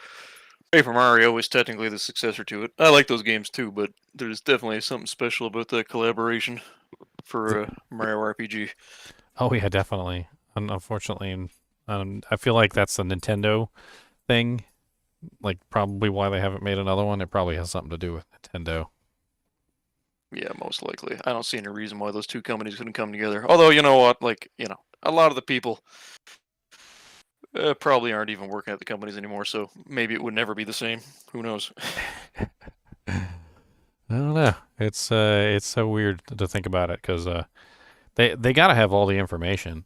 Paper Mario is technically the successor to it. I like those games too, but there's definitely something special about that collaboration for Mario RPG. Oh yeah, definitely. Unfortunately, I feel like that's a Nintendo thing. Like probably why they haven't made another one. It probably has something to do with Nintendo. Yeah, most likely. I don't see any reason why those two companies couldn't come together. Although, you know what? Like, a lot of the people probably aren't even working at the companies anymore, so maybe it would never be the same. Who knows? I don't know. It's so weird to think about it because they got to have all the information.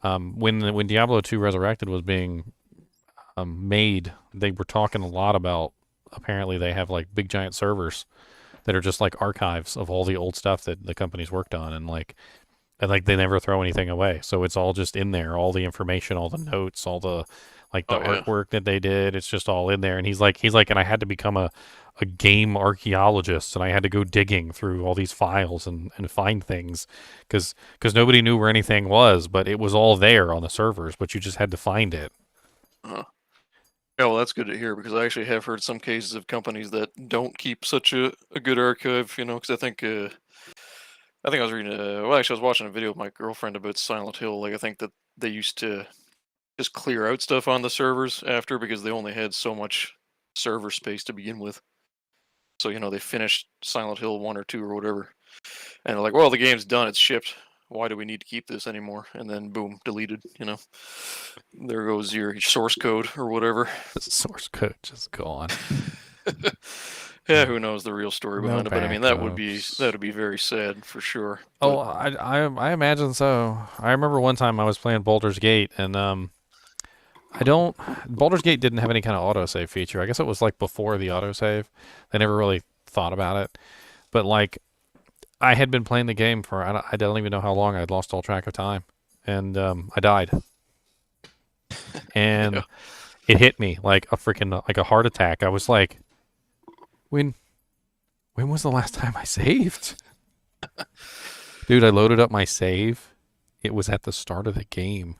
When Diablo 2 Resurrected was being made, they were talking a lot about apparently they have like big giant servers that are just like archives of all the old stuff that the company's worked on, and they never throw anything away. So it's all just in there, all the information, all the notes, all the like the Oh yeah. artwork that they did. It's just all in there. And he's like, and I had to become a game archaeologist, and I had to go digging through all these files and find things because nobody knew where anything was, but it was all there on the servers, but you just had to find it. Uh-huh. Yeah, well, that's good to hear because I actually have heard some cases of companies that don't keep such a good archive. Because I think I was reading. Well, actually, I was watching a video with my girlfriend about Silent Hill. Like, I think that they used to just clear out stuff on the servers after because they only had so much server space to begin with. So they finished Silent Hill 1 or 2 or whatever, and they're like, "Well, the game's done. It's shipped. Why do we need to keep this anymore?" And then boom, deleted. There goes your source code or whatever. The source code just gone. Yeah, who knows the real story No behind it? But I mean, that would be backups. that would be very sad for sure. Oh, But I imagine so. I remember one time I was playing Baldur's Gate, and I don't. Baldur's Gate didn't have any kind of autosave feature. I guess it was like before the autosave. They never really thought about it. But like, I had been playing the game for I don't even know how long. I'd lost all track of time, and I died, yeah, and it hit me like a freaking like a heart attack. I was like, when when was the last time I saved? Dude, I loaded up my save. It was at the start of the game.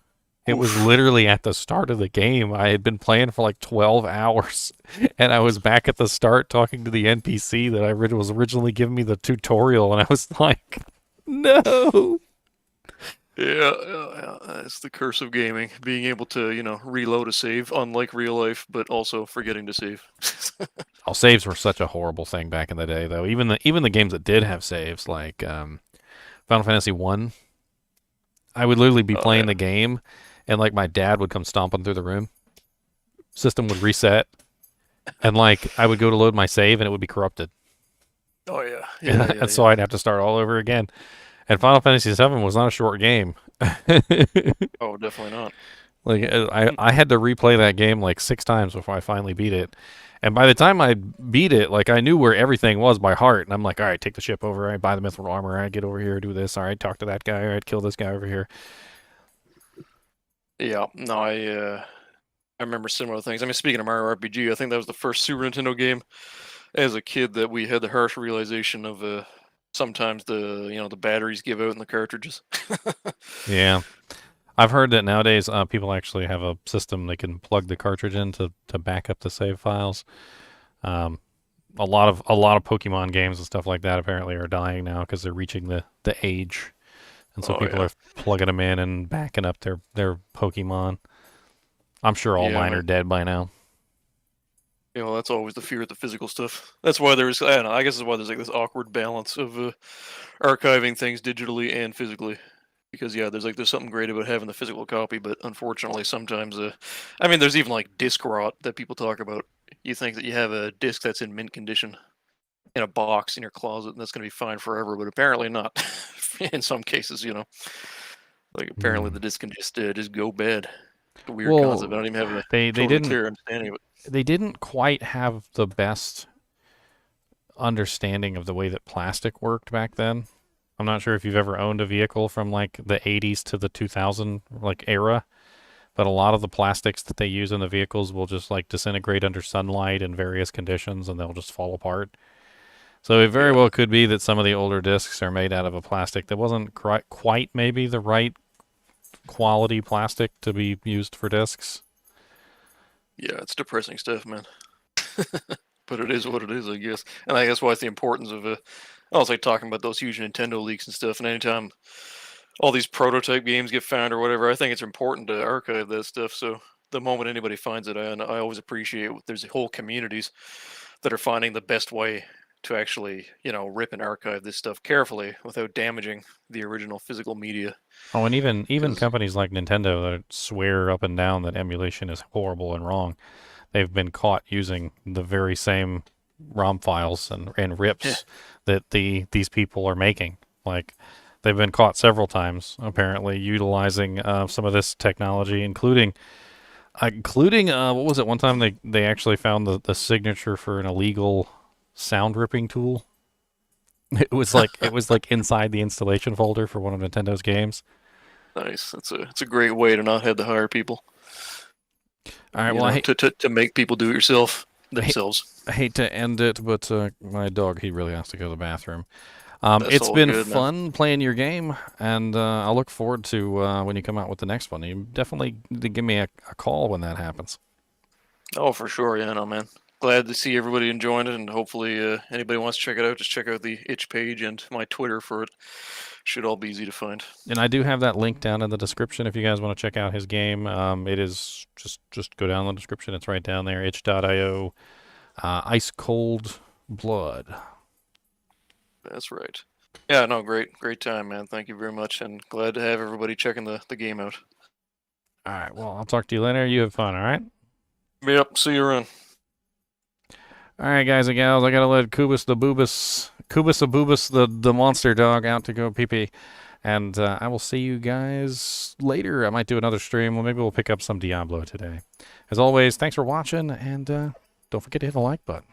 It was oof. literally at the start of the game. I had been playing for like 12 hours, and I was back at the start talking to the NPC that was originally giving me the tutorial, and I was like, no. Yeah, that's the curse of gaming. Being able to, reload a save, unlike real life, but also forgetting to save. Oh, saves were such a horrible thing back in the day, though. Even the games that did have saves, like Final Fantasy 1, I would literally be Oh playing yeah. the game, and like my dad would come stomping through the room. System would reset, and like I would go to load my save, and it would be corrupted. Oh yeah. Yeah, yeah, And so yeah. I'd have to start all over again. And Final Fantasy VII was not a short game. Oh, definitely not. Like I had to replay that game like 6 times before I finally beat it. And by the time I beat it, like I knew where everything was by heart. And I'm like, all right, take the ship over. All right, buy the mithril armor. All right, get over here, do this. All right, talk to that guy. All right, kill this guy over here. Yeah. No, I remember similar things. I mean, speaking of Mario RPG, I think that was the first Super Nintendo game as a kid that we had the harsh realization of sometimes the batteries give out in the cartridges. Yeah, I've heard that nowadays people actually have a system they can plug the cartridge in to back up the save files. Um, a lot of Pokemon games and stuff like that apparently are dying now because they're reaching the age, and so Oh people yeah. are plugging them in and backing up their Pokemon. I'm sure all Yeah, mine are man. dead by now. That's always the fear of the physical stuff. That's why I don't know. I guess that's why there's like this awkward balance of archiving things digitally and physically. Because yeah, there's something great about having the physical copy, but unfortunately, sometimes I mean, there's even like disc rot that people talk about. You think that you have a disc that's in mint condition, in a box in your closet, and that's going to be fine forever. But apparently not. In some cases, like apparently the disc can just go bad. A weird concept. I Well, don't even have a they totally didn't clear understanding of it. they didn't quite have the best understanding of the way that plastic worked back then. I'm not sure if you've ever owned a vehicle from like the 80s to the 2000 like era, but a lot of the plastics that they use in the vehicles will just like disintegrate under sunlight in various conditions and they'll just fall apart. So it very Yeah, well could be that some of the older discs are made out of a plastic that wasn't quite maybe the right quality plastic to be used for discs. yeah, it's depressing stuff, man. But it is what it is, I guess. And I guess why it's the importance of I was like talking about those huge Nintendo leaks and stuff. And anytime all these prototype games get found or whatever, I think it's important to archive that stuff. So the moment anybody finds it, I always appreciate there's whole communities that are finding the best way to actually, rip and archive this stuff carefully without damaging the original physical media. Oh, and even Because companies like Nintendo that swear up and down that emulation is horrible and wrong, they've been caught using the very same ROM files and yeah, rips that these people are making. Like they've been caught several times, apparently utilizing some of this technology, including what was it? One time they actually found the signature for an illegal sound ripping tool. It was like inside the installation folder for one of Nintendo's games. nice. It's a great way to not have to hire people. All right, well, To make people do it I hate, themselves. I hate to end it, but my dog, he really has to go to the bathroom. That's It's all been good, man. fun playing your game, and I'll look forward to when you come out with the next one. You definitely give me a call when that happens. Oh, for sure. Yeah, no, man. Glad to see everybody enjoying it, and hopefully, anybody wants to check it out, just check out the itch page and my Twitter for it. Should all be easy to find. And I do have that link down in the description if you guys want to check out his game. It is just go down the description. It's right down there. Itch.io, Ice.Cold.Blood. That's right. Yeah, no, great time, man. Thank you very much, and glad to have everybody checking the game out. All right, well, I'll talk to you later. You have fun, all right? Yep, see you around. All right, guys and gals, I gotta let Kubus the Boobus, the monster dog, out to go pee pee, and I will see you guys later. I might do another stream. Well, maybe we'll pick up some Diablo today. As always, thanks for watching, and don't forget to hit the like button.